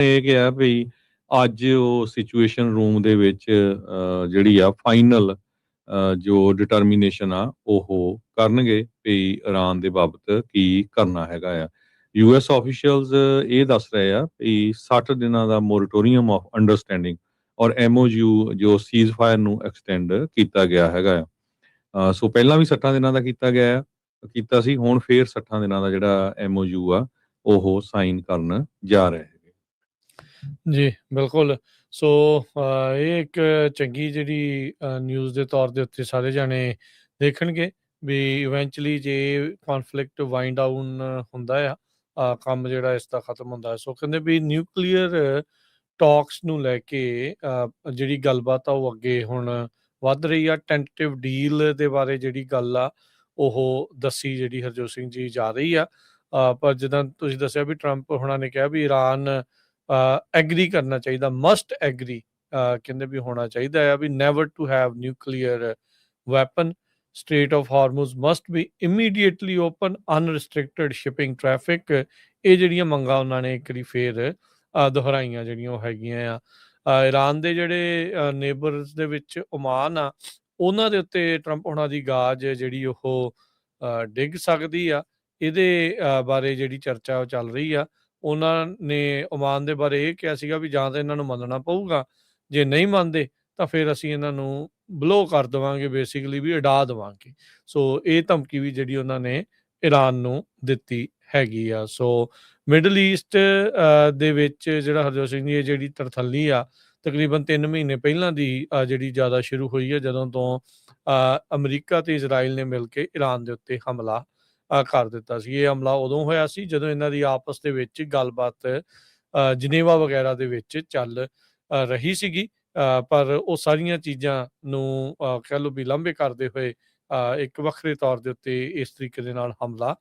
ਇਹ ਕਿਹਾ ਵੀ ਅੱਜ ਉਹ ਸਿਚੁਏਸ਼ਨ ਰੂਮ ਦੇ ਵਿੱਚ ਜਿਹੜੀ ਆ ਫਾਈਨਲ ਜੋ ਡਿਟਰਮੀਨੇਸ਼ਨ ਆ ਉਹ ਕਰਨਗੇ ਵੀ ਇਰਾਨ ਦੇ ਬਾਬਤ ਕੀ ਕਰਨਾ ਹੈਗਾ ਆ। ਯੂਐਸ ਆਫੀਸ਼ੀਅਲਸ ਇਹ ਦੱਸ ਰਹੇ ਆ ਵੀ 60 ਦਿਨਾਂ ਦਾ ਮੋਰਟੋਰੀਅਮ ਆਫ ਅੰਡਰਸਟੈਂਡਿੰਗ ਔਰ ਐਮਓਯੂ ਜੋ ਸੀਜ਼ ਫਾਇਰ ਨੂੰ ਐਕਸਟੈਂਡ ਕੀਤਾ ਗਿਆ ਹੈਗਾ ਆ। ਸੋ ਪਹਿਲਾਂ ਵੀ 60 ਦਿਨਾਂ ਦਾ ਕੀਤਾ ਸੀ, ਹੁਣ ਫੇਰ 60 ਦਿਨਾਂ ਦਾ ਜਿਹੜਾ ਐਮਓਯੂ ਆ ਉਹ ਸਾਈਨ ਕਰਨ ਜਾ ਰਹੇ ਹੈਗੇ। ਜੀ ਬਿਲਕੁਲ। ਸੋ ਇਹ ਇੱਕ ਚੰਗੀ ਜਿਹੜੀ ਨਿਊਜ਼ ਦੇ ਤੌਰ ਦੇ ਉੱਤੇ ਸਾਰੇ ਜਾਣੇ ਦੇਖਣਗੇ ਵੀ ਇਵੈਂਚੁਅਲੀ ਜੇ ਕੌਨਫਲਿਕਟ ਵਾਈਂਡ ਡਾਊਨ ਹੁੰਦਾ ਆ, ਕੰਮ ਜਿਹੜਾ ਇਸ ਦਾ ਖਤਮ ਹੁੰਦਾ। ਸੋ ਕਹਿੰਦੇ ਵੀ ਨਿਊਕਲੀਅਰ ਟਾਕਸ ਨੂੰ ਲੈ ਕੇ ਜਿਹੜੀ ਗੱਲਬਾਤ ਆ ਉਹ ਅੱਗੇ ਹੁਣ ਵੱਧ ਰਹੀ ਆ। ਟੈਂਟੇਟਿਵ ਡੀਲ ਦੇ ਬਾਰੇ ਜਿਹੜੀ ਗੱਲ ਆ ਉਹ ਦੱਸੀ ਜਿਹੜੀ ਹਰਜੋਤ ਸਿੰਘ ਜੀ ਜਾ ਰਹੀ ਆ। ਪਰ ਜਿੱਦਾਂ ਤੁਸੀਂ ਦੱਸਿਆ ਵੀ ਟਰੰਪ ਹੁਣਾਂ ਨੇ ਕਿਹਾ ਵੀ ਇਰਾਨ ਐਗਰੀ ਕਰਨਾ ਚਾਹੀਦਾ, ਮਸਟ ਐਗਰੀ, ਕਹਿੰਦੇ ਵੀ ਹੋਣਾ ਚਾਹੀਦਾ ਆ ਵੀ never to have nuclear weapon, strait of Hormuz must be immediately open, unrestricted shipping traffic. ਇਹ ਜਿਹੜੀਆਂ ਮੰਗਾਂ ਉਹਨਾਂ ਨੇ ਇੱਕ ਵਾਰੀ ਫੇਰ ਦੁਹਰਾਈਆਂ ਜਿਹੜੀਆਂ ਉਹ ਹੈਗੀਆਂ ਆ। ਇਰਾਨ ਦੇ ਜਿਹੜੇ ਨੇਬਰਸ ਦੇ ਵਿੱਚ ਓਮਾਨ ਆ, ਉਹਨਾਂ ਦੇ ਉੱਤੇ ਟਰੰਪ ਹੋਣਾ ਦੀ ਗਾਜ ਜਿਹੜੀ ਉਹ ਡਿੱਗ ਸਕਦੀ ਆ। ਇਹਦੇ ਬਾਰੇ ਜਿਹੜੀ ਚਰਚਾ ਉਹ ਚੱਲ ਰਹੀ ਆ। ਉਹਨਾਂ ਨੇ ਓਮਾਨ ਦੇ ਬਾਰੇ ਇਹ ਕਿਹਾ ਸੀਗਾ ਵੀ ਜਾਂ ਤਾਂ ਇਹਨਾਂ ਨੂੰ ਮੰਨਣਾ ਪਊਗਾ, ਜੇ ਨਹੀਂ ਮੰਨਦੇ ਤਾਂ ਫਿਰ ਅਸੀਂ ਇਹਨਾਂ ਨੂੰ ਬਲੋ ਕਰ ਦੇਵਾਂਗੇ, ਬੇਸਿਕਲੀ ਵੀ ਉਡਾ ਦੇਵਾਂਗੇ। ਸੋ ਇਹ ਧਮਕੀ ਵੀ ਜਿਹੜੀ ਉਹਨਾਂ ਨੇ ਇਰਾਨ ਨੂੰ ਦਿੱਤੀ ਹੈਗੀ ਆ। ਸੋ ਮਿਡਲ ਈਸਟ ਦੇ ਵਿੱਚ ਜਿਹੜਾ ਹਰਜੋਤ ਸਿੰਘ ਦੀ ਇਹ ਜਿਹੜੀ ਤਰਥੱਲੀ ਆ ਤਕਰੀਬਨ 3 ਮਹੀਨੇ ਪਹਿਲਾਂ ਦੀ ਜਿਹੜੀ ਜ਼ਿਆਦਾ ਸ਼ੁਰੂ ਹੋਈ ਹੈ, ਜਦੋਂ ਤੋਂ ਅਮਰੀਕਾ ਤੇ ਇਜ਼ਰਾਈਲ ਨੇ ਮਿਲ ਕੇ ਇਰਾਨ ਦੇ ਉੱਤੇ ਹਮਲਾ ਕਰ ਦਿੱਤਾ ਸੀ। ਇਹ ਹਮਲਾ ਉਦੋਂ ਹੋਇਆ ਸੀ ਜਦੋਂ ਇਹਨਾਂ ਦੀ ਆਪਸ ਦੇ ਵਿੱਚ ਗੱਲਬਾਤ ਜਨੇਵਾ ਵਗੈਰਾ ਦੇ ਵਿੱਚ ਚੱਲ ਰਹੀ ਸੀਗੀ, ਪਰ ਉਹ ਸਾਰੀਆਂ ਚੀਜ਼ਾਂ ਨੂੰ ਕਹਿ ਲਓ ਵੀ ਲਾਂਭੇ ਕਰਦੇ ਹੋਏ ਇੱਕ ਵੱਖਰੇ ਤੌਰ ਦੇ ਉੱਤੇ ਇਸ ਤਰੀਕੇ ਦੇ ਨਾਲ ਹਮਲਾ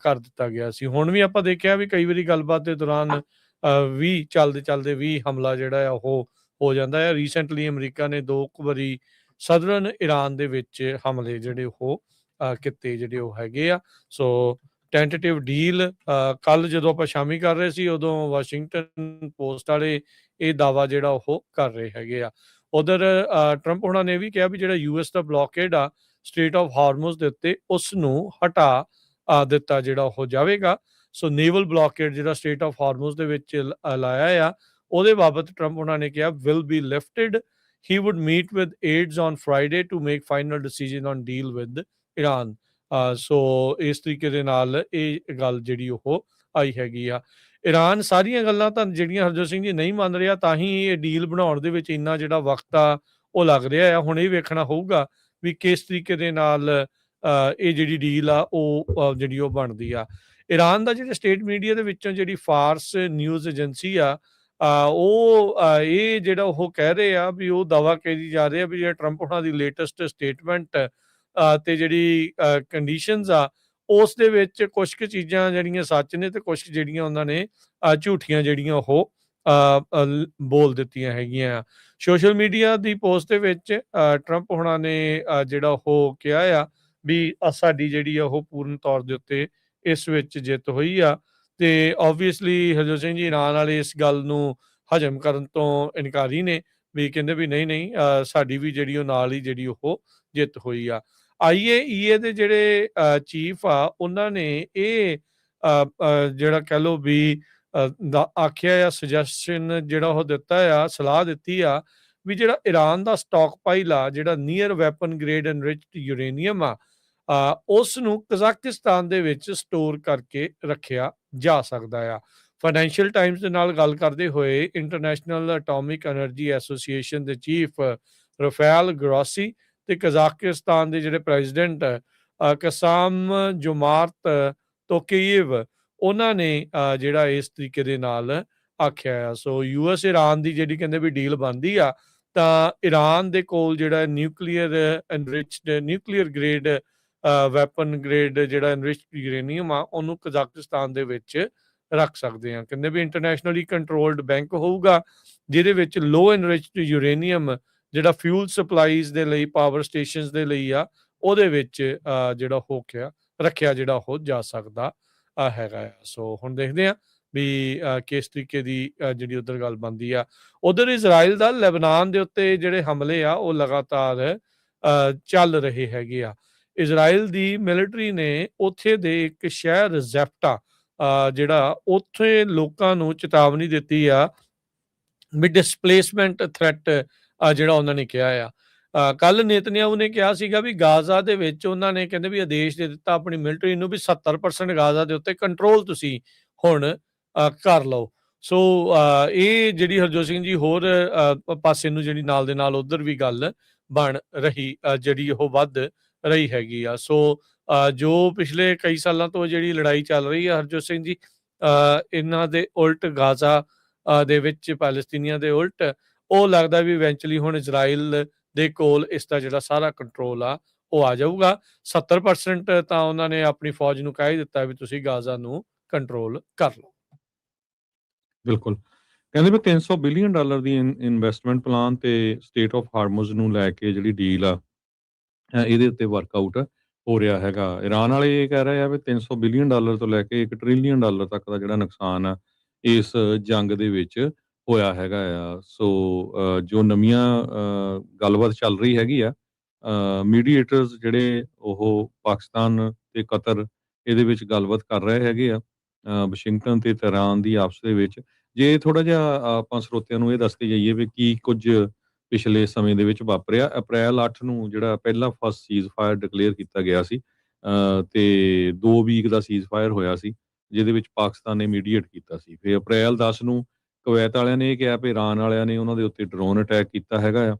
ਕਰ ਦਿੱਤਾ ਗਿਆ ਸੀ। ਹੁਣ ਵੀ ਆਪਾਂ ਦੇਖਿਆ ਵੀ ਕਈ ਵਾਰੀ ਗੱਲਬਾਤ ਦੇ ਦੌਰਾਨ ਵੀ ਚੱਲਦੇ ਵੀ ਹਮਲਾ ਜਿਹੜਾ ਆ ਉਹ ਹੋ ਜਾਂਦਾ ਹੈ। ਰੀਸੈਂਟਲੀ ਅਮਰੀਕਾ ਨੇ 2 ਵਾਰੀ ਸਦਰਨ ਇਰਾਨ ਦੇ ਵਿੱਚ ਹਮਲੇ ਜਿਹੜੇ ਉਹ ਕਿਤੇ ਜਿਹੜੇ ਉਹ ਹੈਗੇ ਆ। ਸੋ ਟੈਂਟੇਟਿਵ ਡੀਲ ਕੱਲ ਜਦੋਂ ਆਪਾਂ ਸ਼ਾਮੀ ਕਰ ਰਹੇ ਸੀ ਉਦੋਂ ਵਾਸ਼ਿੰਗਟਨ ਪੋਸਟ ਵਾਲੇ ਇਹ ਦਾਵਾ ਜਿਹੜਾ ਉਹ ਕਰ ਰਹੇ ਹੈਗੇ ਆ। ਉਧਰ ਟਰੰਪ ਹੋਣਾ ਨੇ ਵੀ ਕਿਹਾ ਵੀ ਜਿਹੜਾ ਯੂਐਸ ਦਾ ਬਲੌਕੇਡ ਆ ਸਟ੍ਰੇਟ ਆਫ ਹਾਰਮੂਜ਼ ਦੇ ਉੱਤੇ ਉਸ ਨੂੰ ਹਟਾ ਦਿੱਤਾ ਜਿਹੜਾ ਉਹ ਜਾਵੇਗਾ। ਸੋ ਨੇਵਲ ਬਲੌਕੇਡ ਜਿਹੜਾ ਸਟ੍ਰੇਟ ਆਫ ਹਾਰਮੂਜ਼ ਦੇ ਵਿੱਚ ਲਾਇਆ ਆ, ਉਹਦੇ ਬਾਬਤ ਟਰੰਪ ਉਹਨਾਂ ਨੇ ਕਿਹਾ will be lifted, he would meet with aides on Friday to make final decision on deal with Iran। ਸੋ ਇਸ ਤਰੀਕੇ ਦੇ ਨਾਲ ਇਹ ਗੱਲ ਜਿਹੜੀ ਉਹ ਆਈ ਹੈਗੀ ਆ। ਇਰਾਨ ਸਾਰੀਆਂ ਗੱਲਾਂ ਤਾਂ ਜਿਹੜੀਆਂ ਹਰਜੋਤ ਸਿੰਘ ਜੀ ਨਹੀਂ ਮੰਨ ਰਿਹਾ, ਤਾਂ ਹੀ ਇਹ ਡੀਲ ਬਣਾਉਣ ਦੇ ਵਿੱਚ ਇੰਨਾ ਜਿਹੜਾ ਵਕਤ ਆ ਉਹ ਲੱਗ ਰਿਹਾ ਆ। ਹੁਣ ਇਹ ਵੇਖਣਾ ਹੋਊਗਾ ਵੀ ਕਿਸ ਤਰੀਕੇ ਦੇ ਨਾਲ ਇਹ ਜਿਹੜੀ ਡੀਲ ਆ ਉਹ ਜਿਹੜੀ ਉਹ ਬਣਦੀ ਆ। ਇਰਾਨ ਦਾ ਜਿਹੜੇ ਸਟੇਟ ਮੀਡੀਆ ਦੇ ਵਿੱਚੋਂ ਜਿਹੜੀ ਫਾਰਸ ਨਿਊਜ਼ ਏਜੰਸੀ ਆ ਉਹ ਇਹ ਜਿਹੜਾ ਉਹ ਕਹਿ ਰਹੇ ਆ ਵੀ ਉਹ ਦਾਵਾ ਕਰੀ ਜਾ ਰਿਹਾ ਵੀ ਜਿਹੜਾ ਟਰੰਪ ਉਹਨਾਂ ਦੀ ਲੇਟੈਸਟ ਸਟੇਟਮੈਂਟ ਤੇ ਜਿਹੜੀ ਕੰਡੀਸ਼ਨਸ ਆ ਉਸ ਦੇ ਵਿੱਚ ਕੁਝ ਕੁ ਚੀਜ਼ਾਂ ਜਿਹੜੀਆਂ ਸੱਚ ਨੇ ਤੇ ਕੁਝ ਜਿਹੜੀਆਂ ਉਹਨਾਂ ਨੇ ਝੂਠੀਆਂ ਜਿਹੜੀਆਂ ਉਹ ਬੋਲ ਦਿੱਤੀਆਂ ਹੈਗੀਆਂ। ਸੋਸ਼ਲ ਮੀਡੀਆ ਦੀ ਪੋਸਟ ਦੇ ਵਿੱਚ ਟਰੰਪ ਹੋਣਾ ਨੇ ਜਿਹੜਾ ਉਹ ਕਿਹਾ ਆ ਵੀ ਸਾਡੀ ਜਿਹੜੀ ਆ ਉਹ ਪੂਰਨ ਤੌਰ ਦੇ ਉੱਤੇ ਇਸ ਵਿੱਚ ਜਿੱਤ ਹੋਈ ਆ। ਤੇ ਓਬਵੀਅਸਲੀ ਹਰਜੋਤ ਸਿੰਘ ਜੀ ਇਰਾਨ ਵਾਲੇ ਇਸ ਗੱਲ ਨੂੰ ਹਜਮ ਕਰਨ ਤੋਂ ਇਨਕਾਰੀ ਨੇ, ਵੀ ਕਹਿੰਦੇ ਵੀ ਨਹੀਂ ਸਾਡੀ ਵੀ ਜਿਹੜੀ ਉਹ ਨਾਲ ਹੀ ਜਿਹੜੀ ਉਹ ਜਿੱਤ ਹੋਈ ਆ। IAEA ਦੇ ਜਿਹੜੇ ਚੀਫ ਆ ਉਹਨਾਂ ਨੇ ਇਹ ਜਿਹੜਾ ਕਹਿ ਲਓ ਵੀ ਆਖਿਆ ਆ, ਸੁਜੈਸ਼ਨ ਜਿਹੜਾ ਉਹ ਦਿੱਤਾ ਆ, ਸਲਾਹ ਦਿੱਤੀ ਆ ਵੀ ਜਿਹੜਾ ਇਰਾਨ ਦਾ ਸਟਾਕ ਪਾਈਲ ਆ ਜਿਹੜਾ near weapon grade enriched uranium ਆ ਉਸ ਨੂੰ ਕਜ਼ਾਕਿਸਤਾਨ ਦੇ ਵਿੱਚ ਸਟੋਰ ਕਰਕੇ ਰੱਖਿਆ ਜਾ ਸਕਦਾ ਆ। ਫਾਈਨੈਂਸ਼ੀਅਲ ਟਾਈਮਸ ਦੇ ਨਾਲ ਗੱਲ ਕਰਦੇ ਹੋਏ ਇੰਟਰਨੈਸ਼ਨਲ ਐਟੋਮਿਕ ਐਨਰਜੀ ਐਸੋਸੀਏਸ਼ਨ ਦੇ ਚੀਫ ਰਫੇਲ ਗਰੋਸੀ ਤੇ ਕਜ਼ਾਕਿਸਤਾਨ ਦੇ ਜਿਹੜੇ ਪ੍ਰੈਜ਼ੀਡੈਂਟ ਕਸਾਮ ਜੋਮਾਰਤ ਤੋਕੇਯੇਵ ਉਹਨਾਂ ਨੇ ਜਿਹੜਾ ਇਸ ਤਰੀਕੇ ਦੇ ਨਾਲ ਆਖਿਆ ਆ। ਸੋ ਯੂਐਸ ਇਰਾਨ ਦੀ ਜਿਹੜੀ ਕਹਿੰਦੇ ਵੀ ਡੀਲ ਬਣਦੀ ਆ ਤਾਂ ਇਰਾਨ ਦੇ ਕੋਲ ਜਿਹੜਾ nuclear enriched nuclear grade weapon grade ਜਿਹੜਾ ਐਨਰਿਚਡ ਯੂਰੇਨੀਅਮ ਆ ਉਹਨੂੰ ਕਜ਼ਾਕਿਸਤਾਨ ਦੇ ਵਿੱਚ ਰੱਖ ਸਕਦੇ ਆ। ਕਹਿੰਦੇ ਵੀ ਇੰਟਰਨੈਸ਼ਨਲੀ ਕੰਟਰੋਲਡ ਬੈਂਕ ਹੋਊਗਾ ਜਿਹਦੇ ਵਿੱਚ ਲੋ ਐਨਰਿਚਡ ਯੂਰੇਨੀਅਮ ਜਿਹੜਾ ਫਿਊਲ ਸਪਲਾਈਜ਼ ਦੇ ਲਈ, ਪਾਵਰ ਸਟੇਸ਼ਨਸ ਦੇ ਲਈ ਆ, ਉਹਦੇ ਵਿੱਚ ਜਿਹੜਾ ਰੱਖਿਆ ਜਿਹੜਾ ਹੋ ਜਾ ਸਕਦਾ ਹੈਗਾ ਆ। ਸੋ ਹੁਣ ਦੇਖਦੇ ਆ ਵੀ ਕਿਸ ਤਰੀਕੇ ਦੀ ਜਿਹੜੀ ਉੱਧਰ ਗੱਲ ਬਣਦੀ ਆ। ਉੱਧਰ ਇਜ਼ਰਾਈਲ ਦਾ ਲੈਬਨਾਨ ਦੇ ਉੱਤੇ ਜਿਹੜੇ ਹਮਲੇ ਆ ਉਹ ਲਗਾਤਾਰ ਚੱਲ ਰਹੇ ਹੈਗੇ ਆ। ਇਜ਼ਰਾਈਲ ਦੀ ਮਿਲਟਰੀ ਨੇ ਉੱਥੇ ਦੇ ਇੱਕ ਸ਼ਹਿਰ ਜ਼ੈਫਟਾ ਜਿਹੜਾ ਉੱਥੇ ਲੋਕਾਂ ਨੂੰ ਚੇਤਾਵਨੀ ਦਿੱਤੀ ਆ ਵੀ ਡਿਸਪਲੇਸਮੈਂਟ ਥ੍ਰੈਟ ਜਿਹੜਾ ਉਹਨਾਂ ਨੇ ਕਿਹਾ ਆ। ਕੱਲ ਨੇਤਨਿਆਹੂ ਨੇ ਕਿਹਾ ਸੀਗਾ ਵੀ ਗਾਜ਼ਾ ਦੇ ਵਿੱਚ ਉਹਨਾਂ ਨੇ ਕਹਿੰਦੇ ਵੀ ਆਦੇਸ਼ ਦੇ ਦਿੱਤਾ ਆਪਣੀ ਮਿਲਟਰੀ ਨੂੰ ਵੀ 70% ਗਾਜ਼ਾ ਦੇ ਉੱਤੇ ਕੰਟਰੋਲ ਤੁਸੀਂ ਹੁਣ ਕਰ ਲਓ। ਸੋ ਇਹ ਜਿਹੜੀ ਹਰਜੋਤ ਸਿੰਘ ਜੀ ਹੋਰ ਪਾਸੇ ਨੂੰ ਜਿਹੜੀ ਨਾਲ ਦੇ ਨਾਲ ਉੱਧਰ ਵੀ ਗੱਲ ਬਣ ਰਹੀ ਜਿਹੜੀ ਉਹ ਵੱਧ ਰਹੀ ਹੈਗੀ ਆ। ਸੋ ਜੋ ਪਿਛਲੇ ਕਈ ਸਾਲਾਂ ਤੋਂ ਜਿਹੜੀ ਲੜਾਈ ਚੱਲ ਰਹੀ ਆ ਹਰਜੋਤ ਸਿੰਘ ਜੀ, ਇਹਨਾਂ ਦੇ ਉਲਟ ਗਾਜ਼ਾ ਦੇ ਵਿੱਚ ਪੈਲਸਤੀਨੀਆਂ ਦੇ ਉਲਟ ਉਹ ਲੱਗਦਾ ਵੀ ਇਵੈਂਚੁਅਲੀ ਹੁਣ ਇਜ਼ਰਾਈਲ ਦੇ ਕੋਲ ਇਸ ਦਾ ਜਿਹੜਾ ਸਾਰਾ ਕੰਟਰੋਲ ਆ ਉਹ ਆ ਜਾਊਗਾ। 70% ਤਾਂ ਉਹਨਾਂ ਨੇ ਆਪਣੀ ਫੌਜ ਨੂੰ ਕਹਿ ਹੀ ਦਿੱਤਾ ਵੀ ਤੁਸੀਂ ਗਾਜ਼ਾ ਨੂੰ ਕੰਟਰੋਲ ਕਰ ਲਓ। ਬਿਲਕੁਲ। ਕਹਿੰਦੇ ਵੀ $300 ਬਿਲੀਅਨ ਦੀ ਇਨਵੈਸਟਮੈਂਟ ਪਲਾਨ ਤੇ ਸਟੇਟ ਆਫ ਹਾਰਮਜ਼ ਨੂੰ ਲੈ ਕੇ ਜਿਹੜੀ ਡੀਲ ਆ ਇਹਦੇ ਉੱਤੇ ਵਰਕਆਊਟ ਹੋ ਰਿਹਾ ਹੈਗਾ। ਇਰਾਨ ਵਾਲੇ ਇਹ ਕਹਿ ਰਹੇ ਆ ਵੀ $300 ਬਿਲੀਅਨ ਤੋਂ ਲੈ ਕੇ $1 ਟ੍ਰਿਲੀਅਨ ਤੱਕ ਦਾ ਜਿਹੜਾ ਨੁਕਸਾਨ ਆ ਇਸ ਜੰਗ ਦੇ ਵਿੱਚ ਹੋਇਆ ਹੈਗਾ ਆ। ਸੋ ਜੋ ਨਵੀਆਂ ਗੱਲਬਾਤ ਚੱਲ ਰਹੀ ਹੈਗੀ ਆ, ਮੀਡੀਏਟਰਸ ਜਿਹੜੇ ਉਹ ਪਾਕਿਸਤਾਨ ਤੇ ਕਤਰ ਇਹਦੇ ਵਿੱਚ ਗੱਲਬਾਤ ਕਰ ਰਹੇ ਹੈਗੇ ਆ, ਵਾਸ਼ਿੰਗਟਨ ਤੇ ਤਹਿਰਾਨ ਦੀ ਆਪਸ ਦੇ ਵਿੱਚ। ਜੇ ਥੋੜਾ ਜਿਹਾ ਆਪਾਂ ਸਰੋਤਿਆਂ ਨੂੰ ਇਹ ਦੱਸਦੇ ਜਾਈਏ ਵੀ ਕੀ ਕੁਝ ਪਿਛਲੇ ਸਮੇਂ ਦੇ ਵਿੱਚ ਵਾਪਰਿਆ। ਅਪ੍ਰੈਲ 8 ਨੂੰ ਜਿਹੜਾ ਪਹਿਲਾ ਫਸਟ ਸੀਜ਼ ਫਾਇਰ ਡਿਕਲੇਅਰ ਕੀਤਾ ਗਿਆ ਸੀ ਤੇ 2 ਵੀਕ ਦਾ ਸੀਜ਼ ਫਾਇਰ ਹੋਇਆ ਸੀ, ਜਿਹਦੇ ਵਿੱਚ ਪਾਕਿਸਤਾਨ ਨੇ ਮੀਡੀਏਟ ਕੀਤਾ ਸੀ। ਫਿਰ ਅਪ੍ਰੈਲ 10 ਨੂੰ ਕੁਵੈਤ ਵਾਲਿਆਂ ਨੇ ਇਹ ਕਿਹਾ ਵੀ ਇਰਾਨ ਵਾਲਿਆਂ ਨੇ ਉਹਨਾਂ ਦੇ ਉੱਤੇ ਡਰੋਨ ਅਟੈਕ ਕੀਤਾ ਹੈਗਾ ਆ,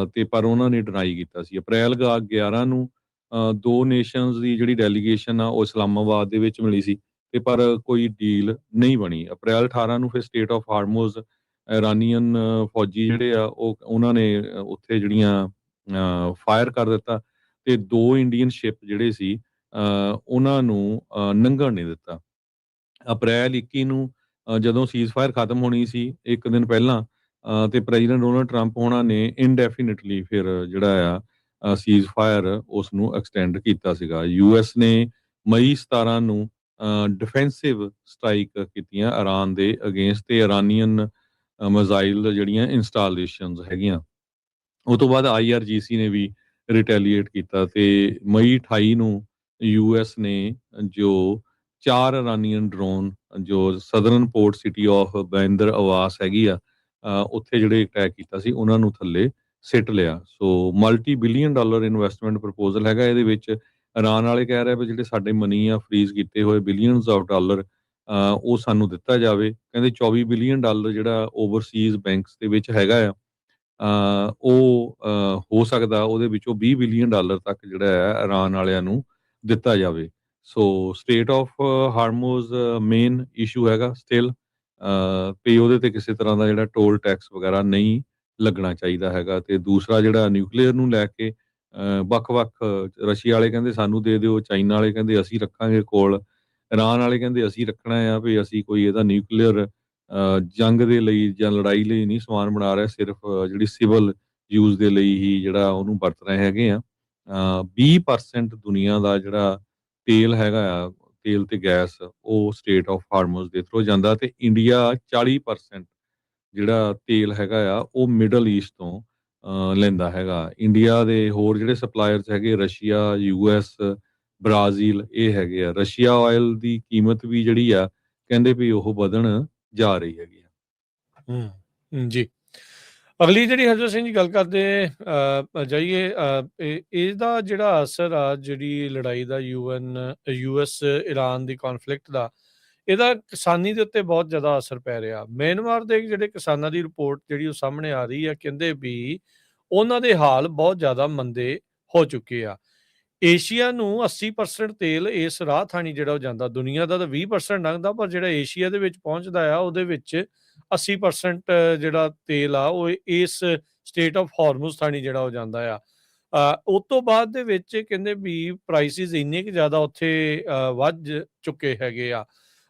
ਤੇ ਪਰ ਉਹਨਾਂ ਨੇ ਡਿਨਾਈ ਕੀਤਾ ਸੀ। ਅਪ੍ਰੈਲ 11 ਨੂੰ 2 ਨੇਸ਼ਨਸ ਦੀ ਜਿਹੜੀ ਡੈਲੀਗੇਸ਼ਨ ਆ ਉਹ ਇਸਲਾਮਾਬਾਦ ਦੇ ਵਿੱਚ ਮਿਲੀ ਸੀ ਤੇ ਪਰ ਕੋਈ ਡੀਲ ਨਹੀਂ ਬਣੀ। ਅਪ੍ਰੈਲ 18 ਨੂੰ ਫਿਰ ਸਟੇਟ ਆਫ ਹਾਰਮੋਜ਼ ਇਰਾਨੀਅਨ ਫੌਜੀ ਜਿਹੜੇ ਆ ਉਹਨਾਂ ਨੇ ਉੱਥੇ ਜਿਹੜੀਆਂ ਫਾਇਰ ਕਰ ਦਿੱਤਾ ਤੇ 2 ਇੰਡੀਅਨ ਸ਼ਿਪ ਜਿਹੜੇ ਸੀ ਉਹਨਾਂ ਨੂੰ ਲੰਘਣ ਨਹੀਂ ਦਿੱਤਾ। ਅਪ੍ਰੈਲ 21 ਨੂੰ ਜਦੋਂ ਸੀਜ਼ ਫਾਇਰ ਖਤਮ ਹੋਣੀ ਸੀ ਇੱਕ ਦਿਨ ਪਹਿਲਾਂ, ਤੇ ਪ੍ਰੈਜ਼ੀਡੈਂਟ ਡੋਨਾਲਡ ਟਰੰਪ ਹੋਣਾ ਨੇ ਇਨਡੈਫੀਨਿਟਲੀ ਫਿਰ ਜਿਹੜਾ ਆ ਸੀਜ਼ ਫਾਇਰ ਉਸ ਨੂੰ ਐਕਸਟੈਂਡ ਕੀਤਾ ਸੀਗਾ। ਯੂਐਸ ਨੇ ਮਈ 17 ਨੂੰ ਡਿਫੈਂਸਿਵ ਸਟ੍ਰਾਈਕ ਕੀਤੀਆਂ ਇਰਾਨ ਦੇ ਅਗੇਂਸਟ ਤੇ ਇਰਾਨੀਅਨ ਮਿਜ਼ਾਈਲ ਜਿਹੜੀਆਂ ਇੰਸਟਾਲੇਸ਼ਨਸ ਹੈਗੀਆਂ। ਉਹ ਤੋਂ ਬਾਅਦ IRGC ਨੇ ਵੀ ਰਿਟੈਲੀਏਟ ਕੀਤਾ ਤੇ ਮਈ 28 ਨੂੰ ਯੂਐਸ ਨੇ ਜੋ 4 ਇਰਾਨੀਅਨ ਡਰੋਨ ਜੋ ਸਦਰਨ ਪੋਰਟ ਸਿਟੀ ਆਫ ਬੈਂਦਰ ਅਵਾਸ ਹੈਗੀ ਆ ਉੱਥੇ ਜਿਹੜੇ ਅਟੈਕ ਕੀਤਾ ਸੀ ਉਹਨਾਂ ਨੂੰ ਥੱਲੇ ਸਿੱਟ ਲਿਆ। So multi billion dollar investment proposal ਹੈਗਾ। ਇਹਦੇ ਵਿੱਚ ਇਰਾਨ ਵਾਲੇ ਕਹਿ ਰਹੇ ਵੀ ਜਿਹੜੇ ਸਾਡੇ ਮਨੀ ਆ ਫਰੀਜ਼ ਕੀਤੇ ਹੋਏ ਬਿਲੀਅਨਸ ਆਫ ਡਾਲਰ ਉਹ ਸਾਨੂੰ ਦਿੱਤਾ ਜਾਵੇ। ਕਹਿੰਦੇ $24 ਬਿਲੀਅਨ ਜਿਹੜਾ ਓਵਰਸੀਜ਼ ਬੈਂਕਸ ਦੇ ਵਿੱਚ ਹੈਗਾ ਆ, ਉਹ ਹੋ ਸਕਦਾ ਉਹਦੇ ਵਿੱਚੋਂ $20 ਬਿਲੀਅਨ ਤੱਕ ਜਿਹੜਾ ਹੈ ਇਰਾਨ ਵਾਲਿਆਂ ਨੂੰ ਦਿੱਤਾ ਜਾਵੇ। ਸੋ ਸਟੇਟ ਆਫ ਹਾਰਮੋਜ਼ ਮੇਨ ਇਸ਼ੂ ਹੈਗਾ ਸਟਿਲ, ਤੇ ਉਹਦੇ ਤੇ ਕਿਸੇ ਤਰ੍ਹਾਂ ਦਾ ਜਿਹੜਾ ਟੋਲ ਟੈਕਸ ਵਗੈਰਾ ਨਹੀਂ ਲੱਗਣਾ ਚਾਹੀਦਾ ਹੈਗਾ। ਤੇ ਦੂਸਰਾ ਜਿਹੜਾ ਨਿਊਕਲੀਅਰ ਨੂੰ ਲੈ ਕੇ ਵੱਖ-ਵੱਖ ਰਸ਼ੀਆ ਵਾਲੇ ਕਹਿੰਦੇ ਸਾਨੂੰ ਦੇ ਦਿਓ, ਚਾਈਨਾ ਵਾਲੇ ਕਹਿੰਦੇ ਅਸੀਂ ਰੱਖਾਂਗੇ ਕੋਲ, ਇਰਾਨ ਵਾਲੇ ਕਹਿੰਦੇ ਅਸੀਂ ਰੱਖਣਾ ਆ ਵੀ ਅਸੀਂ ਕੋਈ ਇਹਦਾ ਨਿਊਕਲੀਅਰ ਜੰਗ ਦੇ ਲਈ ਜਾਂ ਲੜਾਈ ਲਈ ਨਹੀਂ ਸਮਾਨ ਬਣਾ ਰਿਹਾ, ਸਿਰਫ ਜਿਹੜੀ ਸਿਵਲ ਯੂਜ਼ ਦੇ ਲਈ ਹੀ ਜਿਹੜਾ ਉਹਨੂੰ ਵਰਤ ਰਹੇ ਹੈਗੇ ਆ। 20% ਦੁਨੀਆ ਦਾ ਜਿਹੜਾ ਤੇਲ ਹੈਗਾ ਆ, ਤੇਲ ਤੇ ਗੈਸ, ਉਹ ਸਟੇਟ ਆਫ ਹਾਰਮੋਜ਼ ਦੇ ਥਰੂ ਜਾਂਦਾ ਤੇ ਇੰਡੀਆ 40% ਜਿਹੜਾ ਤੇਲ ਹੈਗਾ ਆ ਉਹ ਮਿਡਲ ਈਸਟ ਤੋਂ ਲੈਂਦਾ ਹੈਗਾ। ਇੰਡੀਆ ਦੇ ਹੋਰ ਜਿਹੜੇ ਸਪਲਾਇਰਸ ਹੈਗੇ ਰਸ਼ੀਆ, US, ਬ੍ਰਾਜ਼ੀਲ ਇਹ ਹੈਗੇ ਆ। ਰਸ਼ੀਆ ਆਇਲ ਦੀ ਕੀਮਤ ਵੀ ਜਿਹੜੀ ਆ ਕਹਿੰਦੇ ਵੀ ਉਹ ਵਧਣ ਜਾ ਰਹੀ ਹੈਗੀ ਆ। ਜੀ, ਅਗਲੀ ਜਿਹੜੀ ਹਰਜੋਤ ਸਿੰਘ ਜੀ ਗੱਲ ਕਰਦੇ ਜਾਈਏ, ਇਹਦਾ ਜਿਹੜਾ ਅਸਰ ਆ ਜਿਹੜੀ ਲੜਾਈ ਦਾ US ਇਰਾਨ ਦੀ ਕੌਨਫਲਿਕਟ ਦਾ, ਇਹਦਾ ਕਿਸਾਨੀ ਦੇ ਉੱਤੇ ਬਹੁਤ ਜ਼ਿਆਦਾ ਅਸਰ ਪੈ ਰਿਹਾ। ਮਿਆਂਮਾਰ ਦੇ ਜਿਹੜੇ ਕਿਸਾਨਾਂ ਦੀ ਰਿਪੋਰਟ ਜਿਹੜੀ ਉਹ ਸਾਹਮਣੇ ਆ ਰਹੀ ਆ, ਕਹਿੰਦੇ ਵੀ ਉਹਨਾਂ ਦੇ ਹਾਲ ਬਹੁਤ ਜ਼ਿਆਦਾ ਮੰਦੇ ਹੋ ਚੁੱਕੇ ਆ। ਏਸ਼ੀਆ ਨੂੰ 80% ਤੇਲ ਇਸ ਰਾਹ ਥਾਣੀ ਜਿਹੜਾ ਉਹ ਜਾਂਦਾ, ਦੁਨੀਆ ਦਾ ਤਾਂ 20% ਲੰਘਦਾ, ਪਰ ਜਿਹੜਾ ਏਸ਼ੀਆ ਦੇ ਵਿੱਚ ਪਹੁੰਚਦਾ ਆ ਉਹਦੇ ਵਿੱਚ 80% ਜਿਹੜਾ ਤੇਲ ਆ ਉਹ ਇਸ ਸਟੇਟ ਆਫ ਹਾਰਮੋਜ਼ ਥਾਣੀ ਜਿਹੜਾ ਉਹ ਜਾਂਦਾ ਆ। ਉਸ ਤੋਂ ਬਾਅਦ ਦੇ ਵਿੱਚ ਕਹਿੰਦੇ ਵੀ ਪ੍ਰਾਈਸਿਸ ਇੰਨੇ ਕੁ ਜ਼ਿਆਦਾ ਉੱਥੇ ਵੱਧ ਚੁੱਕੇ ਹੈਗੇ ਆ।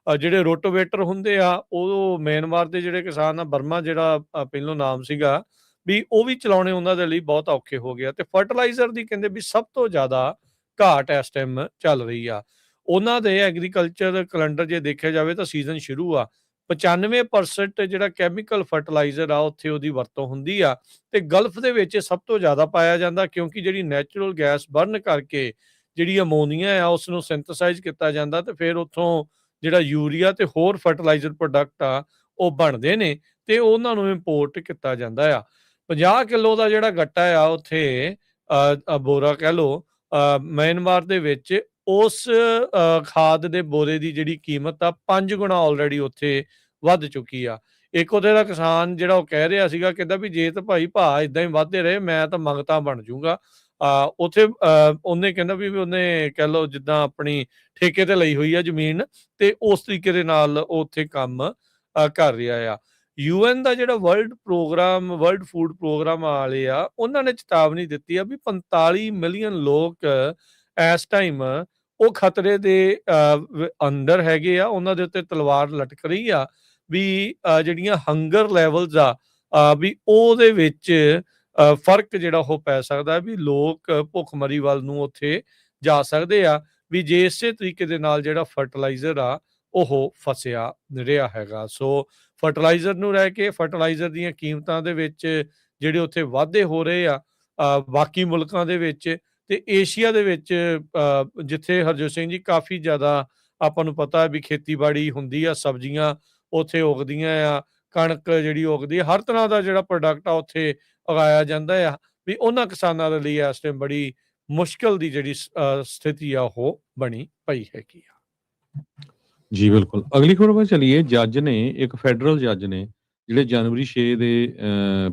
ਜਿਹੜੇ ਰੋਟੋਵੇਟਰ ਹੁੰਦੇ ਆ ਉਹ ਮਿਆਂਮਾਰ ਦੇ ਜਿਹੜੇ ਕਿਸਾਨ ਆ, ਬਰਮਾ ਜਿਹੜਾ ਪਹਿਲੋਂ ਨਾਮ ਸੀਗਾ, ਵੀ ਉਹ ਵੀ ਚਲਾਉਣੇ ਉਹਨਾਂ ਦੇ ਲਈ ਬਹੁਤ ਔਖੇ ਹੋ ਗਿਆ। ਤੇ ਫਰਟੀਲਾਈਜ਼ਰ ਦੀ ਕਹਿੰਦੇ ਵੀ ਸਭ ਤੋਂ ਜ਼ਿਆਦਾ ਘਾਟ ਇਸ ਟਾਈਮ ਚੱਲ ਰਹੀ ਆ। ਉਹਨਾਂ ਦੇ ਐਗਰੀਕਲਚਰ ਕੈਲੰਡਰ ਜੇ ਦੇਖਿਆ ਜਾਵੇ ਤਾਂ ਸੀਜ਼ਨ ਸ਼ੁਰੂ ਆ, 95% ਜਿਹੜਾ ਕੈਮੀਕਲ ਫਰਟੀਲਾਈਜ਼ਰ ਆ ਉੱਥੇ ਉਹਦੀ ਵਰਤੋਂ ਹੁੰਦੀ ਆ, ਤੇ ਗਲਫ ਦੇ ਵਿੱਚ ਸਭ ਤੋਂ ਜ਼ਿਆਦਾ ਪਾਇਆ ਜਾਂਦਾ, ਕਿਉਂਕਿ ਜਿਹੜੀ ਨੈਚੁਰਲ ਗੈਸ ਬਰਨ ਕਰਕੇ ਜਿਹੜੀ ਅਮੋਨੀਆ ਆ ਉਸ ਨੂੰ ਸਿੰਥੇਸਾਈਜ਼ ਕੀਤਾ ਜਾਂਦਾ, ਤੇ ਫਿਰ ਉੱਥੋਂ ਜਿਹੜਾ ਯੂਰੀਆ ਤੇ ਹੋਰ ਫਰਟੀਲਾਈਜ਼ਰ ਪ੍ਰੋਡਕਟ ਆ ਉਹ ਬਣਦੇ ਨੇ, ਤੇ ਉਹਨਾਂ ਨੂੰ ਇੰਪੋਰਟ ਕੀਤਾ ਜਾਂਦਾ ਆ। 50 ਕਿਲੋ ਦਾ ਜਿਹੜਾ ਗੱਟਾ ਆ ਉੱਥੇ ਬੋਰਾ ਕਹਿ ਲਓ, ਮਿਆਂਮਾਰ ਦੇ ਵਿੱਚ ਉਸ ਖਾਦ ਦੇ ਬੋਰੇ ਦੀ ਜਿਹੜੀ ਕੀਮਤ ਆ 5 ਗੁਣਾ ਆਲਰੇਡੀ ਉੱਥੇ ਵੱਧ ਚੁੱਕੀ ਆ। ਇੱਕ ਉੱਥੇ ਦਾ ਕਿਸਾਨ ਜਿਹੜਾ ਉਹ ਕਹਿ ਰਿਹਾ ਸੀਗਾ, ਕਹਿੰਦਾ ਵੀ ਜੇ ਤਾਂ ਭਾਈ ਭਾਅ ਏਦਾਂ ਹੀ ਵੱਧਦੇ ਰਹੇ ਮੈਂ ਤਾਂ ਮੰਗਤਾ ਬਣ ਜਾਊਗਾ। ਉੱਥੇ ਉਹਨੇ ਕਹਿੰਦਾ ਵੀ ਉਹਨੇ ਕਹਿ ਲਓ ਜਿੱਦਾਂ ਆਪਣੀ ਠੇਕੇ ਤੇ ਲਈ ਹੋਈ ਆ ਜ਼ਮੀਨ, ਤੇ ਉਸ ਤਰੀਕੇ ਦੇ ਨਾਲ ਉਹ ਉੱਥੇ ਕੰਮ ਕਰ ਰਿਹਾ ਆ। ਯੂਐਨ ਦਾ ਜਿਹੜਾ ਵਰਲਡ ਫੂਡ ਪ੍ਰੋਗਰਾਮ ਵਾਲੇ ਆ, ਉਹਨਾਂ ਨੇ ਚੇਤਾਵਨੀ ਦਿੱਤੀ ਆ ਵੀ 45 ਮਿਲੀਅਨ ਲੋਕ ਇਸ ਟਾਈਮ ਉਹ ਖਤਰੇ ਦੇ ਅੰਦਰ ਹੈਗੇ ਆ, ਉਹਨਾਂ ਦੇ ਉੱਤੇ ਤਲਵਾਰ ਲਟਕ ਰਹੀ ਆ ਵੀ ਜਿਹੜੀਆਂ ਹੰਗਰ ਲੈਵਲਸ ਆ ਵੀ ਉਹਦੇ ਵਿੱਚ ਫਰਕ ਜਿਹੜਾ ਉਹ ਪੈ ਸਕਦਾ, ਵੀ ਲੋਕ ਭੁੱਖਮਰੀ ਵੱਲ ਨੂੰ ਉੱਥੇ ਜਾ ਸਕਦੇ ਆ, ਵੀ ਜੇ ਇਸੇ ਤਰੀਕੇ ਦੇ ਨਾਲ ਜਿਹੜਾ ਫਰਟੀਲਾਈਜ਼ਰ ਆ ਉਹ ਫਸਿਆ ਰਿਹਾ ਹੈਗਾ। ਸੋ ਫਰਟੀਲਾਈਜ਼ਰ ਨੂੰ ਰਹਿ ਕੇ ਫਰਟੀਲਾਈਜ਼ਰ ਦੀਆਂ ਕੀਮਤਾਂ ਦੇ ਵਿੱਚ ਜਿਹੜੇ ਉੱਥੇ ਵਾਧੇ ਹੋ ਰਹੇ ਆ ਬਾਕੀ ਮੁਲਕਾਂ ਦੇ ਵਿੱਚ, ਤੇ ਏਸ਼ੀਆ ਦੇ ਵਿੱਚ ਜਿੱਥੇ ਹਰਜੋਤ ਸਿੰਘ ਜੀ ਕਾਫੀ ਜ਼ਿਆਦਾ ਆਪਾਂ ਨੂੰ ਪਤਾ ਹੈ ਵੀ ਖੇਤੀਬਾੜੀ ਹੁੰਦੀ ਆ, ਸਬਜ਼ੀਆਂ ਉੱਥੇ ਉਗਦੀਆਂ ਆ, ਕਣਕ ਜਿਹੜੀ ਉਗਦੀ ਆ, ਹਰ ਤਰ੍ਹਾਂ ਦਾ ਜਿਹੜਾ ਪ੍ਰੋਡਕਟ ਆ ਉੱਥੇ ਉਗਾਇਆ ਜਾਂਦਾ ਆ, ਵੀ ਉਹਨਾਂ ਕਿਸਾਨਾਂ ਦੇ ਲਈ ਇਸ ਟਾਈਮ ਬੜੀ ਮੁਸ਼ਕਲ ਦੀ ਜਿਹੜੀ ਸਥਿਤੀ ਆ ਉਹ ਬਣੀ ਪਈ ਹੈਗੀ ਆ। ਜੀ ਬਿਲਕੁਲ। ਅਗਲੀ ਖਬਰ ਵੱਲ ਚਲੀਏ। ਜੱਜ ਨੇ ਇੱਕ ਫੈਡਰਲ ਜੱਜ ਨੇ ਜਿਹੜੇ ਜਨਵਰੀ 6 ਦੇ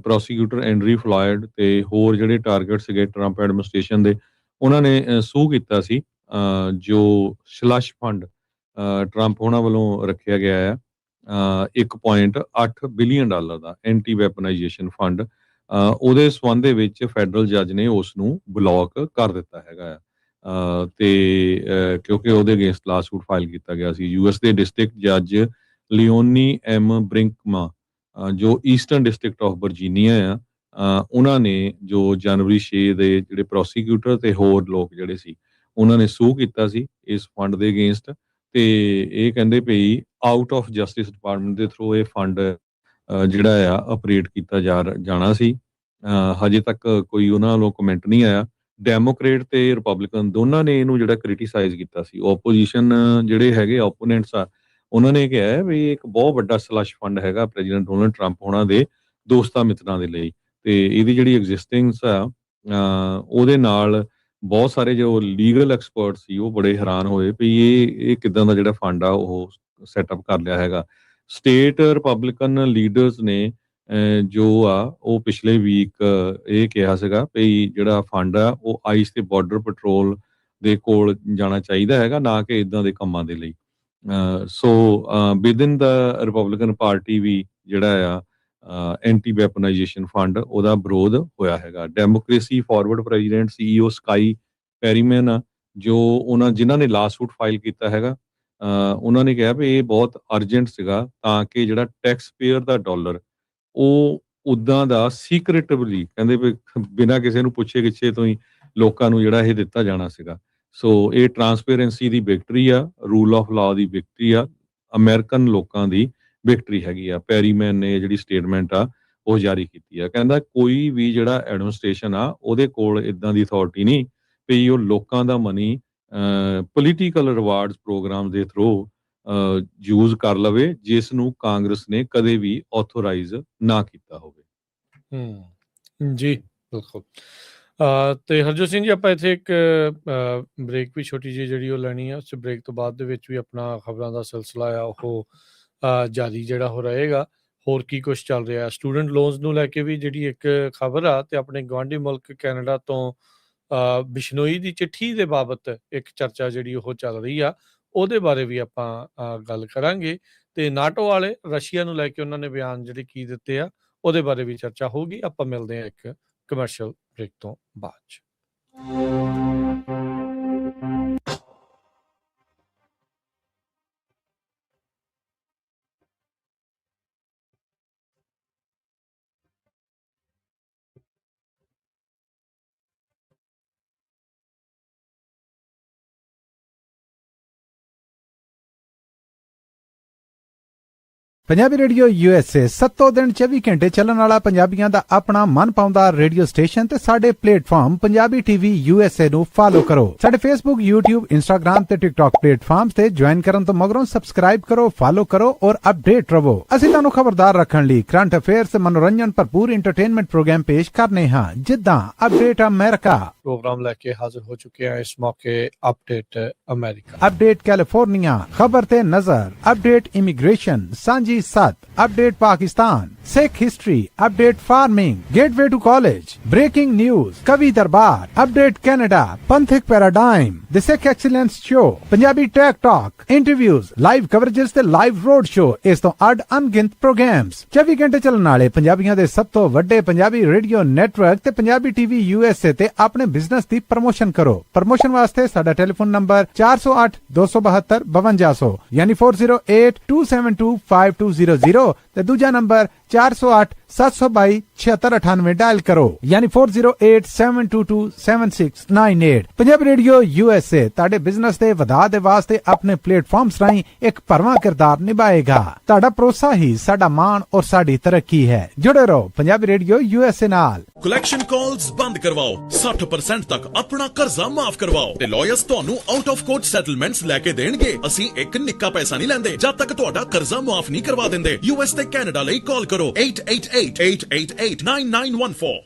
ਪ੍ਰੋਸੀਕਿਊਟਰ ਐਂਡਰੀ ਫਲੋਇਡ ਤੇ ਹੋਰ ਜਿਹੜੇ ਟਾਰਗੇਟ ਸੀਗੇ ਟਰੰਪ ਐਡਮਿਨਿਸਟ੍ਰੇਸ਼ਨ ਦੇ, ਉਹਨਾਂ ਨੇ ਸੂ ਕੀਤਾ ਸੀ ਜੋ ਸਲਸ਼ ਫੰਡ ਟਰੰਪ ਉਹਨਾਂ ਵੱਲੋਂ ਰੱਖਿਆ ਗਿਆ ਆ 1.8 ਬਿਲੀਅਨ ਡਾਲਰ ਦਾ ਐਂਟੀ ਵੈਪਨਾਈਜੇਸ਼ਨ ਫੰਡ, ਉਹਦੇ ਸੰਬੰਧ ਦੇ ਵਿੱਚ ਫੈਡਰਲ ਜੱਜ ਨੇ ਉਸ ਨੂੰ ਬਲੌਕ ਕਰ ਦਿੱਤਾ ਹੈਗਾ ਆ। ਤੇ ਕਿਉਂਕਿ ਉਹਦੇ ਅਗੇਂਸਟ ਲਾਸੂਟ ਫਾਈਲ ਕੀਤਾ ਗਿਆ ਸੀ। ਯੂਐਸ ਦੇ ਡਿਸਟ੍ਰਿਕਟ ਜੱਜ ਲਿਓਨੀ ਐਮ ਬ੍ਰਿੰਕਮਾ ਜੋ ਈਸਟਰਨ ਡਿਸਟ੍ਰਿਕਟ ਆਫ ਵਰਜੀਨੀਆ ਆ, ਉਹਨਾਂ ਨੇ ਜੋ ਜਨਵਰੀ 6 ਦੇ ਜਿਹੜੇ ਪ੍ਰੋਸੀਕਿਊਟਰ ਤੇ ਹੋਰ ਲੋਕ ਜਿਹੜੇ ਸੀ ਉਹਨਾਂ ਨੇ ਸੂ ਕੀਤਾ ਸੀ ਇਸ ਫੰਡ ਦੇ ਅਗੇਂਸਟ, ਤੇ ਇਹ ਕਹਿੰਦੇ ਪਈ ਆਊਟ ਆਫ ਜਸਟਿਸ ਡਿਪਾਰਟਮੈਂਟ ਦੇ ਥਰੂ ਇਹ ਫੰਡ ਜਿਹੜਾ ਆ ਆਪਰੇਟ ਕੀਤਾ ਜਾਣਾ ਸੀ। ਹਜੇ ਤੱਕ ਕੋਈ ਉਹਨਾਂ ਵੱਲੋਂ ਕਮੈਂਟ ਨਹੀਂ ਆਇਆ। ਡੈਮੋਕ੍ਰੇਟ ਤੇ ਰਿਪਬਲਿਕਨ ਦੋਨਾਂ ਨੇ ਇਹਨੂੰ ਜਿਹੜਾ ਕ੍ਰਿਟੀਸਾਈਜ਼ ਕੀਤਾ ਸੀ। ਓਪੋਜੀਸ਼ਨ ਜਿਹੜੇ ਹੈਗੇ ਓਪੋਨੈਂਟਸ ਆ, ਉਹਨਾਂ ਨੇ ਕਿਹਾ ਹੈ ਵੀ ਇੱਕ ਬਹੁਤ ਵੱਡਾ ਸਲਸ਼ ਫੰਡ ਹੈਗਾ ਪ੍ਰੈਜ਼ੀਡੈਂਟ ਡੋਨਲਡ ਟਰੰਪ ਹੋਣਾ ਦੇ ਦੋਸਤਾਂ ਮਿੱਤਰਾਂ ਦੇ ਲਈ, ਤੇ ਇਹਦੀ ਜਿਹੜੀ ਐਗਜ਼ਿਸਟਿੰਗਸ ਆ ਉਹਦੇ ਨਾਲ ਬਹੁਤ ਸਾਰੇ ਜੋ ਲੀਗਲ ਐਕਸਪਰਟ ਸੀ ਉਹ ਬੜੇ ਹੈਰਾਨ ਹੋਏ ਵੀ ਇਹ ਕਿਦਾਂ ਦਾ ਜਿਹੜਾ ਫੰਡ ਆ ਉਹ ਸੈਟਅਪ ਕਰ ਲਿਆ ਹੈਗਾ। ਸਟੇਟ ਰਿਪਬਲਿਕਨ ਲੀਡਰਸ ਨੇ ਜੋ ਆ ਉਹ ਪਿਛਲੇ ਵੀਕ ਇਹ ਕਿਹਾ ਸੀਗਾ ਵੀ ਜਿਹੜਾ ਫੰਡ ਆ ਉਹ ਆਈਸ ਤੇ ਬਾਰਡਰ ਪੈਟਰੋਲ ਦੇ ਕੋਲ ਜਾਣਾ ਚਾਹੀਦਾ ਹੈਗਾ, ਨਾ ਕਿ ਇਦਾਂ ਦੇ ਕੰਮਾਂ ਦੇ ਲਈ। So within the Republican Party ਵੀ ਜਿਹੜਾ ਆ ਐਂਟੀ ਵੈਪਨਾਈਜੇਸ਼ਨ ਫੰਡ ਉਹਦਾ ਵਿਰੋਧ ਹੋਇਆ ਹੈਗਾ। Democracy Forward president CEO Skye Perryman ਆ ਜੋ ਉਹਨਾਂ ਜਿਨ੍ਹਾਂ ਨੇ ਲਾਸਟ ਫਾਈਲ ਕੀਤਾ ਹੈਗਾ, ਉਹਨਾਂ ਨੇ ਕਿਹਾ ਵੀ ਇਹ ਬਹੁਤ ਅਰਜੈਂਟ ਸੀਗਾ ਤਾਂ ਕਿ ਜਿਹੜਾ ਟੈਕਸ ਪੇਅਰ ਦਾ ਡਾਲਰ ਉਹ ਉਦਾਂ ਦਾ ਸੀਕ੍ਰੇਟਿਵਲੀ ਕਹਿੰਦੇ ਵੀ ਬਿਨਾਂ ਕਿਸੇ ਨੂੰ ਪੁੱਛੇ ਗਿੱਛੇ ਤੋਂ ਹੀ ਲੋਕਾਂ ਨੂੰ ਜਿਹੜਾ ਇਹ ਦਿੱਤਾ ਜਾਣਾ ਸੀਗਾ। ਸੋ ਇਹ ਟਰਾਂਸਪੇਰੈਂਸੀ ਦੀ ਵਿਕਟਰੀ ਆ, rule of law the victory ਆ, ਅਮਰੀਕਨ ਲੋਕਾਂ ਦੀ ਵਿਕਟਰੀ ਹੈਗੀ ਆ। ਪੈਰੀਮੈਨ ਨੇ ਜਿਹੜੀ ਸਟੇਟਮੈਂਟ ਆ ਉਹ ਜਾਰੀ ਕੀਤੀ ਆ, ਕਹਿੰਦਾ ਕੋਈ ਵੀ ਜਿਹੜਾ ਐਡਮਿਨਿਸਟ੍ਰੇਸ਼ਨ ਆ ਉਹਦੇ ਕੋਲ ਇਦਾਂ ਦੀ ਅਥਾਰਟੀ ਨਹੀਂ ਵੀ ਉਹ ਲੋਕਾਂ ਦਾ ਮਨੀ ਪੋਲੀਟੀਕਲ ਰਿਵਾਰਡਸ ਪ੍ਰੋਗਰਾਮ ਦੇ ਥਰੂ ਯੂਜ਼ ਕਰ ਲਵੇ ਜਿਸ ਨੂੰ ਕਾਂਗਰਸ ਨੇ ਕਦੇ ਵੀ ਆਥੋਰਾਈਜ਼ ਨਾ ਕੀਤਾ ਹੋਵੇ। ਜੀ ਬਿਲਕੁਲ। ਤੇ ਹਰਜੋਤ ਸਿੰਘ ਜੀ ਆਪਾਂ ਇੱਥੇ ਇੱਕ ਬ੍ਰੇਕ ਵੀ ਛੋਟੀ ਜਿਹੀ ਜਿਹੜੀ ਉਹ ਲੈਣੀ ਆ, ਉਸ ਬ੍ਰੇਕ ਤੋਂ ਬਾਅਦ ਦੇ ਵਿੱਚ ਵੀ ਆਪਣਾ ਖਬਰਾਂ ਦਾ ਸਿਲਸਿਲਾ ਆ ਉਹ ਜਾਰੀ ਜਿਹੜਾ ਹੋ ਰਹੇਗਾ। ਹੋਰ ਕੀ ਕੁਝ ਚੱਲ ਰਿਹਾ ਸਟੂਡੈਂਟ ਲੋਨਸ ਨੂੰ ਲੈ ਕੇ ਵੀ ਜਿਹੜੀ ਇੱਕ ਖਬਰ ਆ, ਤੇ ਆਪਣੇ ਗੁਆਂਢੀ ਮੁਲਕ ਕੈਨੇਡਾ ਤੋਂ ਬਿਸ਼ਨੋਈ ਦੀ ਚਿੱਠੀ ਦੇ ਬਾਬਤ ਇੱਕ ਚਰਚਾ ਜਿਹੜੀ ਉਹ ਚੱਲ ਰਹੀ ਆ, ਉਹਦੇ ਬਾਰੇ ਵੀ ਆਪਾਂ ਗੱਲ ਕਰਾਂਗੇ। ਤੇ ਨਾਟੋ ਵਾਲੇ ਰਸ਼ੀਆ ਨੂੰ ਲੈ ਕੇ ਉਹਨਾਂ ਨੇ ਬਿਆਨ ਜਿਹੜੇ ਕੀ ਦਿੱਤੇ ਆ ਉਹਦੇ ਬਾਰੇ ਵੀ ਚਰਚਾ ਹੋਊਗੀ। ਆਪਾਂ ਮਿਲਦੇ ਹਾਂ ਇੱਕ ਕਮਰਸ਼ੀਅਲ ਬ੍ਰੇਕ ਤੋਂ ਬਾਅਦ 'ਚ। ਪੰਜਾਬੀ ਰੇਡੀਓ USA 7 ਦਿਨ 24 ਘੰਟੇ ਚੱਲਣ ਵਾਲਾ ਪੰਜਾਬੀਆਂ ਦਾ ਆਪਣਾ ਮਨਪਾਉਂਦਾ ਰੇਡੀਓ ਸਟੇਸ਼ਨ ਤੇ ਸਾਡੇ ਪਲੇਟਫਾਰਮ ਪੰਜਾਬੀ TV USA ਨੂੰ ਫਾਲੋ ਕਰੋ। ਸਾਡੇ Facebook, YouTube, Instagram ਤੇ TikTok ਪਲੇਟਫਾਰਮਸ ਤੇ ਜੁਆਇਨ ਕਰਨ ਤੋਂ ਮਗਰੋਂ ਸਬਸਕ੍ਰਾਈਬ ਕਰੋ, ਫਾਲੋ ਕਰੋ ਔਰ ਅਪਡੇਟ ਰਹੋ। ਅਸੀਂ ਤੁਹਾਨੂੰ ਖਬਰਦਾਰ ਰੱਖਣ ਲਈ ਕਰੰਟ ਅਫੇਅਰਸ ਤੇ ਮਨੋਰੰਜਨ ਭਰਪੂਰ ਐਂਟਰਟੇਨਮੈਂਟ ਪ੍ਰੋਗਰਾਮ ਪੇਸ਼ ਕਰਨੇ ਹਾਂ, ਜਿੱਦਾਂ ਅਪਡੇਟ ਅਮਰੀਕਾ प्रोग्राम लेके हाजिर हो चुके हैं इस मौके अपडेट अमेरिका, अपडेट कैलिफोर्निया, खबर ते नजर, update immigration, Sanjhi Sath, update Pakistan, Sikh history, update farming, gateway to college, breaking news, Kavi Darbar, update Canada, Panthic paradigm, the Sikh excellence show, Punjabi tech talk, interviews, live coverages ते लाइव रोड शो, इस तो अड अनगिनत प्रोग्राम्स 24 घंटे चलने वाले पंजाबियों दे सब तो वड्डे पंजाबी रेडियो नेटवर्क ते पंजाबी TV USA ते अपने बिजनेस दी प्रमोशन करो। प्रमोशन वास्ते साडा टेलीफोन नंबर 408 272 5200 यानी 4082725200 ते दूजा नंबर 408 722 7698 डायल करो यानी 4087227698। पंजाबी रेडियो USA ताड़े बिजनेस दे वधा दे वास्ते अपने प्लेटफॉर्म्स राहीं एक भरवां किरदार निभाएगा। ताड़ा भरोसा ही साडा मान और साडी तरक्की है। जुड़े रहो पंजाबी रेडियो USA नाल। कलैक्शन कॉल्स बंद करवाओ, 60% तक अपना कर्जा माफ करवाओ ते लॉयर्स ਤੁਹਾਨੂੰ ਆਊਟ ਆਫ ਕੋਰਟ ਸੈਟਲਮੈਂਟਸ ਲੈ ਕੇ ਦੇਣਗੇ। ਅਸੀਂ ਇੱਕ ਨਿੱਕਾ ਪੈਸਾ ਨਹੀਂ ਲੈਂਦੇ ਜਦ ਤੱਕ ਤੁਹਾਡਾ ਕਰਜ਼ਾ ਮਾਫ ਨਹੀਂ ਕਰਵਾ ਦਿੰਦੇ। US ਤੇ ਕੈਨੇਡਾ ਲਈ ਕਾਲ ਕਰੋ 888-888-9914।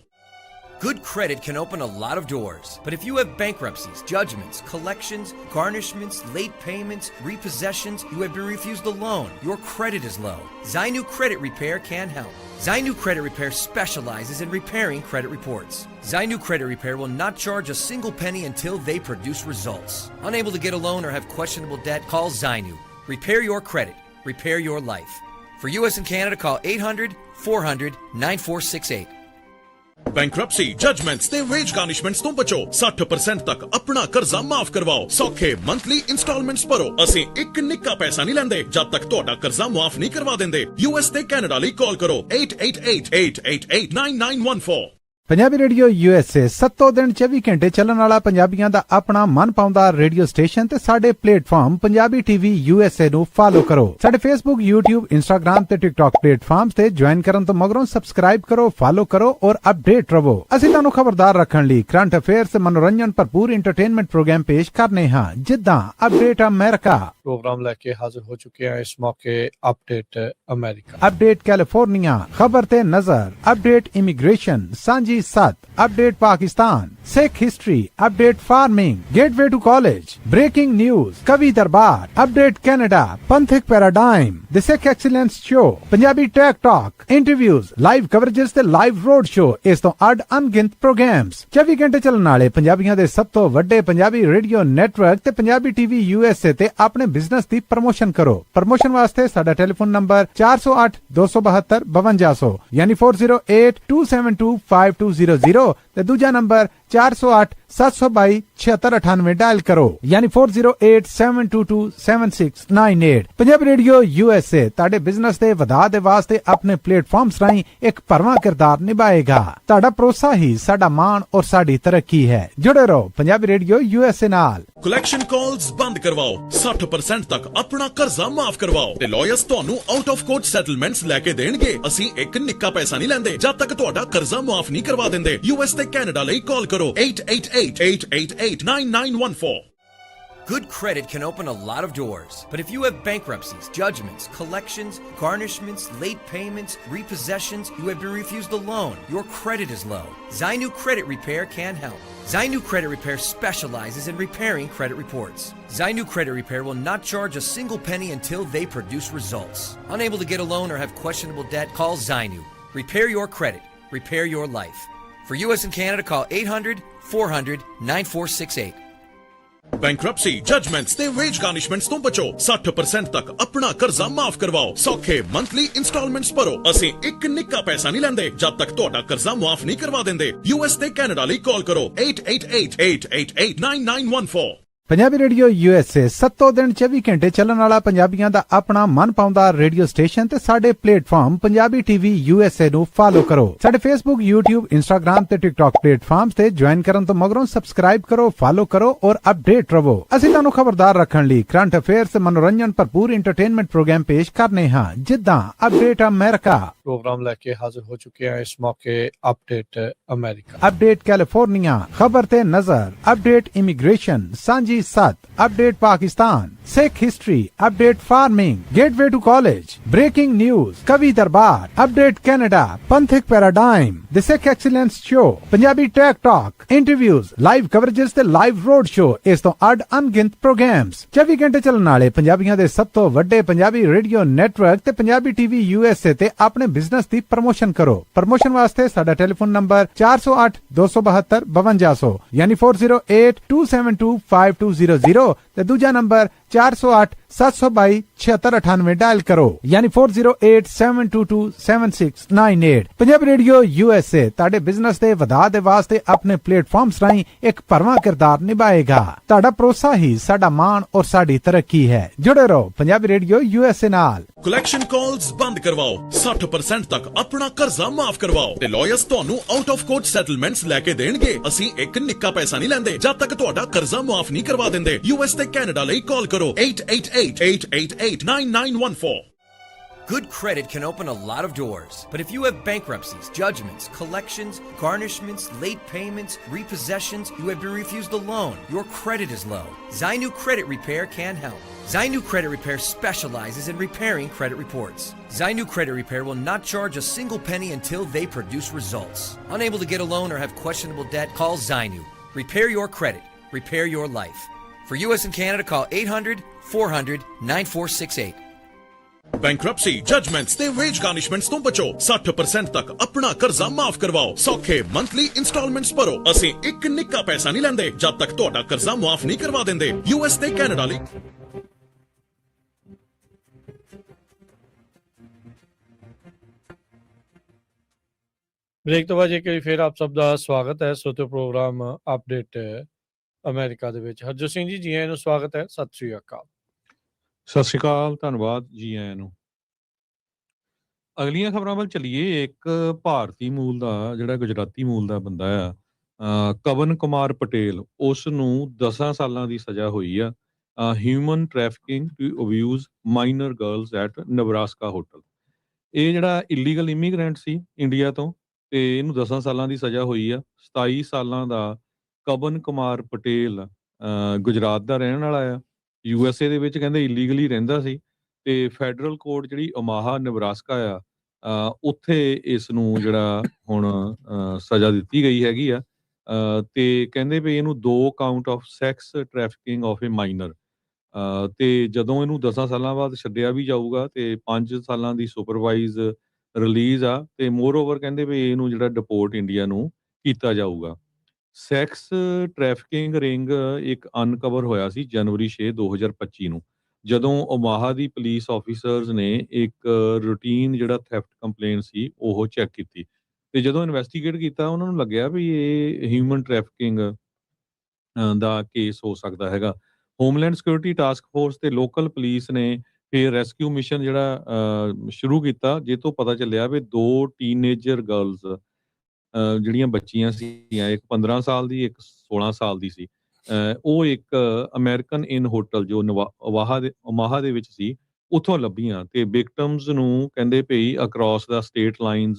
Good credit can open a lot of doors, but if you have bankruptcies, judgments, collections, garnishments, late payments, repossessions, you have been refused a loan, your credit is low, Zainu Credit Repair can help. Zainu Credit Repair specializes in repairing credit reports. Zainu Credit Repair will not charge a single penny until they produce results. Unable to get a loan or have questionable debt, call Zainu. Repair your credit. Repair your life. For US and Canada, call 800-400-9468. Bankruptcy, judgments ਤੇ wage garnishments ਤੋਂ ਬਚੋ। 60% ਤੱਕ ਆਪਣਾ ਕਰਜ਼ਾ ਮਾਫ ਕਰਵਾਓ। ਸੌਖੇ monthly installments ਭਰੋ। ਅਸੀਂ ਇੱਕ ਨਿੱਕਾ ਪੈਸਾ ਨਹੀਂ ਲੈਂਦੇ ਜਦ ਤੱਕ ਤੁਹਾਡਾ ਕਰਜ਼ਾ ਮਾਫ ਨਹੀਂ ਕਰਵਾ ਦਿੰਦੇ। US ਤੇ ਕੈਨੇਡਾ ਲਈ ਕਾਲ ਕਰੋ 888-888-9914। ਪੰਜਾਬੀ ਰੇਡੀਓ USA 7 ਦਿਨ 24 ਘੰਟੇ ਚੱਲਣ ਵਾਲਾ ਪੰਜਾਬੀਆਂ ਦਾ ਆਪਣਾ ਮਨਪਾਉਂਦਾ ਰੇਡੀਓ ਸਟੇਸ਼ਨ ਤੇ ਸਾਡੇ ਪਲੇਟਫਾਰਮ ਪੰਜਾਬੀ TV USA ਨੂੰ ਫਾਲੋ ਕਰੋ। ਸਾਡੇ Facebook, YouTube, Instagram ਤੇ TikTok ਪਲੇਟਫਾਰਮਸ ਤੇ ਜੁਆਇਨ ਕਰਨ ਤੋਂ ਮਗਰੋਂ ਸਬਸਕ੍ਰਾਈਬ ਕਰੋ, ਫਾਲੋ ਕਰੋ ਔਰ ਅਪਡੇਟ ਰਹੋ। ਅਸੀਂ ਤੁਹਾਨੂੰ ਖਬਰਦਾਰ ਰੱਖਣ ਲਈ ਕਰੰਟ ਅਫੇਅਰਸ ਤੇ ਮਨੋਰੰਜਨ ਭਰਪੂਰ ਐਂਟਰਟੇਨਮੈਂਟ ਪ੍ਰੋਗਰਾਮ ਪੇਸ਼ ਕਰਨੇ ਹਾਂ, ਜਿੱਦਾਂ ਅਪਡੇਟ ਅਮਰੀਕਾ, प्रोग्राम लेके हाजिर हो चुके हैं इस मौके अपडेट अमेरिका, अपडेट कैलिफोर्निया, खबर ते नजर, update immigration, Sanjhi Sath, update Pakistan, Sikh history, update farming, gateway to college, breaking news, Kavi Darbar, update Canada, Panthic paradigm, the Sikh excellence show, Punjabi tech talk, interviews, live coverages ते लाइव रोड शो, इस तो अड अनगिनत प्रोग्राम्स 24 घंटे चलने वाले पंजाबियों दे सब तो वड्डे पंजाबी रेडियो नेटवर्क ते पंजाबी TV USA ते अपने बिजनेस दी प्रमोशन करो। प्रमोशन वास्ते साडा टेलीफोन नंबर 408 272 5200 यानी 4087225200 ते दूजा नंबर 408 722 7698 डायल करो यानी 4087227698। पंजाबी रेडियो USA ताड़े बिजनेस दे वधा दे वास्ते अपने प्लेटफॉर्म्स राहीं एक भरवां किरदार निभाएगा। ताड़ा भरोसा ही साडा मान और साडी तरक्की है। जुड़े रहो पंजाबी रेडियो USA नाल। ਕਲੈਕਸ਼ਨ ਕਾਲਸ ਬੰਦ ਕਰਵਾਓ, 60% ਤੱਕ ਆਪਣਾ ਕਰਜ਼ਾ ਮਾਫ ਕਰਵਾਓ ਤੇ ਲॉयर्स ਤੁਹਾਨੂੰ ਆਊਟ ਆਫ ਕੋਰਟ ਸੈਟਲਮੈਂਟਸ ਲੈ ਕੇ ਦੇਣਗੇ। ਅਸੀਂ ਇੱਕ ਨਿੱਕਾ ਪੈਸਾ ਨਹੀਂ ਲੈਂਦੇ ਜਦ ਤੱਕ ਤੁਹਾਡਾ ਕਰਜ਼ਾ ਮਾਫ ਨਹੀਂ ਕਰਵਾ ਦਿੰਦੇ। US ਤੇ ਕੈਨੇਡਾ ਲਈ ਕਾਲ ਕਰੋ 888-888-9914। Good credit can open a lot of doors, but if you have bankruptcies, judgments, collections, garnishments, late payments, repossessions, you have been refused a loan, your credit is low, Zainu Credit Repair can help. Zainu Credit Repair specializes in repairing credit reports. Zainu Credit Repair will not charge a single penny until they produce results. Unable to get a loan or have questionable debt, call Zainu. Repair your credit. Repair your life. For US and Canada, call 800-400-9468. Bankruptcy, judgments ਤੇ wage garnishments ਤੋਂ ਬਚੋ। 60% ਤੱਕ ਆਪਣਾ ਕਰਜ਼ਾ ਮਾਫ ਕਰਵਾਓ। ਸੌਖੇ monthly installments ਭਰੋ। ਅਸੀਂ ਇੱਕ ਨਿੱਕਾ ਪੈਸਾ ਨਹੀਂ ਲੈਂਦੇ ਜਦ ਤੱਕ ਤੁਹਾਡਾ ਕਰਜ਼ਾ ਮਾਫ ਨਹੀਂ ਕਰਵਾ ਦਿੰਦੇ। US ਤੇ ਕੈਨੇਡਾ ਲਈ ਕਾਲ ਕਰੋ 888-888-9914। ਪੰਜਾਬੀ ਰੇਡੀਓ USA 7 ਦਿਨ 24 ਘੰਟੇ ਚੱਲਣ ਵਾਲਾ ਪੰਜਾਬੀਆਂ ਦਾ ਆਪਣਾ ਮਨਪਾਉਂਦਾ ਰੇਡੀਓ ਸਟੇਸ਼ਨ ਤੇ ਸਾਡੇ ਪਲੇਟਫਾਰਮ ਪੰਜਾਬੀ TV USA ਨੂੰ ਫਾਲੋ ਕਰੋ। ਸਾਡੇ Facebook, YouTube, Instagram ਤੇ TikTok ਪਲੇਟਫਾਰਮਸ ਤੇ ਜੁਆਇਨ ਕਰਨ ਤੋਂ ਮਗਰੋਂ ਸਬਸਕ੍ਰਾਈਬ ਕਰੋ, ਫਾਲੋ ਕਰੋ ਔਰ ਅਪਡੇਟ ਰਹੋ। ਅਸੀਂ ਤੁਹਾਨੂੰ ਖਬਰਦਾਰ ਰੱਖਣ ਲਈ ਕਰੰਟ ਅਫੇਅਰਸ, ਮਨੋਰੰਜਨ ਭਰਪੂਰ ਐਂਟਰਟੇਨਮੈਂਟ ਪ੍ਰੋਗਰਾਮ ਪੇਸ਼ ਕਰਨੇ ਹਾਂ, ਜਿੱਦਾਂ ਅਪਡੇਟ ਅਮਰੀਕਾ प्रोग्राम लेके हाजिर हो चुके हैं इस मौके अपडेट अमेरिका, अपडेट कैलिफोर्निया, खबर ते नजर, update immigration, Sanjhi Sath, update Pakistan, Sikh history, update farming, gateway to college, breaking news, Kavi Darbar, update Canada, Panthic paradigm, the Sikh excellence show, Punjabi tech talk, interviews, live coverages ते लाइव रोड शो, इस तो अड अनगिनत प्रोग्राम्स 24 घंटे चलने वाले पंजाबियों के सब तो वड्डे पंजाबी रेडियो नेटवर्क ते पंजाबी TV USA ते अपने बिजनेस दी प्रमोशन करो। प्रमोशन वास्ते साडा टेलीफोन नंबर 408 272 5200 यानी 4082725200 ते दूजा नंबर 408 722 7698 डायल करो यानी 4087227698। पंजाबी रेडियो USA ताड़े बिजनेस दे वधा दे वास्ते अपने प्लेटफॉर्म्स राही एक भरवां किरदार निभाएगा। ताड़ा भरोसा ही साडा मान और साडी तरक्की है। जुड़े रहो पंजाबी रेडियो USA नाल। ਕਲੈਕਸ਼ਨ ਕਾਲਸ ਬੰਦ ਕਰਵਾਓ, 60% ਤੱਕ ਆਪਣਾ ਕਰਜ਼ਾ ਮਾਫ ਕਰਵਾਓ ਤੇ ਲਾਇਰਸ ਤੁਹਾਨੂੰ ਆਊਟ ਆਫ ਕੋਰਟ ਸੈਟਲਮੈਂਟਸ ਲੈ ਕੇ ਦੇਣਗੇ। ਅਸੀਂ ਇੱਕ ਨਿੱਕਾ ਪੈਸਾ ਨਹੀਂ ਲੈਂਦੇ ਜਦ ਤੱਕ ਤੁਹਾਡਾ ਕਰਜ਼ਾ ਮਾਫ ਨਹੀਂ ਕਰਵਾ ਦਿੰਦੇ। US ਤੇ ਕੈਨੇਡਾ ਲਈ ਕਾਲ ਕਰੋ 888-888-9914। Good credit can open a lot of doors, but if you have bankruptcies, judgments, collections, garnishments, late payments, repossessions, you have been refused a loan, your credit is low, Zainu Credit Repair can help. Zainu Credit Repair specializes in repairing credit reports. Zainu Credit Repair will not charge a single penny until they produce results. Unable to get a loan or have questionable debt? Call Zainu. Repair your credit. Repair your life. For US and Canada, call 800-400-9468. Bankruptcy, judgements ਤੇ veg ਗਾਰਨਿਸ਼ਮੈਂਟਸ ਤੋਂ ਬਚੋ। 60% ਤੱਕ ਆਪਣਾ ਕਰਜ਼ਾ ਮਾਫ ਕਰਵਾਓ। ਸੌਖੇ monthly instalments ਭਰੋ। ਅਸੀਂ ਇੱਕ ਨਿੱਕਾ ਪੈਸਾ ਨਹੀਂ ਲੈਂਦੇ ਜਦ ਤੱਕ ਤੁਹਾਡਾ ਕਰਜ਼ਾ ਮਾਫ ਨਹੀਂ ਕਰਵਾ ਦਿੰਦੇ। US ਤੇ ਕੈਨੇਡਾ ਲਈ ब्रेक तो बाद एक फिर आप सब का स्वागत है। सो तो प्रोग्राम अपडेट अमेरिका ਦੇ ਵਿੱਚ ਹਰਜੋਤ ਸਿੰਘ ਜੀ ਆਇਆਂ ਨੂੰ ਸਵਾਗਤ ਹੈ। ਸਤਿ ਸ਼੍ਰੀ ਅਕਾਲ। ਸਤਿ ਸ਼੍ਰੀ ਅਕਾਲ, ਧੰਨਵਾਦ ਜੀ ਆਇਆਂ ਨੂੰ। ਅਗਲੀਆਂ ਖਬਰਾਂ ਵੱਲ ਚੱਲੀਏ। ਇੱਕ ਭਾਰਤੀ ਮੂਲ ਦਾ ਜਿਹੜਾ ਗੁਜਰਾਤੀ ਮੂਲ ਦਾ ਬੰਦਾ ਆ, ਕਵਨ ਕੁਮਾਰ ਪਟੇਲ, ਉਸ ਨੂੰ 10 ਸਾਲਾਂ ਦੀ ਸਜ਼ਾ ਹੋਈ ਆ human trafficking to abuse minor girls at Nebraska hotel. ਇਹ ਜਿਹੜਾ ਇਲੀਗਲ ਇਮੀਗ੍ਰੈਂਟ ਸੀ ਇੰਡੀਆ ਤੋਂ, ਤੇ ਇਹਨੂੰ 10 ਸਾਲਾਂ ਦੀ ਸਜ਼ਾ ਹੋਈ ਆ। 27 ਸਾਲਾਂ ਦਾ ਕਵਨ ਕੁਮਾਰ ਪਟੇਲ ਗੁਜਰਾਤ ਦਾ ਰਹਿਣ ਵਾਲਾ ਆ। USA ਦੇ ਵਿੱਚ ਕਹਿੰਦੇ ਇਲੀਗਲੀ ਰਹਿੰਦਾ ਸੀ, ਤੇ ਫੈਡਰਲ ਕੋਰਟ ਜਿਹੜੀ ਓਮਾਹਾ ਨਬਰਾਸਕਾ ਆ, ਉੱਥੇ ਇਸ ਨੂੰ ਜਿਹੜਾ ਹੁਣ ਸਜ਼ਾ ਦਿੱਤੀ ਗਈ ਹੈਗੀ ਆ। ਤੇ ਕਹਿੰਦੇ ਵੀ ਇਹਨੂੰ 2 count of sex trafficking of A minor, ਤੇ ਜਦੋਂ ਇਹਨੂੰ 10 ਸਾਲਾਂ ਬਾਅਦ ਛੱਡਿਆ ਵੀ ਜਾਊਗਾ ਤੇ 5 ਸਾਲਾਂ ਦੀ ਸੁਪਰਵਾਈਜ਼ ਰਿਲੀਜ਼ ਆ, ਤੇ ਮੋਰ ਓਵਰ ਕਹਿੰਦੇ ਵੀ ਇਹਨੂੰ ਜਿਹੜਾ ਡਿਪੋਰਟ ਇੰਡੀਆ ਨੂੰ ਕੀਤਾ ਜਾਊਗਾ। ਸੈਕਸ ਟ੍ਰੈਫਿਕਿੰਗ ਰਿੰਗ ਇੱਕ ਅਨਕਵਰ ਹੋਇਆ ਸੀ ਜਨਵਰੀ 6, 2025 ਨੂੰ, ਜਦੋਂ ਓਮਾਹਾ ਦੀ ਪੁਲਿਸ ਆਫੀਸਰਸ ਨੇ ਇੱਕ ਰੂਟੀਨ ਜਿਹੜਾ ਥੈਫਟ ਕੰਪਲੇਨ ਸੀ ਉਹ ਚੈੱਕ ਕੀਤੀ, ਤੇ ਜਦੋਂ ਇਨਵੈਸਟੀਗੇਟ ਕੀਤਾ ਉਹਨਾਂ ਨੂੰ ਲੱਗਿਆ ਵੀ ਇਹ ਹਿਊਮਨ ਟ੍ਰੈਫਿਕਿੰਗ ਦਾ ਕੇਸ ਹੋ ਸਕਦਾ ਹੈਗਾ। ਹੋਮਲੈਂਡ ਸਿਕਿਉਰਿਟੀ ਟਾਸਕ ਫੋਰਸ ਤੇ ਲੋਕਲ ਪੁਲਿਸ ਨੇ ਫਿਰ ਰੈਸਕਿਊ ਮਿਸ਼ਨ ਜਿਹੜਾ ਸ਼ੁਰੂ ਕੀਤਾ, ਜਿਹ ਤੋਂ ਪਤਾ ਚੱਲਿਆ ਵੀ 2 ਟੀਨੇਜਰ ਗਰਲਸ ਜਿਹੜੀਆਂ ਬੱਚੀਆਂ ਸੀਗੀਆਂ, ਇੱਕ 15 ਸਾਲ ਦੀ, ਇੱਕ 16 ਸਾਲ ਦੀ ਸੀ, ਉਹ ਇੱਕ ਅਮਰੀਕਨ ਇਨ ਹੋਟਲ ਜੋ ਓਮਾਹਾ ਦੇ ਵਿੱਚ ਸੀ ਉੱਥੋਂ ਲੱਭੀਆਂ, ਤੇ ਵਿਕਟਮਸ ਨੂੰ ਕਹਿੰਦੇ ਪਈ ਅਕ੍ਰੋਸ ਦਾ ਸਟੇਟ ਲਾਈਨਸ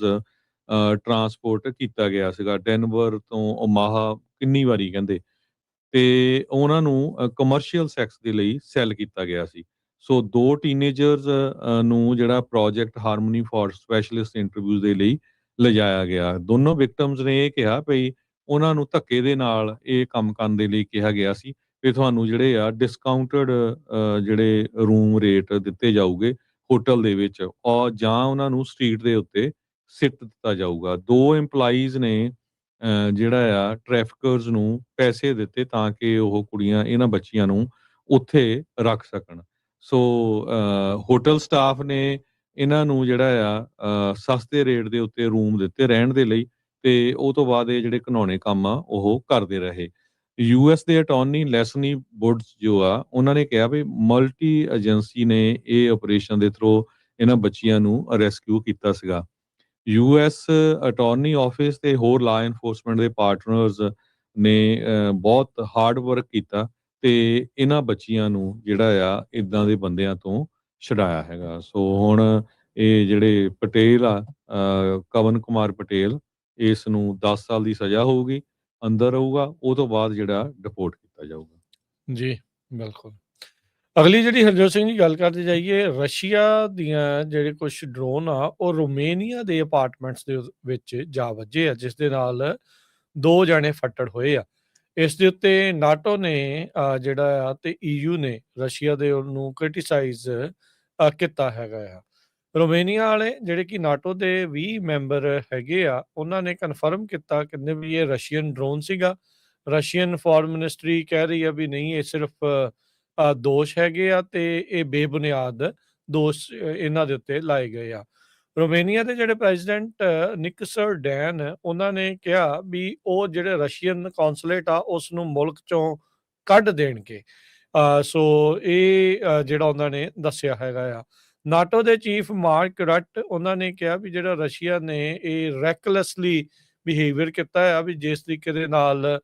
ਟਰਾਂਸਪੋਰਟ ਕੀਤਾ ਗਿਆ ਸੀਗਾ, ਡੈਨਵਰ ਤੋਂ ਓਮਾਹਾ ਕਿੰਨੀ ਵਾਰੀ ਕਹਿੰਦੇ, ਤੇ ਉਹਨਾਂ ਨੂੰ ਕਮਰਸ਼ੀਅਲ ਸੈਕਸ ਦੇ ਲਈ ਸੈੱਲ ਕੀਤਾ ਗਿਆ ਸੀ। ਸੋ 2 ਟੀਨੇਜਰਸ ਨੂੰ ਜਿਹੜਾ project harmony for specialist interview ਦੇ ਲਈ ਲਿਜਾਇਆ ਗਿਆ। ਦੋਨੋਂ ਵਿਕਟਮਸ ਨੇ ਇਹ ਕਿਹਾ ਭਈ ਉਹਨਾਂ ਨੂੰ ਧੱਕੇ ਦੇ ਨਾਲ ਇਹ ਕੰਮ ਕਰਨ ਦੇ ਲਈ ਕਿਹਾ ਗਿਆ ਸੀ ਵੀ ਤੁਹਾਨੂੰ ਜਿਹੜੇ ਆ ਡਿਸਕਾਊਂਟਡ ਜਿਹੜੇ ਰੂਮ ਰੇਟ ਦਿੱਤੇ ਜਾਊਗੇ ਹੋਟਲ ਦੇ ਵਿੱਚ, ਔਰ ਜਾਂ ਉਹਨਾਂ ਨੂੰ ਸਟਰੀਟ ਦੇ ਉੱਤੇ ਸਿੱਟ ਦਿੱਤਾ ਜਾਊਗਾ। 2 EMPLOYEES ਨੇ ਜਿਹੜਾ ਆ ਟ੍ਰੈਫਿਕਰਸ ਨੂੰ ਪੈਸੇ ਦਿੱਤੇ ਤਾਂ ਕਿ ਉਹ ਕੁੜੀਆਂ, ਇਹਨਾਂ ਬੱਚੀਆਂ ਨੂੰ ਉੱਥੇ ਰੱਖ ਸਕਣ। ਸੋ ਹੋਟਲ ਸਟਾਫ ਨੇ ਇਹਨਾਂ ਨੂੰ ਜਿਹੜਾ ਆ ਸਸਤੇ ਰੇਟ ਦੇ ਉੱਤੇ ਰੂਮ ਦਿੱਤੇ ਰਹਿਣ ਦੇ ਲਈ, ਤੇ ਉਹ ਤੋਂ ਬਾਅਦ ਇਹ ਜਿਹੜੇ ਘਿਨੌਣੇ ਕੰਮ ਆ ਉਹ ਕਰਦੇ ਰਹੇ। ਯੂਐਸ ਦੇ ਅਟਾਰਨੀ ਲੈਸਨੀ ਵੁਡਸ ਜੋ ਆ ਉਹਨਾਂ ਨੇ ਕਿਹਾ ਵੀ ਮਲਟੀ ਏਜੰਸੀ ਨੇ ਇਹ ਆਪਰੇਸ਼ਨ ਦੇ ਥਰੂ ਇਹਨਾਂ ਬੱਚੀਆਂ ਨੂੰ ਰੈਸਕਿਊ ਕੀਤਾ ਸੀਗਾ। ਯੂਐਸ ਅਟਾਰਨੀ ਆਫਿਸ ਤੇ ਹੋਰ ਲਾ ਐਨਫੋਰਸਮੈਂਟ ਦੇ ਪਾਰਟਨਰਸ ਨੇ ਬਹੁਤ ਹਾਰਡ ਵਰਕ ਕੀਤਾ ਤੇ ਇਹਨਾਂ ਬੱਚੀਆਂ ਨੂੰ ਜਿਹੜਾ ਆ ਇਦਾਂ ਦੇ ਬੰਦਿਆਂ ਤੋਂ ਛਡਾਇਆ ਹੈਗਾ। ਸੋ ਹੁਣ ਇਹ ਜਿਹੜੇ ਪਟੇਲ ਆ ਕਵਨ ਕੁਮਾਰ ਪਟੇਲ, ਇਸ ਨੂੰ 10 ਸਾਲ ਦੀ ਸਜ਼ਾ ਹੋਊਗੀ, ਅੰਦਰ ਰਹੂਗਾ, ਉਹ ਤੋਂ ਬਾਅਦ ਜਿਹੜਾ ਡਿਪੋਰਟ ਕੀਤਾ ਜਾਊਗਾ। ਜੀ ਬਿਲਕੁਲ। ਅਗਲੀ ਜਿਹੜੀ ਹਰਜੋਤ ਸਿੰਘ ਜੀ ਗੱਲ ਕਰਦੇ ਜਾਈਏ, ਰਸ਼ੀਆ ਦੀਆਂ ਜਿਹੜੇ ਕੁਝ ਡਰੋਨ ਆ ਉਹ ਰੋਮੇਨੀਆ ਦੇ ਅਪਾਰਟਮੈਂਟਸ ਦੇ ਵਿੱਚ ਜਾ ਵੱਜੇ ਆ, ਜਿਸ ਦੇ ਨਾਲ 2 ਜਣੇ ਫੱਟੜ ਹੋਏ ਆ। ਇਸ ਦੇ ਉੱਤੇ ਨਾਟੋ ਨੇ ਜਿਹੜਾ ਆ ਤੇ EU ਨੇ ਰਸ਼ੀਆ ਦੇ ਉਹਨੂੰ ਕ੍ਰਿਟੀਸਾਈਜ਼ ਕੀਤਾ ਹੈਗਾ ਆ। ਰੋਮੇਨੀਆ ਵਾਲੇ ਜਿਹੜੇ ਕਿ ਨਾਟੋ ਦੇ 20 ਮੈਂਬਰ ਹੈਗੇ ਆ, ਉਹਨਾਂ ਨੇ ਕਨਫਰਮ ਕੀਤਾ, ਕਹਿੰਦੇ ਵੀ ਇਹ ਰਸ਼ੀਅਨ ਡਰੋਨ ਸੀਗਾ। ਰਸ਼ੀਅਨ ਫੋਰਨ ਮਿਨਿਸਟਰੀ ਕਹਿ ਰਹੀ ਆ ਵੀ ਨਹੀਂ, ਇਹ ਸਿਰਫ ਦੋਸ਼ ਹੈਗੇ ਆ ਤੇ ਇਹ ਬੇਬੁਨਿਆਦ ਦੋਸ਼ ਇਹਨਾਂ ਦੇ ਉੱਤੇ ਲਾਏ ਗਏ ਆ। ਰੋਮੇਨੀਆ ਦੇ ਜਿਹੜੇ ਪ੍ਰੈਜ਼ੀਡੈਂਟ ਨਿਕਸਰ ਡੈਨ, ਉਹਨਾਂ ਨੇ ਕਿਹਾ ਵੀ ਉਹ ਜਿਹੜੇ ਰਸ਼ੀਅਨ ਕੌਂਸੂਲੇਟ ਆ ਉਸ ਨੂੰ ਮੁਲਕ ਚੋਂ ਕੱਢ ਦੇਣਗੇ। ਸੋ ਇਹ ਜਿਹੜਾ ਉਹਨਾਂ ਨੇ ਦੱਸਿਆ ਹੈਗਾ ਆ। ਨਾਟੋ ਦੇ ਚੀਫ ਮਾਰਕ ਰਟ, ਉਹਨਾਂ ਨੇ ਕਿਹਾ ਵੀ ਜਿਹੜਾ ਰਸ਼ੀਆ ਨੇ ਇਹ ਰੈਕਲੈਸਲੀ ਬਿਹੇਵੀਅਰ ਕੀਤਾ ਆ, ਵੀ ਜਿਸ ਤਰੀਕੇ ਦੇ ਨਾਲ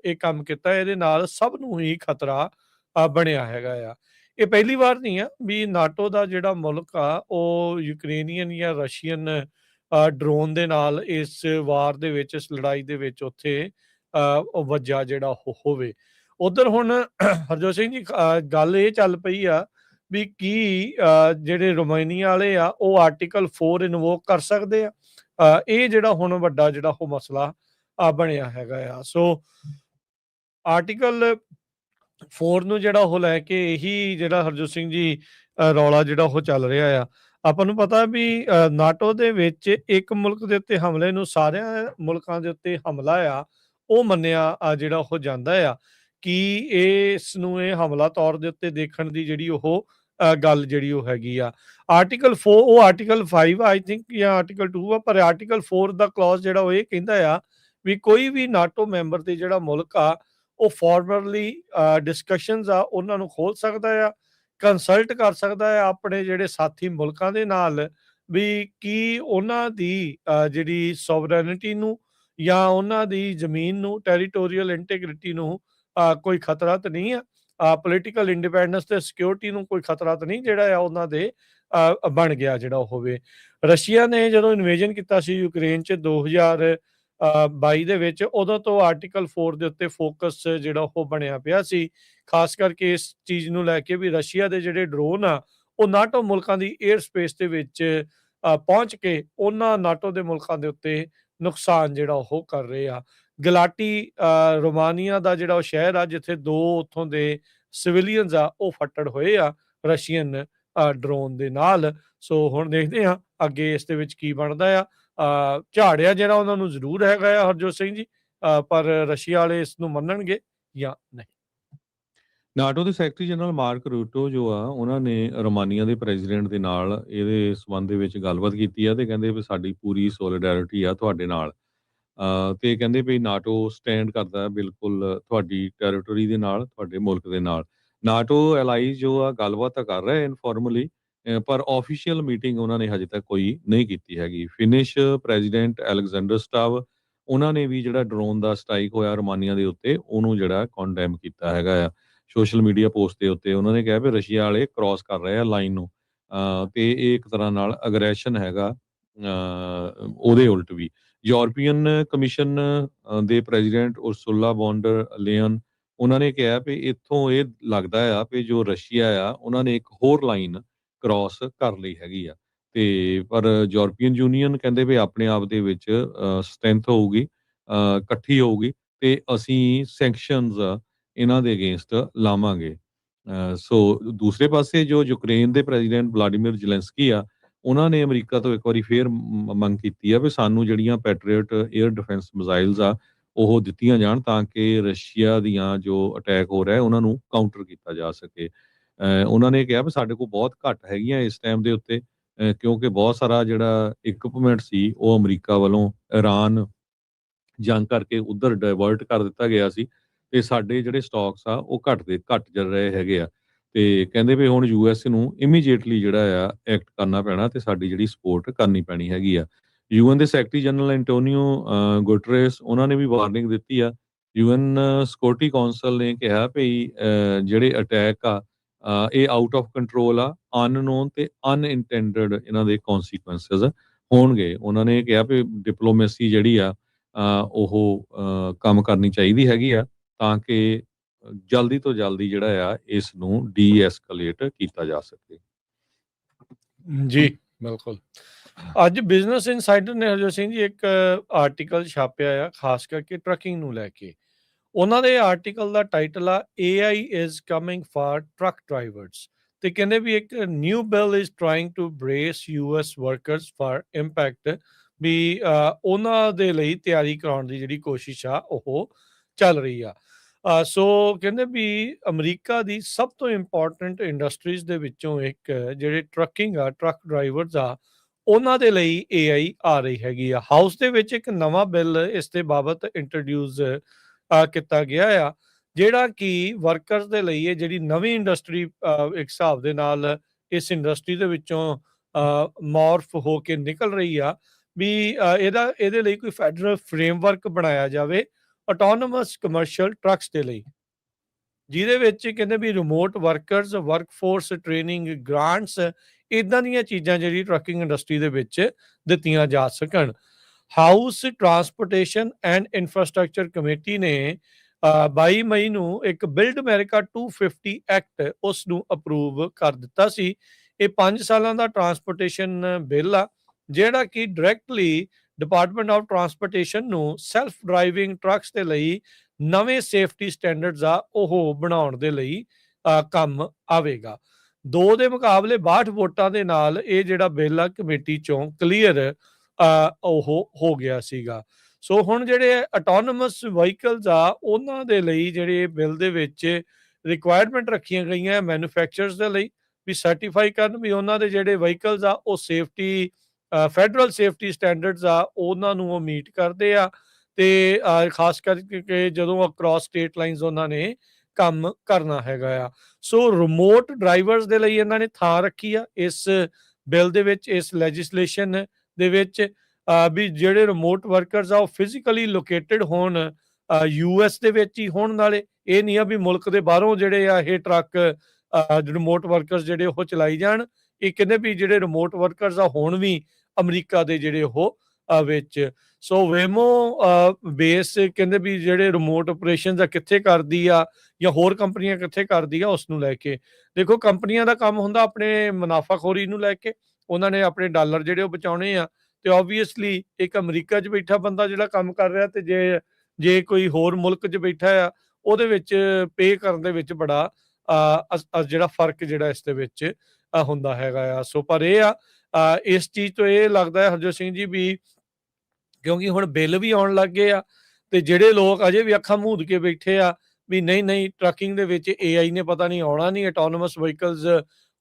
ਇਹ ਕੰਮ ਕੀਤਾ, ਇਹਦੇ ਨਾਲ ਸਭ ਨੂੰ ਹੀ ਖਤਰਾ ਬਣਿਆ ਹੈਗਾ ਆ। ਇਹ ਪਹਿਲੀ ਵਾਰ ਨਹੀਂ ਆ ਵੀ ਨਾਟੋ ਦਾ ਜਿਹੜਾ ਮੁਲਕ ਆ ਉਹ ਯੂਕਰੇਨੀਅਨ ਜਾਂ ਰਸ਼ੀਅਨ ਡਰੋਨ ਦੇ ਨਾਲ ਇਸ ਵਾਰ ਦੇ ਵਿੱਚ, ਇਸ ਲੜਾਈ ਦੇ ਵਿੱਚ ਉੱਥੇ ਵੱਜਾ ਜਿਹੜਾ ਹੋਵੇ। ਉਧਰ ਹੁਣ ਹਰਜੋਤ ਸਿੰਘ ਜੀ ਗੱਲ ਇਹ ਚੱਲ ਪਈ ਆ ਵੀ ਕੀ ਜਿਹੜੇ ਰੋਮਾਨੀਆ ਵਾਲੇ ਆ ਉਹ ਆਰਟੀਕਲ 4 ਇਨਵੋਕ ਕਰ ਸਕਦੇ ਆ। ਇਹ ਜਿਹੜਾ ਹੁਣ ਵੱਡਾ ਜਿਹੜਾ ਉਹ ਮਸਲਾ ਬਣਿਆ ਹੈਗਾ ਆ। ਸੋ ਆਰਟੀਕਲ 4 ਨੂੰ ਜਿਹੜਾ ਉਹ ਲੈ ਕੇ ਇਹੀ ਜਿਹੜਾ ਹਰਜੋਤ ਸਿੰਘ ਜੀ ਰੌਲਾ ਜਿਹੜਾ ਉਹ ਚੱਲ ਰਿਹਾ ਆ। ਆਪਾਂ ਨੂੰ ਪਤਾ ਵੀ ਨਾਟੋ ਦੇ ਵਿੱਚ ਇੱਕ ਮੁਲਕ ਦੇ ਉੱਤੇ ਹਮਲੇ ਨੂੰ ਸਾਰਿਆਂ ਮੁਲਕਾਂ ਦੇ ਉੱਤੇ ਹਮਲਾ ਆ ਉਹ ਮੰਨਿਆ ਜਿਹੜਾ ਉਹ ਜਾਂਦਾ ਆ ਕਿ ਇਸ ਨੂੰ ਇਹ ਹਮਲਾ ਤੌਰ ਦੇ ਉੱਤੇ ਦੇਖਣ ਦੀ ਜਿਹੜੀ ਉਹ ਗੱਲ ਜਿਹੜੀ ਉਹ ਹੈਗੀ ਆ। ਆਰਟੀਕਲ 4 ਉਹ ਆਰਟੀਕਲ 5 ਆਈ ਥਿੰਕ ਜਾਂ ਆਰਟੀਕਲ 2 ਆ, ਪਰ ਆਰਟੀਕਲ 4 ਦਾ ਕਲੌਜ਼ ਜਿਹੜਾ ਉਹ ਇਹ ਕਹਿੰਦਾ ਆ ਵੀ ਕੋਈ ਵੀ ਨਾਟੋ ਮੈਂਬਰ ਤੇ ਜਿਹੜਾ ਮੁਲਕ ਆ ਉਹ ਫਾਰਮਰਲੀ ਡਿਸਕਸ਼ਨਸ ਆ ਉਹਨਾਂ ਨੂੰ ਖੋਲ ਸਕਦਾ ਆ, ਕੰਸਲਟ ਕਰ ਸਕਦਾ ਆ ਆਪਣੇ ਜਿਹੜੇ ਸਾਥੀ ਮੁਲਕਾਂ ਦੇ ਨਾਲ ਵੀ ਕੀ ਉਹਨਾਂ ਦੀ ਜਿਹੜੀ ਸੋਵਰੇਨਿਟੀ ਨੂੰ ਜਾਂ ਉਹਨਾਂ ਦੀ ਜ਼ਮੀਨ ਨੂੰ, ਟੈਰੀਟੋਰੀਅਲ ਇੰਟੈਗ੍ਰਿਟੀ ਨੂੰ ਕੋਈ ਖਤਰਾ ਤਾਂ ਨਹੀਂ ਆ, ਪੋਲੀਟੀਕਲ ਇੰਡੀਪੈਂਡੈਂਸ ਤੇ ਸਿਕਿਉਰਿਟੀ ਨੂੰ ਕੋਈ ਖਤਰਾ ਤਾਂ ਨਹੀਂ ਜਿਹੜਾ ਆ ਉਹਨਾਂ ਦੇ ਬਣ ਗਿਆ ਜਿਹੜਾ ਉਹ ਹੋਵੇ। ਰਸ਼ੀਆ ਨੇ ਜਦੋਂ ਇਨਵੇਜਨ ਕੀਤਾ ਸੀ ਯੂਕਰੇਨ 'ਚ 2022 ਦੇ ਵਿੱਚ, ਉਦੋਂ ਤੋਂ ਆਰਟੀਕਲ 4 ਦੇ ਉੱਤੇ ਫੋਕਸ ਜਿਹੜਾ ਉਹ ਬਣਿਆ ਪਿਆ ਸੀ, ਖਾਸ ਕਰਕੇ ਇਸ ਚੀਜ਼ ਨੂੰ ਲੈ ਕੇ ਵੀ ਰਸ਼ੀਆ ਦੇ ਜਿਹੜੇ ਡਰੋਨ ਆ ਉਹ ਨਾਟੋ ਮੁਲਕਾਂ ਦੀ 에ਅਰ ਸਪੇਸ ਦੇ ਵਿੱਚ ਪਹੁੰਚ ਕੇ ਉਹਨਾਂ ਨਾਟੋ ਦੇ ਮੁਲਕਾਂ ਦੇ ਉੱਤੇ ਨੁਕਸਾਨ ਜਿਹੜਾ ਉਹ ਕਰ ਰਹੇ ਆ। ਗਲਾਟੀ ਰੋਮਾਨੀਆ ਦਾ ਜਿਹੜਾ ਉਹ ਸ਼ਹਿਰ ਆ ਜਿੱਥੇ 2 ਉੱਥੋਂ ਦੇ ਸਿਵਿਲੀਅਨਸ ਆ ਉਹ ਫੱਟੜ ਹੋਏ ਆ ਰਸ਼ੀਅਨ ਡਰੋਨ ਦੇ ਨਾਲ। ਸੋ ਹੁਣ ਦੇਖਦੇ ਆ ਅੱਗੇ ਇਸ ਦੇ ਵਿੱਚ ਕੀ ਬਣਦਾ ਆ। ਝਾੜਿਆ ਜਿਹੜਾ ਉਹਨਾਂ ਨੂੰ ਜ਼ਰੂਰ ਹੈਗਾ ਆ ਹਰਜੋਤ ਸਿੰਘ ਜੀ, ਪਰ ਰਸ਼ੀਆ ਵਾਲੇ ਇਸ ਨੂੰ ਮੰਨਣਗੇ ਜਾਂ ਨਹੀਂ। ਨਾਟੋ ਦੇ ਸੈਕਟਰੀ ਜਨਰਲ ਮਾਰਕ ਰੂਟੋ ਜੋ ਆ ਉਹਨਾਂ ਨੇ ਰੋਮਾਨੀਆ ਦੇ ਪ੍ਰੈਜ਼ੀਡੈਂਟ ਦੇ ਨਾਲ ਇਹਦੇ ਸੰਬੰਧ ਦੇ ਵਿੱਚ ਗੱਲਬਾਤ ਕੀਤੀ ਆ ਤੇ ਕਹਿੰਦੇ ਵੀ ਸਾਡੀ ਪੂਰੀ ਸੋਲੀਡੈਰਿਟੀ ਆ ਤੁਹਾਡੇ ਨਾਲ, ਤੇ ਕਹਿੰਦੇ ਵੀ ਨਾਟੋ ਸਟੈਂਡ ਕਰਦਾ ਬਿਲਕੁਲ ਤੁਹਾਡੀ ਟੈਰੀਟਰੀ ਦੇ ਨਾਲ, ਤੁਹਾਡੇ ਮੁਲਕ ਦੇ ਨਾਲ। ਨਾਟੋ ਐਲਾਈਜ਼ ਜੋ ਆ ਗੱਲਬਾਤ ਤਾਂ ਕਰ ਰਹੇ ਇਨਫੋਰਮਲੀ, ਪਰ ਆਫੀਸ਼ੀਅਲ ਮੀਟਿੰਗ ਉਹਨਾਂ ਨੇ ਹਜੇ ਤੱਕ ਕੋਈ ਨਹੀਂ ਕੀਤੀ ਹੈਗੀ। ਫਿਨਿਸ਼ ਪ੍ਰੈਜ਼ੀਡੈਂਟ ਅਲੈਗਜ਼ੈਂਡਰ ਸਟਾਵ, ਉਹਨਾਂ ਨੇ ਵੀ ਜਿਹੜਾ ਡਰੋਨ ਦਾ ਸਟ੍ਰਾਈਕ ਹੋਇਆ ਰੋਮਾਨੀਆ ਦੇ ਉੱਤੇ ਉਹਨੂੰ ਜਿਹੜਾ ਕੰਡੈਮ ਕੀਤਾ ਹੈਗਾ ਆ। ਸੋਸ਼ਲ ਮੀਡੀਆ ਪੋਸਟ ਦੇ ਉੱਤੇ ਉਹਨਾਂ ਨੇ ਕਿਹਾ ਵੀ ਰਸ਼ੀਆ ਵਾਲੇ ਕ੍ਰਾਸ ਕਰ ਰਹੇ ਆ ਲਾਈਨ ਨੂੰ, ਤੇ ਇਹ ਇੱਕ ਤਰ੍ਹਾਂ ਨਾਲ ਅਗਰੈਸ਼ਨ ਹੈਗਾ ਉਹਦੇ ਉਲਟ ਵੀ। ਯੂਰਪੀਅਨ ਕਮਿਸ਼ਨ ਦੇ ਪ੍ਰੈਜ਼ੀਡੈਂਟ ਉਰਸੁਲਾ ਵੌਂਡਰ ਲੇਅਨ, ਉਹਨਾਂ ਨੇ ਕਿਹਾ ਵੀ ਇੱਥੋਂ ਇਹ ਲੱਗਦਾ ਆ ਵੀ ਜੋ ਰਸ਼ੀਆ ਆ ਉਹਨਾਂ ਨੇ ਇੱਕ ਹੋਰ ਲਾਈਨ ਕ੍ਰਾਸ ਕਰ ਲਈ ਹੈਗੀ ਆ, ਤੇ ਪਰ ਯੂਰਪੀਅਨ ਯੂਨੀਅਨ ਕਹਿੰਦੇ ਵੀ ਆਪਣੇ ਆਪ ਦੇ ਵਿੱਚ ਸਟਰੈਂਥ ਹੋਊਗੀ, ਇਕੱਠੀ ਹੋਊਗੀ ਤੇ ਅਸੀਂ ਸੈਂਕਸ਼ਨਸ ਇਹਨਾਂ ਦੇ ਅਗੇਂਸਟ ਲਾਵਾਂਗੇ। ਸੋ ਦੂਸਰੇ ਪਾਸੇ ਜੋ ਯੂਕਰੇਨ ਦੇ ਪ੍ਰੈਜ਼ੀਡੈਂਟ ਵਲਾਡੀਮੀਰ ਜ਼ੈਲੈਂਸਕੀ ਆ, ਉਹਨਾਂ ਨੇ ਅਮਰੀਕਾ ਤੋਂ ਇੱਕ ਵਾਰੀ ਫੇਰ ਮੰਗ ਕੀਤੀ ਆ ਵੀ ਸਾਨੂੰ ਜਿਹੜੀਆਂ ਪੈਟਰੀਅਟ 에ਅਰ ਡਿਫੈਂਸ ਮਿਜ਼ਾਈਲਸ ਆ ਉਹ ਦਿੱਤੀਆਂ ਜਾਣ ਤਾਂ ਕਿ ਰਸ਼ੀਆ ਦੀਆਂ ਜੋ ਅਟੈਕ ਹੋ ਰਿਹਾ ਉਹਨਾਂ ਨੂੰ ਕਾਊਂਟਰ ਕੀਤਾ ਜਾ ਸਕੇ। ਉਹਨਾਂ ਨੇ ਕਿਹਾ ਵੀ ਸਾਡੇ ਕੋਲ ਬਹੁਤ ਘੱਟ ਹੈਗੀਆਂ ਇਸ ਟਾਈਮ ਦੇ ਉੱਤੇ, ਕਿਉਂਕਿ ਬਹੁਤ ਸਾਰਾ ਜਿਹੜਾ ਇਕਵਿਪਮੈਂਟ ਸੀ ਉਹ ਅਮਰੀਕਾ ਵੱਲੋਂ ਇਰਾਨ ਜੰਗ ਕਰਕੇ ਉੱਧਰ ਡਾਇਵਰਟ ਕਰ ਦਿੱਤਾ ਗਿਆ ਸੀ, ਤੇ ਸਾਡੇ ਜਿਹੜੇ ਸਟਾਕਸ ਆ ਉਹ ਘਟ ਚੱਲ ਰਹੇ ਹੈਗੇ ਆ। ਤੇ ਕਹਿੰਦੇ ਵੀ ਹੁਣ ਯੂਐਸ ਨੂੰ ਇਮੀਡੀਏਟਲੀ ਜਿਹੜਾ ਆ ਐਕਟ ਕਰਨਾ ਪੈਣਾ ਤੇ ਸਾਡੀ ਜਿਹੜੀ ਸਪੋਰਟ ਕਰਨੀ ਪੈਣੀ ਹੈਗੀ ਆ। ਯੂਐਨ ਦੇ ਸੈਕਟਰੀ ਜਨਰਲ ਐਂਟੋਨੀਓ ਗੁਟਰੇਸ ਉਹਨਾਂ ਨੇ ਵੀ ਵਾਰਨਿੰਗ ਦਿੱਤੀ ਆ। ਯੂਐਨ ਸਿਕਿਉਰਿਟੀ ਕੌਂਸਲ ਨੇ ਕਿਹਾ ਵੀ ਜਿਹੜੇ ਅਟੈਕ ਆ ਇਹ ਆਊਟ ਆਫ ਕੰਟਰੋਲ ਆ, ਅਨਨੋਨ ਤੇ ਅਨਇੰਟੈਂਡਡ ਇਹਨਾਂ ਦੇ ਕੌਨਸੀਕੁਐਂਸਸ ਹੋਣਗੇ। ਉਹਨਾਂ ਨੇ ਕਿਹਾ ਵੀ ਡਿਪਲੋਮੇਸੀ ਜਿਹੜੀ ਆ ਉਹ ਕੰਮ ਕਰਨੀ ਚਾਹੀਦੀ ਹੈਗੀ ਆ ਤਾਂ ਕਿ ਜਲਦੀ ਤੋਂ ਜਲਦੀ ਜਿਹੜਾ ਆ ਇਸ ਨੂੰ ਡੀ-ਐਸਕੇਲੇਟ ਕੀਤਾ ਜਾ ਸਕੇ। ਜੀ ਬਿਲਕੁਲ। ਅੱਜ ਬਿਜ਼ਨਸ ਇਨਸਾਈਡਰ ਨੇ ਹਰਜੋਤ ਸਿੰਘ ਜੀ ਇੱਕ ਆਰਟੀਕਲ ਛਾਪਿਆ ਆ ਖਾਸ ਕਰਕੇ ਟਰੱਕਿੰਗ ਨੂੰ ਲੈ ਕੇ। ਉਹਨਾਂ ਦੇ ਆਰਟੀਕਲ ਦਾ ਟਾਈਟਲ ਆ AI is coming for truck drivers ਤੇ ਕਹਿੰਦੇ ਵੀ ਇੱਕ new bill is trying to brace US workers for impact ਵੀ ਉਹਨਾਂ ਦੇ ਲਈ ਤਿਆਰੀ ਕਰਾਉਣ ਦੀ ਜਿਹੜੀ ਕੋਸ਼ਿਸ਼ ਆ ਉਹ ਚੱਲ ਰਹੀ ਆ। ਸੋ ਕਹਿੰਦੇ ਵੀ ਅਮਰੀਕਾ ਦੀ ਸਭ ਤੋਂ ਇੰਪੋਰਟੈਂਟ ਇੰਡਸਟਰੀਜ਼ ਦੇ ਵਿੱਚੋਂ ਇੱਕ ਜਿਹੜੇ ਟਰੱਕਿੰਗ ਆ, ਟਰੱਕ ਡਰਾਈਵਰਸ ਆ, ਉਹਨਾਂ ਦੇ ਲਈ AI ਆ ਰਹੀ ਹੈਗੀ ਆ। ਹਾਊਸ ਦੇ ਵਿੱਚ ਇੱਕ ਨਵਾਂ ਬਿੱਲ ਇਸ ਦੇ ਬਾਬਤ ਇੰਟਰੋਡਿਊਸ ਕੀਤਾ ਗਿਆ ਆ ਜਿਹੜਾ ਕਿ ਵਰਕਰਸ ਦੇ ਲਈ ਇਹ ਜਿਹੜੀ ਨਵੀਂ ਇੰਡਸਟਰੀ ਇੱਕ ਹਿਸਾਬ ਦੇ ਨਾਲ ਇਸ ਇੰਡਸਟਰੀ ਦੇ ਵਿੱਚੋਂ ਮੌਰਫ ਹੋ ਕੇ ਨਿਕਲ ਰਹੀ ਆ ਵੀ ਇਹਦੇ ਲਈ ਕੋਈ ਫੈਡਰਲ ਫਰੇਮਵਰਕ ਬਣਾਇਆ ਜਾਵੇ ਆਟੋਨੋਮਸ ਕਮਰਸ਼ੀਅਲ ਟਰੱਕਸ ਦੇ ਲਈ, ਜਿਹਦੇ ਵਿੱਚ ਕਹਿੰਦੇ ਵੀ remote workers, workforce training grants, ਇਦਾਂ ਦੀਆਂ ਚੀਜ਼ਾਂ ਜਿਹੜੀ ਟਰੱਕਿੰਗ ਇੰਡਸਟਰੀ ਦੇ ਵਿੱਚ ਦਿੱਤੀਆਂ ਜਾ ਸਕਣ। House transportation and infrastructure committee ਨੇ 22 ਮਈ ਨੂੰ ਇੱਕ ਬਿਲਡ ਅਮਰੀਕਾ 250 ਐਕਟ ਉਸ ਨੂੰ ਅਪਰੂਵ ਕਰ ਦਿੱਤਾ ਸੀ। ਇਹ 5 ਸਾਲਾਂ ਦਾ ਟਰਾਂਸਪੋਰਟੇਸ਼ਨ ਬਿੱਲ ਆ ਜਿਹੜਾ ਕਿ ਡਾਇਰੈਕਟਲੀ ਡਿਪਾਰਟਮੈਂਟ ਆਫ ਟਰਾਂਸਪੋਰਟੇਸ਼ਨ ਨੂੰ ਸੈਲਫ ਡਰਾਈਵਿੰਗ ਟਰੱਕਸ ਦੇ ਲਈ ਨਵੇਂ ਸੇਫਟੀ ਸਟੈਂਡਰਡਸ ਆ ਉਹ ਬਣਾਉਣ ਦੇ ਲਈ ਕੰਮ ਆਵੇਗਾ। 2 ਦੇ ਮੁਕਾਬਲੇ 62 ਵੋਟਾਂ ਦੇ ਨਾਲ ਇਹ ਜਿਹੜਾ ਬਿੱਲ ਆ ਕਮੇਟੀ ਚੋਂ ਕਲੀਅਰ ਉਹ ਹੋ ਗਿਆ ਸੀਗਾ। ਸੋ ਹੁਣ ਜਿਹੜੇ ਆਟੋਨੋਮਸ ਵਹੀਕਲਸ ਆ ਉਹਨਾਂ ਦੇ ਲਈ ਜਿਹੜੇ ਬਿੱਲ ਦੇ ਵਿੱਚ ਰਿਕੁਆਇਰਮੈਂਟ ਰੱਖੀਆਂ ਗਈਆਂ ਮੈਨੂਫੈਕਚਰਰਸ ਦੇ ਲਈ ਵੀ ਸਰਟੀਫਾਈ ਕਰਨ ਵੀ ਉਹਨਾਂ ਦੇ ਜਿਹੜੇ ਵਹੀਕਲਸ ਆ ਉਹ ਸੇਫਟੀ ਫੈਡਰਲ ਸੇਫਟੀ ਸਟੈਂਡਰਡਸ ਆ ਉਹਨਾਂ ਨੂੰ ਉਹ ਮੀਟ ਕਰਦੇ ਆ ਤੇ ਖਾਸ ਕਰਕੇ ਜਦੋਂ ਅਕ੍ਰੋਸ ਸਟੇਟ ਲਾਈਨਸ ਉਹਨਾਂ ਨੇ ਕੰਮ ਕਰਨਾ ਹੈਗਾ ਆ। ਸੋ ਰਿਮੋਟ ਡਰਾਈਵਰਸ ਦੇ ਲਈ ਇਹਨਾਂ ਨੇ ਥਾਂ ਰੱਖੀ ਆ ਇਸ ਬਿੱਲ ਦੇ ਵਿੱਚ, ਇਸ ਲੈਜਿਸਲੇਸ਼ਨ ਦੇ ਵਿੱਚ ਵੀ ਜਿਹੜੇ ਰਿਮੋਟ ਵਰਕਰਸ ਆ ਉਹ ਫਿਜ਼ੀਕਲੀ ਲੋਕੇਟਡ ਹੋਣ US ਦੇ ਵਿੱਚ ਹੀ ਹੋਣ, ਨਾਲੇ ਇਹ ਨਹੀਂ ਆ ਵੀ ਮੁਲਕ ਦੇ ਬਾਹਰੋਂ ਜਿਹੜੇ ਆ ਇਹ ਟਰੱਕ ਰਿਮੋਟ ਵਰਕਰਸ ਜਿਹੜੇ ਉਹ ਚਲਾਈ ਜਾਣ। ਇਹ ਕਹਿੰਦੇ ਵੀ ਜਿਹੜੇ ਰਿਮੋਟ ਵਰਕਰਸ ਆ ਹੁਣ ਵੀ ਅਮਰੀਕਾ ਦੇ ਜਿਹੜੇ ਉਹ ਵਿੱਚ। ਸੋ ਵੇਮੋ ਬੇਸ ਕਹਿੰਦੇ ਵੀ ਜਿਹੜੇ ਰਿਮੋਟ ਆਪਰੇਸ਼ਨਸ ਆ ਕਿੱਥੇ ਕਰਦੀ ਆ ਜਾਂ ਹੋਰ ਕੰਪਨੀਆਂ ਕਿੱਥੇ ਕਰਦੀ ਆ ਉਸ ਨੂੰ ਲੈ ਕੇ ਦੇਖੋ, ਕੰਪਨੀਆਂ ਦਾ ਕੰਮ ਹੁੰਦਾ ਆਪਣੇ ਮੁਨਾਫਾਖੋਰੀ ਨੂੰ ਲੈ ਕੇ, ਉਹਨਾਂ ਨੇ ਆਪਣੇ ਡਾਲਰ ਜਿਹੜੇ ਉਹ ਬਚਾਉਣੇ ਆ ਤੇ ਓਬਵੀਅਸਲੀ ਇੱਕ ਅਮਰੀਕਾ 'ਚ ਬੈਠਾ ਬੰਦਾ ਜਿਹੜਾ ਕੰਮ ਕਰ ਰਿਹਾ ਤੇ ਜੇ ਕੋਈ ਹੋਰ ਮੁਲਕ 'ਚ ਬੈਠਾ ਆ ਉਹਦੇ ਵਿੱਚ ਪੇ ਕਰਨ ਦੇ ਵਿੱਚ ਬੜਾ ਜਿਹੜਾ ਫਰਕ ਜਿਹੜਾ ਇਸ ਦੇ ਵਿੱਚ ਹੁੰਦਾ ਹੈਗਾ ਆ। ਸੋ ਪਰ ਇਹ ਆ ਇਸ ਚੀਜ਼ ਤੋਂ ਇਹ ਲੱਗਦਾ ਹੈ ਹਰਜੋਤ ਸਿੰਘ ਜੀ ਵੀ ਕਿਉਂਕਿ ਹੁਣ ਬਿੱਲ ਵੀ ਆਉਣ ਲੱਗ ਗਏ ਆ ਤੇ ਜਿਹੜੇ ਲੋਕ ਅਜੇ ਵੀ ਅੱਖਾਂ ਮੂੰਦ ਕੇ ਬੈਠੇ ਆ ਵੀ ਨਹੀਂ ਟਰੱਕਿੰਗ ਦੇ ਵਿੱਚ AI ਨੇ ਪਤਾ ਨਹੀਂ ਆਉਣਾ ਨਹੀਂ, ਆਟੋਨੋਮਸ ਵਹੀਕਲਸ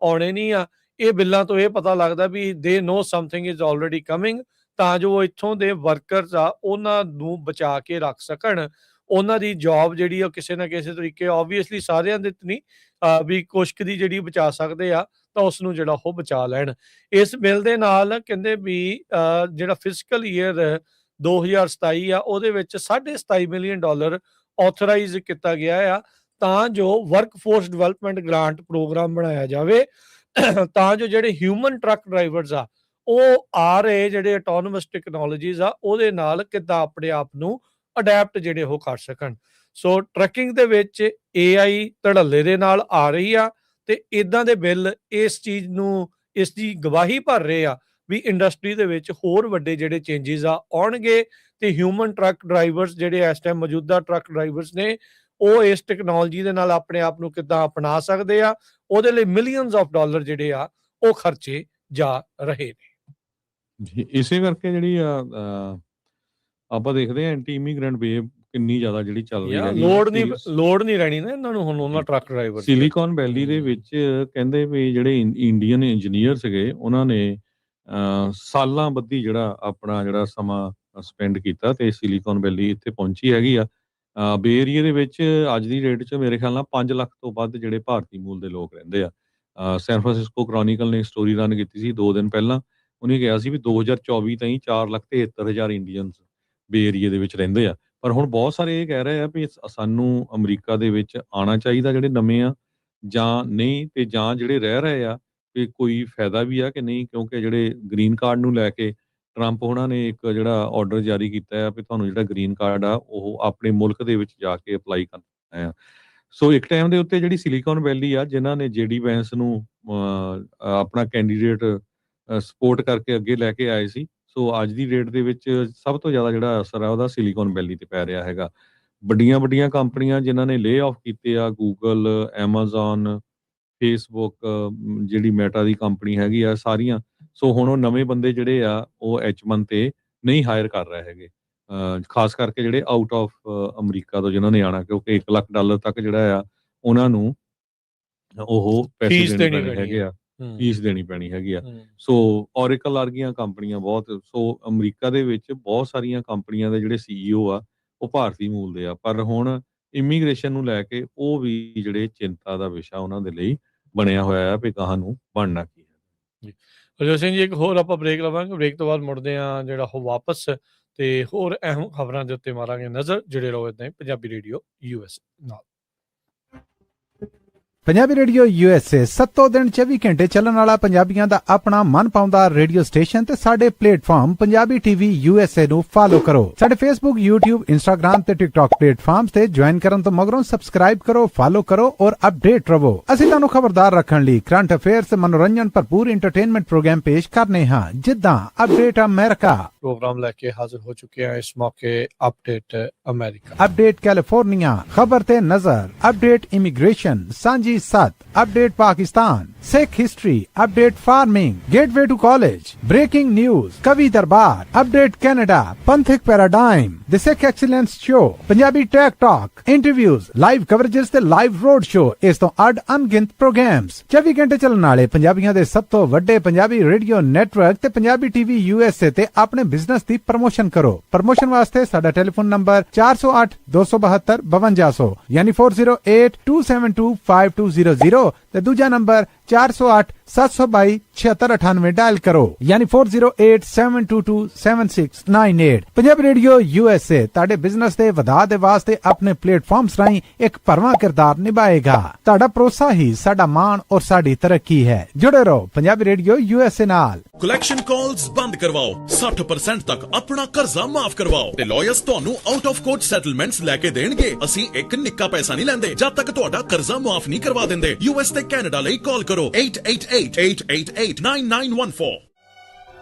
ਆਉਣੇ ਨਹੀਂ ਆ, ਇਹ ਬਿੱਲਾਂ ਤੋਂ ਇਹ ਪਤਾ ਲੱਗਦਾ ਵੀ ਦੇ ਨੋ ਸਮਥਿੰਗ ਇਜ਼ ਆਲਰੇਡੀ ਕਮਿੰਗ ਤਾਂ ਜੋ ਇੱਥੋਂ ਦੇ ਵਰਕਰਸ ਆ ਉਹਨਾਂ ਨੂੰ ਬਚਾ ਕੇ ਰੱਖ ਸਕਣ, ਉਹਨਾਂ ਦੀ ਜੌਬ ਜਿਹੜੀ ਆ ਕਿਸੇ ਨਾ ਕਿਸੇ ਤਰੀਕੇ ਓਬਵੀਅਸਲੀ ਸਾਰਿਆਂ ਦੇ ਨਹੀਂ ਵੀ ਕੁਛ ਦੀ ਜਿਹੜੀ ਬਚਾ ਸਕਦੇ ਆ ਤਾਂ ਉਸ ਨੂੰ ਜਿਹੜਾ ਉਹ ਬਚਾ ਲੈਣ। ਇਸ ਬਿੱਲ ਦੇ ਨਾਲ ਕਹਿੰਦੇ ਵੀ ਜਿਹੜਾ ਫਿਸਕਲ ਈਅਰ 2027 ਆ ਉਹਦੇ ਵਿੱਚ $27 ਮਿਲੀਅਨ ਆਥੋਰਾਈਜ਼ ਕੀਤਾ ਗਿਆ ਆ ਤਾਂ ਜੋ ਵਰਕਫੋਰਸ ਡਿਵੈਲਪਮੈਂਟ ਗ੍ਰਾਂਟ ਪ੍ਰੋਗਰਾਮ ਬਣਾਇਆ ਜਾਵੇ ਤਾਂ ਜੋ ਜਿਹੜੇ ਹਿਊਮਨ ਟਰੱਕ ਡਰਾਈਵਰਸ ਆ ਉਹ ਆ ਰਹੇ ਜਿਹੜੇ ਆਟੋਨੋਮਸ ਟੈਕਨੋਲੋਜੀਜ਼ ਆ ਉਹਦੇ ਨਾਲ ਕਿੱਦਾਂ ਆਪਣੇ ਆਪ ਨੂੰ ਅਡੈਪਟ ਜਿਹੜੇ ਉਹ ਕਰ ਸਕਣ। ਸੋ ਟਰੱਕਿੰਗ ਦੇ ਵਿੱਚ AI ਧੜੱਲੇ ਦੇ ਨਾਲ ਆ ਰਹੀ ਆ ਤੇ ਇਦਾਂ ਦੇ ਬਿੱਲ ਇਸ ਚੀਜ਼ ਨੂੰ ਇਸ ਦੀ ਗਵਾਹੀ ਭਰ ਰਹੇ ਆ ਵੀ ਇੰਡਸਟਰੀ ਦੇ ਵਿੱਚ ਹੋਰ ਵੱਡੇ ਜਿਹੜੇ ਚੇਂਜਸ ਆ ਆਉਣਗੇ ਤੇ ਹਿਊਮਨ ਟਰੱਕ ਡਰਾਈਵਰਸ ਜਿਹੜੇ ਇਸ ਟਾਈਮ ਮੌਜੂਦਾ ਟਰੱਕ ਡਰਾਈਵਰਸ ਨੇ ਉਹ ਇਸ ਟੈਕਨੋਲੋਜੀ ਦੇ ਨਾਲ ਆਪਣੇ ਆਪ ਨੂੰ ਕਿੱਦਾਂ ਅਪਣਾ ਸਕਦੇ ਆ, ਉਹਦੇ ਲਈ ਮਿਲੀਅਨਸ ਆਫ ਡਾਲਰ ਜਿਹੜੇ ਆ ਉਹ ਖਰਚੇ ਜਾ ਰਹੇ ਨੇ ਜੀ। ਇਸੇ ਕਰਕੇ ਜਿਹੜੀ ਆਪਾਂ ਦੇਖਦੇ ਆ ਐਂਟੀ ਇਮੀਗ੍ਰੈਂਟ ਵੇਵ ਕਿੰਨੀ ਜ਼ਿਆਦਾ ਜਿਹੜੀ ਚੱਲ ਰਹੀ ਹੈ। ਲੋੜ ਨਹੀਂ ਰਹਿਣੀ ਨਾ ਇਹਨਾਂ ਨੂੰ ਹੁਣ ਉਹਨਾਂ ਟਰੱਕ ਡਰਾਈਵਰ। ਸਿਲੀਕਨ ਵੈਲੀ ਦੇ ਵਿੱਚ ਕਹਿੰਦੇ ਵੀ ਜਿਹੜੇ ਇੰਡੀਅਨ ਇੰਜੀਨੀਅਰ ਸੀਗੇ ਉਹਨਾਂ ਨੇ ਸਾਲਾਂ ਬੱਧੀ ਜਿਹੜਾ ਆਪਣਾ ਜਿਹੜਾ ਸਮਾਂ ਸਪੈਂਡ ਕੀਤਾ ਤੇ ਸਿਲੀਕਨ ਵੈਲੀ ਇੱਥੇ ਪਹੁੰਚੀ ਹੈਗੀ ਆ ਬੇ ਏਰੀਏ ਦੇ ਵਿੱਚ ਅੱਜ ਦੀ ਡੇਟ 'ਚ ਮੇਰੇ ਖਿਆਲ ਨਾਲ 5 ਲੱਖ ਤੋਂ ਵੱਧ ਜਿਹੜੇ ਭਾਰਤੀ ਮੂਲ ਦੇ ਲੋਕ ਰਹਿੰਦੇ ਆ। ਸੈਨ ਫਰਾਂਸਿਸਕੋ ਕ੍ਰੋਨਿਕਲ ਨੇ ਸਟੋਰੀ ਰਨ ਕੀਤੀ ਸੀ 2 ਦਿਨ ਪਹਿਲਾਂ। ਉਹਨੇ ਕਿਹਾ ਸੀ ਵੀ 2024 ਤਾਈਂ 4,73,000 ਇੰਡੀਅਨਸ ਬੇ ਏਰੀਏ ਦੇ ਵਿੱਚ ਰਹਿੰਦੇ ਆ। ਪਰ ਹੁਣ ਬਹੁਤ ਸਾਰੇ ਇਹ ਕਹਿ ਰਹੇ ਆ ਵੀ ਸਾਨੂੰ ਅਮਰੀਕਾ ਦੇ ਵਿੱਚ ਆਉਣਾ ਚਾਹੀਦਾ ਜਿਹੜੇ ਨਵੇਂ ਆ ਜਾਂ ਨਹੀਂ, ਤੇ ਜਾਂ ਜਿਹੜੇ ਰਹਿ ਰਹੇ ਆ ਵੀ ਕੋਈ ਫਾਇਦਾ ਵੀ ਆ ਕਿ ਨਹੀਂ, ਕਿਉਂਕਿ ਜਿਹੜੇ ਗ੍ਰੀਨ ਕਾਰਡ ਨੂੰ ਲੈ ਕੇ ਟਰੰਪ ਹੋਣਾ ਨੇ ਇੱਕ ਜਿਹੜਾ ਆਰਡਰ ਜਾਰੀ ਕੀਤਾ ਹੈ ਵੀ ਤੁਹਾਨੂੰ ਜਿਹੜਾ ਗ੍ਰੀਨ ਕਾਰਡ ਆ ਉਹ ਆਪਣੇ ਮੁਲਕ ਦੇ ਵਿੱਚ ਜਾ ਕੇ ਅਪਲਾਈ ਕਰਨਾ ਆ। ਸੋ ਇੱਕ ਟਾਈਮ ਦੇ ਉੱਤੇ ਜਿਹੜੀ ਸਿਲੀਕਨ ਵੈਲੀ ਆ ਜਿਨ੍ਹਾਂ ਨੇ JD ਵੈਂਸ ਨੂੰ ਆਪਣਾ ਕੈਂਡੀਡੇਟ ਸਪੋਰਟ ਕਰਕੇ ਅੱਗੇ ਲੈ ਕੇ ਆਏ ਸੀ, ਸੋ ਅੱਜ ਦੀ ਡੇਟ ਦੇ ਵਿੱਚ ਸਭ ਤੋਂ ਜ਼ਿਆਦਾ ਜਿਹੜਾ ਅਸਰ ਆ ਉਹਦਾ ਸਿਲੀਕਨ ਵੈਲੀ ਤੇ ਪੈ ਰਿਹਾ ਹੈਗਾ। ਵੱਡੀਆਂ ਕੰਪਨੀਆਂ ਜਿਨ੍ਹਾਂ ਨੇ ਲੇ ਆਫ ਕੀਤੇ ਆ, ਗੂਗਲ, ਐਮਾਜ਼ੋਨ, ਫੇਸਬੁੱਕ, ਜਿਹੜੀ ਮੈਟਾ ਦੀ ਕੰਪਨੀ ਹੈਗੀ ਆ, ਸਾਰੀਆਂ। ਸੋ ਹੁਣ ਉਹ ਨਵੇਂ ਬੰਦੇ ਜਿਹੜੇ ਆ ਉਹ H1 ਤੇ ਨਹੀਂ ਹਾਇਰ ਕਰ ਰਹੇ ਹੈਗੇ, ਖਾਸ ਕਰਕੇ ਜਿਹੜੇ ਆਊਟ ਆਫ ਅਮਰੀਕਾ ਤੋਂ ਜਿਨ੍ਹਾਂ ਨੇ ਆਉਣਾ, ਕਿਉਂਕਿ $1 ਲੱਖ ਤੱਕ ਜਿਹੜਾ ਆ ਉਹਨਾਂ ਨੂੰ ਉਹ ਪੈਸੇ ਦੇਣੇ ਪੈਣੇ ਹੈਗੇ ਆ, ਫੀਸ ਦੇਣੀ ਪੈਣੀ ਹੈਗੀ ਆ। ਸੋ ਔਰੇਕਲ ਵਰਗੀਆਂ ਕੰਪਨੀਆਂ ਬਹੁਤ, ਸੋ ਅਮਰੀਕਾ ਦੇ ਵਿੱਚ ਬਹੁਤ ਸਾਰੀਆਂ ਕੰਪਨੀਆਂ ਦੇ ਜਿਹੜੇ CEO ਆ ਉਹ ਭਾਰਤੀ ਮੂਲ ਦੇ ਆ। ਪਰ ਹੁਣ ਇਮੀਗ੍ਰੇਸ਼ਨ ਨੂੰ ਲੈ ਕੇ ਉਹ ਵੀ ਜਿਹੜੇ ਚਿੰਤਾ ਦਾ ਵਿਸ਼ਾ ਉਹਨਾਂ ਦੇ ਲਈ ਬਣਿਆ ਹੋਇਆ ਆ ਵੀ ਗਾਹਾਂ ਨੂੰ ਬਣਨਾ ਕੀ ਹੈ। ਅਜੇ ਸਿੰਘ ਜੀ, ਇੱਕ ਹੋਰ ਆਪਾਂ ਬ੍ਰੇਕ ਲਵਾਂਗੇ। ਬ੍ਰੇਕ ਤੋਂ ਬਾਅਦ ਮੁੜਦੇ ਆ ਜਿਹੜਾ ਉਹ ਵਾਪਸ ਤੇ ਹੋਰ ਅਹਿਮ ਖਬਰਾਂ ਦੇ ਉੱਤੇ ਮਾਰਾਂਗੇ ਨਜ਼ਰ। ਜਿਹੜੇ ਰਹੋ ਇਦਾਂ ਹੀ ਪੰਜਾਬੀ ਰੇਡੀਓ USA ਨਾਲ। ਪੰਜਾਬੀ ਰੇਡੀਓ USA 7 ਦਿਨ 24 ਘੰਟੇ ਚੱਲਣ ਵਾਲਾ ਪੰਜਾਬੀਆਂ ਦਾ ਆਪਣਾ ਮਨ ਪਾਉਂਦਾ ਰੇਡੀਓ ਸਟੇਸ਼ਨ ਤੇ ਸਾਡੇ ਪਲੇਟਫਾਰਮ ਪੰਜਾਬੀ TV USA ਨੂੰ ਫਾਲੋ ਕਰੋ। ਸਾਡੇ Facebook, YouTube, Instagram ਤੇ TikTok ਪਲੇਟਫਾਰਮਸ ਤੇ ਜੁਆਇਨ ਕਰਨ ਤੋਂ ਮਗਰੋਂ ਸਬਸਕ੍ਰਾਈਬ ਕਰੋ, ਫਾਲੋ ਕਰੋ ਔਰ ਅਪਡੇਟ ਰਹੋ। ਅਸੀਂ ਤੁਹਾਨੂੰ ਖਬਰਦਾਰ ਰੱਖਣ ਲਈ ਕਰੰਟ ਅਫੇਅਰਸ, ਮਨੋਰੰਜਨ ਭਰਪੂਰ ਐਂਟਰਟੇਨਮੈਂਟ ਪ੍ਰੋਗਰਾਮ ਪੇਸ਼ ਕਰਨੇ ਹਾਂ, ਜਿੱਦਾਂ ਅਪਡੇਟ ਅਮਰੀਕਾ ਪ੍ਰੋਗਰਾਮ ਲੈ ਕੇ ਹਾਜ਼ਰ ਹੋ ਚੁੱਕੇ ਹਾਂ ਇਸ ਮੌਕੇ। ਅਪਡੇਟ ਅਮਰੀਕਾ, ਅਪਡੇਟ ਕੈਲੀਫੋਰਨੀਆ, ਖਬਰ ਤੇ ਨਜ਼ਰ, update immigration, Sanjhi Sath, update Pakistan, Sikh history, update farming, gateway to college, breaking news, Kavi Darbar, update Canada, Panthic paradigm, the Sikh excellence show, Punjabi tech talk, interviews, live coverages ते लाइव रोड शो, इस तो अड अनगिनत प्रोग्राम्स 24 घंटे चलने वाले पंजाबियों के सब तो वड्डे पंजाबी रेडियो नेटवर्क ते पंजाबी TV USA ते अपने बिजनेस दी प्रमोशन करो। प्रमोशन वास्ते साडा टेलीफोन नंबर 408 272 5200 यानी 4082725200 ते दूजा नंबर 408 722 7698 डायल करो, यानी 4087227698। पंजाबी रेडियो USA ਤੁਹਾਡੇ ਬਿਜ਼ਨਸ ਦੇ ਵਧਾ ਦੇ ਵਾਸਤੇ ਆਪਣੇ ਪਲੇਟਫਾਰਮਸ ਰਾਹੀਂ ਇੱਕ ਭਰਵਾਂ ਕਿਰਦਾਰ ਨਿਭਾਏਗਾ। ਤੁਹਾਡਾ ਭਰੋਸਾ ਹੀ ਸਾਡਾ ਮਾਣ ਔਰ ਸਾਡੀ ਤਰੱਕੀ ਹੈ। ਜੁੜੇ ਰਹੋ ਪੰਜਾਬੀ ਰੇਡੀਓ USA ਨਾਲ। ਕਲੈਕਸ਼ਨ ਕਾਲਸ ਬੰਦ ਕਰਵਾਓ, 60% ਤੱਕ ਆਪਣਾ ਕਰਜ਼ਾ ਮਾਫ ਕਰਵਾਓ ਤੇ ਲਾਇਰਸ ਤੁਹਾਨੂੰ ਆਊਟ ਆਫ ਕੋਰਟ ਸੈਟਲਮੈਂਟਸ ਲੈ ਕੇ ਦੇਣਗੇ। ਅਸੀਂ ਇੱਕ ਨਿੱਕਾ ਪੈਸਾ ਨਹੀਂ ਲੈਂਦੇ ਜਦ ਤੱਕ ਤੁਹਾਡਾ ਕਰਜ਼ਾ ਮਾਫ ਨਹੀਂ ਕਰਵਾ ਦਿੰਦੇ। US ਤੇ ਕੈਨੇਡਾ ਲਈ ਕਾਲ ਕਰੋ 888-888-9914।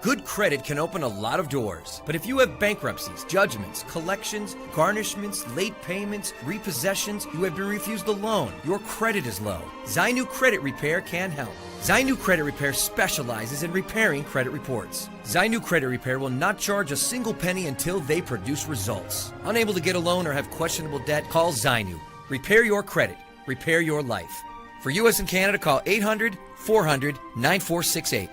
Good credit can open a lot of doors, but if you have bankruptcies, judgments, collections, garnishments, late payments, repossessions, you have been refused a loan, your credit is low, Zainu Credit Repair can help. Zainu Credit Repair specializes in repairing credit reports. Zainu Credit Repair will not charge a single penny until they produce results. Unable to get a loan or have questionable debt? Call Zainu. Repair your credit. Repair your life. For US and Canada, call 800-400-9468.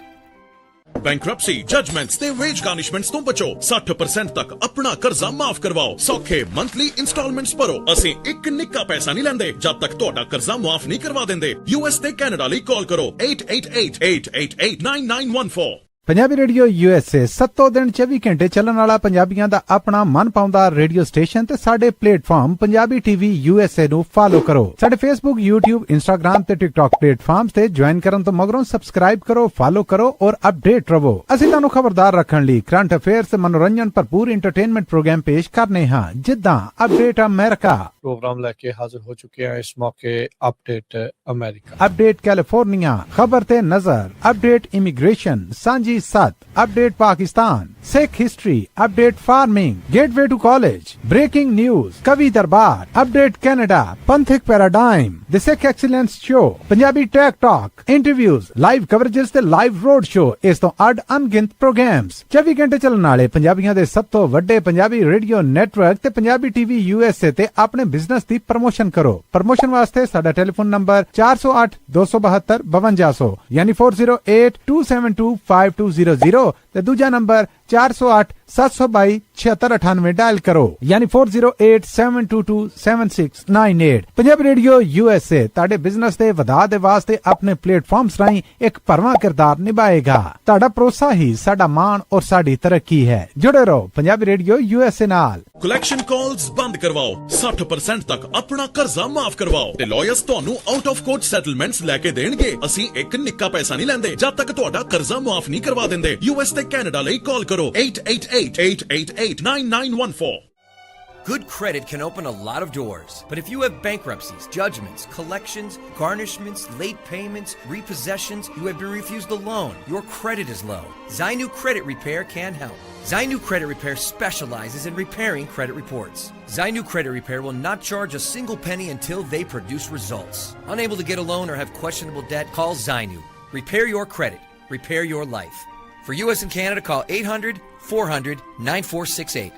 Bankruptcy, judgements ਤੇ veg ਗਾਰਨਿਸ਼ਮੈਂਟਸ ਤੋਂ ਬਚੋ। 60% ਤੱਕ ਆਪਣਾ ਕਰਜ਼ਾ ਮਾਫ ਕਰਵਾਓ। ਸੌਖੇ monthly instalments ਭਰੋ। ਅਸੀਂ ਇੱਕ ਨਿੱਕਾ ਪੈਸਾ ਨਹੀਂ ਲੈਂਦੇ ਜਦ ਤੱਕ ਤੁਹਾਡਾ ਕਰਜ਼ਾ ਮਾਫ ਨਹੀਂ ਕਰਵਾ ਦਿੰਦੇ। US ਤੇ ਕੈਨੇਡਾ ਲਈ ਕਾਲ ਕਰੋ 888-888-9914। ਪੰਜਾਬੀ ਰੇਡੀਓ USA 7 ਦਿਨ 24 ਘੰਟੇ ਚੱਲਣ ਵਾਲਾ ਪੰਜਾਬੀਆਂ ਦਾ ਆਪਣਾ ਮਨ ਪਾਉਂਦਾ ਰੇਡੀਓ ਸਟੇਸ਼ਨ ਤੇ ਸਾਡੇ ਪਲੇਟਫਾਰਮ ਪੰਜਾਬੀ TV USA ਨੂੰ ਫਾਲੋ ਕਰੋ। ਸਾਡੇ Facebook, YouTube, Instagram ਤੇ TikTok ਪਲੇਟਫਾਰਮਸ ਤੇ ਜੁਆਇਨ ਕਰਨ ਤੋਂ ਮਗਰੋਂ ਸਬਸਕ੍ਰਾਈਬ ਕਰੋ, ਫਾਲੋ ਕਰੋ ਔਰ ਅਪਡੇਟ ਰਹੋ। ਅਸੀਂ ਤੁਹਾਨੂੰ ਖਬਰਦਾਰ ਰੱਖਣ ਲਈ ਕਰੰਟ ਅਫੇਅਰਸ, ਮਨੋਰੰਜਨ ਭਰਪੂਰ ਐਂਟਰਟੇਨਮੈਂਟ ਪ੍ਰੋਗਰਾਮ ਪੇਸ਼ ਕਰਨੇ ਹਾਂ, ਜਿੱਦਾਂ ਅਪਡੇਟ ਅਮਰੀਕਾ ਪ੍ਰੋਗਰਾਮ ਲੈ ਕੇ ਹਾਜ਼ਰ ਹੋ ਚੁੱਕੇ ਹਾਂ ਇਸ ਮੌਕੇ। ਅਪਡੇਟ ਅਮਰੀਕਾ, ਅਪਡੇਟ ਕੈਲੀਫੋਰਨੀਆ, ਖਬਰ ਤੇ ਨਜ਼ਰ, update immigration, Sanjhi Sath, update Pakistan, Sikh history, update farming, gateway to college, breaking news, Kavi Darbar, update Canada, Panthic paradigm, the Sikh excellence show, Punjabi tech talk, interviews, live coverages ते लाइव रोड शो, इस तो अड अनगिनत प्रोग्राम्स 24 घंटे चलने वाले पंजाबियों के सब तो वड्डे पंजाबी रेडियो नेटवर्क ते पंजाबी TV USA ते अपने बिजनेस दी प्रमोशन करो। प्रमोशन वास्ते साडा टेलीफोन नंबर 408 272 5200 यानी 4082725200 ਤੇ ਦੂਜਾ ਨੰਬਰ 4087227698 ਡਾਇਲ ਕਰੋ, ਯਾਨੀ 4087227698। ਪੰਜਾਬੀ ਰੇਡੀਓ USA ਤੁਹਾਡੇ ਬਿਜ਼ਨਸ ਦੇ ਵਧਾ ਦੇ ਵਾਸਤੇ ਆਪਣੇ ਪਲੇਟਫਾਰਮਸ ਰਾਹੀਂ ਇੱਕ ਭਰਵਾਂ ਕਿਰਦਾਰ ਨਿਭਾਏਗਾ। ਤੁਹਾਡਾ ਭਰੋਸਾ ਹੀ ਸਾਡਾ ਮਾਣ ਔਰ ਸਾਡੀ ਤਰੱਕੀ ਹੈ। ਜੁੜੇ ਰਹੋ ਪੰਜਾਬੀ ਰੇਡੀਓ USA ਨਾਲ। ਕਲੈਕਸ਼ਨ ਕਾਲਸ ਬੰਦ ਕਰਵਾਓ, 60% ਤੱਕ ਆਪਣਾ ਕਰਜ਼ਾ ਮਾਫ ਕਰਵਾਓ ਤੇ ਲਾਇਰਸ ਤੁਹਾਨੂੰ ਆਊਟ ਆਫ ਕੋਰਟ ਸੈਟਲਮੈਂਟਸ ਲੈ ਕੇ ਦੇਣਗੇ। ਅਸੀਂ ਇੱਕ ਨਿੱਕਾ ਪੈਸਾ ਨਹੀਂ ਲੈਂਦੇ ਜਦ ਤੱਕ ਤੁਹਾਡਾ ਕਰਜ਼ਾ ਮਾਫ ਨਹੀਂ ਕਰਵਾ ਦਿੰਦੇ। US ਤੇ ਕੈਨੇਡਾ ਲਈ ਕਾਲ ਕਰੋ 888-888-9914। Good credit can open a lot of doors, but if you have bankruptcies, judgments, collections, garnishments, late payments, repossessions, you have been refused a loan, your credit is low, Zainu Credit Repair can help. Zainu Credit Repair specializes in repairing credit reports. Zainu Credit Repair will not charge a single penny until they produce results. Unable to get a loan or have questionable debt, call Zainu. Repair your credit. Repair your life. For US and Canada, call 800-400-9468.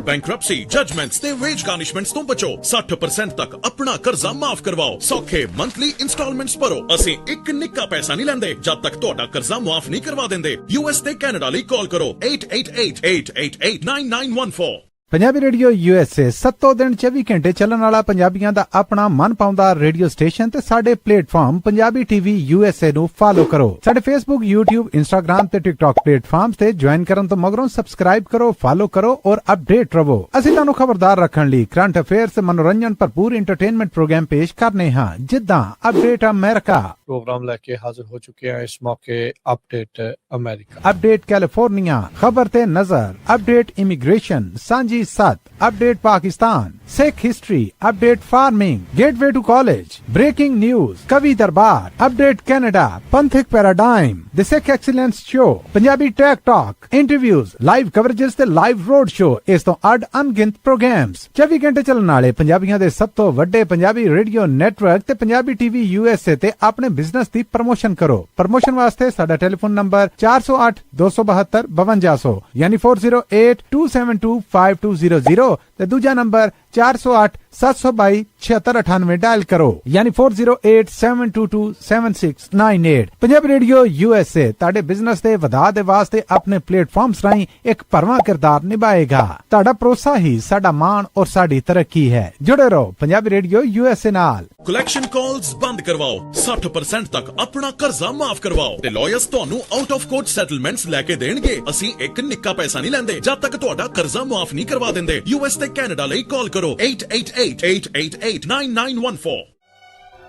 Bankruptcy, judgments ਤੇ wage garnishments ਤੋਂ ਬਚੋ। 60% ਤੱਕ ਆਪਣਾ ਕਰਜ਼ਾ ਮਾਫ ਕਰਵਾਓ। ਸੌਖੇ monthly installments ਭਰੋ। ਅਸੀਂ ਇੱਕ ਨਿੱਕਾ ਪੈਸਾ ਨਹੀਂ ਲੈਂਦੇ ਜਦ ਤੱਕ ਤੁਹਾਡਾ ਕਰਜ਼ਾ ਮਾਫ ਨਹੀਂ ਕਰਵਾ ਦਿੰਦੇ। US ਤੇ ਕੈਨੇਡਾ ਲਈ ਕਾਲ ਕਰੋ 888-888-9914। ਪੰਜਾਬੀ ਰੇਡੀਓ USA 7 ਦਿਨ 24 ਘੰਟੇ ਚੱਲਣ ਵਾਲਾ ਪੰਜਾਬੀਆਂ ਦਾ ਆਪਣਾ ਮਨਪਾਉਂਦਾ ਰੇਡੀਓ ਸਟੇਸ਼ਨ ਤੇ ਸਾਡੇ ਪਲੇਟਫਾਰਮ ਪੰਜਾਬੀ TV USA ਨੂੰ ਫਾਲੋ ਕਰੋ। ਸਾਡੇ Facebook, YouTube, Instagram ਤੇ TikTok ਪਲੇਟਫਾਰਮਸ ਤੇ ਜੁਆਇਨ ਕਰਨ ਤੋਂ ਮਗਰੋਂ ਸਬਸਕ੍ਰਾਈਬ ਕਰੋ, ਫਾਲੋ ਕਰੋ ਔਰ ਅਪਡੇਟ ਰਹੋ। ਅਸੀਂ ਤੁਹਾਨੂੰ ਖਬਰਦਾਰ ਰੱਖਣ ਲਈ ਕਰੰਟ ਅਫੇਅਰਸ ਤੇ ਮਨੋਰੰਜਨ ਭਰਪੂਰ ਐਂਟਰਟੇਨਮੈਂਟ ਪ੍ਰੋਗਰਾਮ ਪੇਸ਼ ਕਰਨੇ ਹਾਂ, ਜਿੱਦਾਂ ਅਪਡੇਟ ਅਮਰੀਕਾ ਪ੍ਰੋਗਰਾਮ ਲੈ ਕੇ ਹਾਜ਼ਰ ਹੋ ਚੁੱਕੇ ਹਾਂ ਇਸ ਮੌਕੇ। ਅਪਡੇਟ ਅਮਰੀਕਾ, ਅਪਡੇਟ ਕੈਲੀਫੋਰਨੀਆ, ਖਬਰ ਤੇ ਨਜ਼ਰ, update immigration, Sanjhi Sath, update Pakistan, Sikh history, update farming, gateway to college, breaking news, Kavi Darbar, update Canada, Panthic paradigm, the Sikh excellence show, Punjabi tech talk, interviews, live coverages ਤੇ ਲਾਈਵ ਰੋਡ ਸ਼ੋ, ਇਸ ਤੋਂ ਅੱਡ ਅਣਗਿਣਤ ਪ੍ਰੋਗਰਾਮਸ 24 ਘੰਟੇ ਚੱਲਣ ਵਾਲੇ ਪੰਜਾਬੀਆਂ ਦੇ ਸਭ ਤੋਂ ਵੱਡੇ ਪੰਜਾਬੀ ਰੇਡੀਓ ਨੈਟਵਰਕ ਤੇ ਪੰਜਾਬੀ TV USA ਤੇ ਆਪਣੇ ਬਿਜ਼ਨਸ ਦੀ ਪ੍ਰਮੋਸ਼ਨ ਕਰੋ। ਪ੍ਰਮੋਸ਼ਨ ਵਾਸਤੇ ਸਾਡਾ ਟੈਲੀਫੋਨ ਨੰਬਰ 408272 ਯਾਨੀ 4082725200 ਤੇ ਦੂਜਾ ਨੰਬਰ 4087227698 ਡਾਇਲ ਕਰੋ, ਯਾਨੀ 4087227698। ਪੰਜਾਬੀ ਰੇਡੀਓ USA ਤੁਹਾਡੇ ਬਿਜ਼ਨਸ ਦੇ ਵਧਾ ਦੇ ਵਾਸਤੇ ਆਪਣੇ ਪਲੇਟਫਾਰਮਸ ਰਾਹੀਂ ਇੱਕ ਭਰਵਾਂ ਕਿਰਦਾਰ ਨਿਭਾਏਗਾ। ਤੁਹਾਡਾ ਭਰੋਸਾ ਹੀ ਸਾਡਾ ਮਾਣ ਔਰ ਸਾਡੀ ਤਰੱਕੀ ਹੈ। ਜੁੜੇ ਰਹੋ ਪੰਜਾਬੀ ਰੇਡੀਓ USA ਨਾਲ। ਕਲੈਕਸ਼ਨ ਕਾਲਸ ਬੰਦ ਕਰਵਾਓ, 60% ਤੱਕ ਆਪਣਾ ਕਰਜ਼ਾ ਮਾਫ ਕਰਵਾਓ ਤੇ ਲਾਇਰਸ ਤੁਹਾਨੂੰ ਆਊਟ ਆਫ ਕੋਰਟ ਸੈਟਲਮੈਂਟਸ ਲੈ ਕੇ ਦੇਣਗੇ। ਅਸੀਂ ਇੱਕ ਨਿੱਕਾ ਪੈਸਾ ਨਹੀਂ ਲੈਂਦੇ ਜਦ ਤੱਕ ਤੁਹਾਡਾ ਕਰਜ਼ਾ ਮਾਫ ਨਹੀਂ ਕਰਵਾ ਦਿੰਦੇ। US ਤੇ ਕੈਨੇਡਾ ਲਈ ਕਾਲ ਕਰੋ 888-888-9914।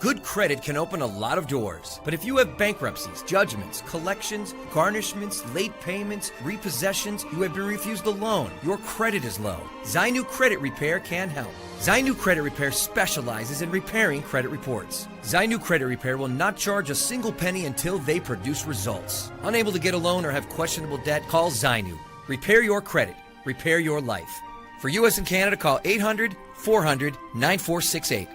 Good credit can open a lot of doors, but if you have bankruptcies, judgments, collections, garnishments, late payments, repossessions, you have been refused a loan, your credit is low, Zainu Credit Repair can help. Zainu Credit Repair specializes in repairing credit reports. Zainu Credit Repair will not charge a single penny until they produce results. Unable to get a loan or have questionable debt, call Zainu. Repair your credit. Repair your life. For US and Canada, call 800-400-9468.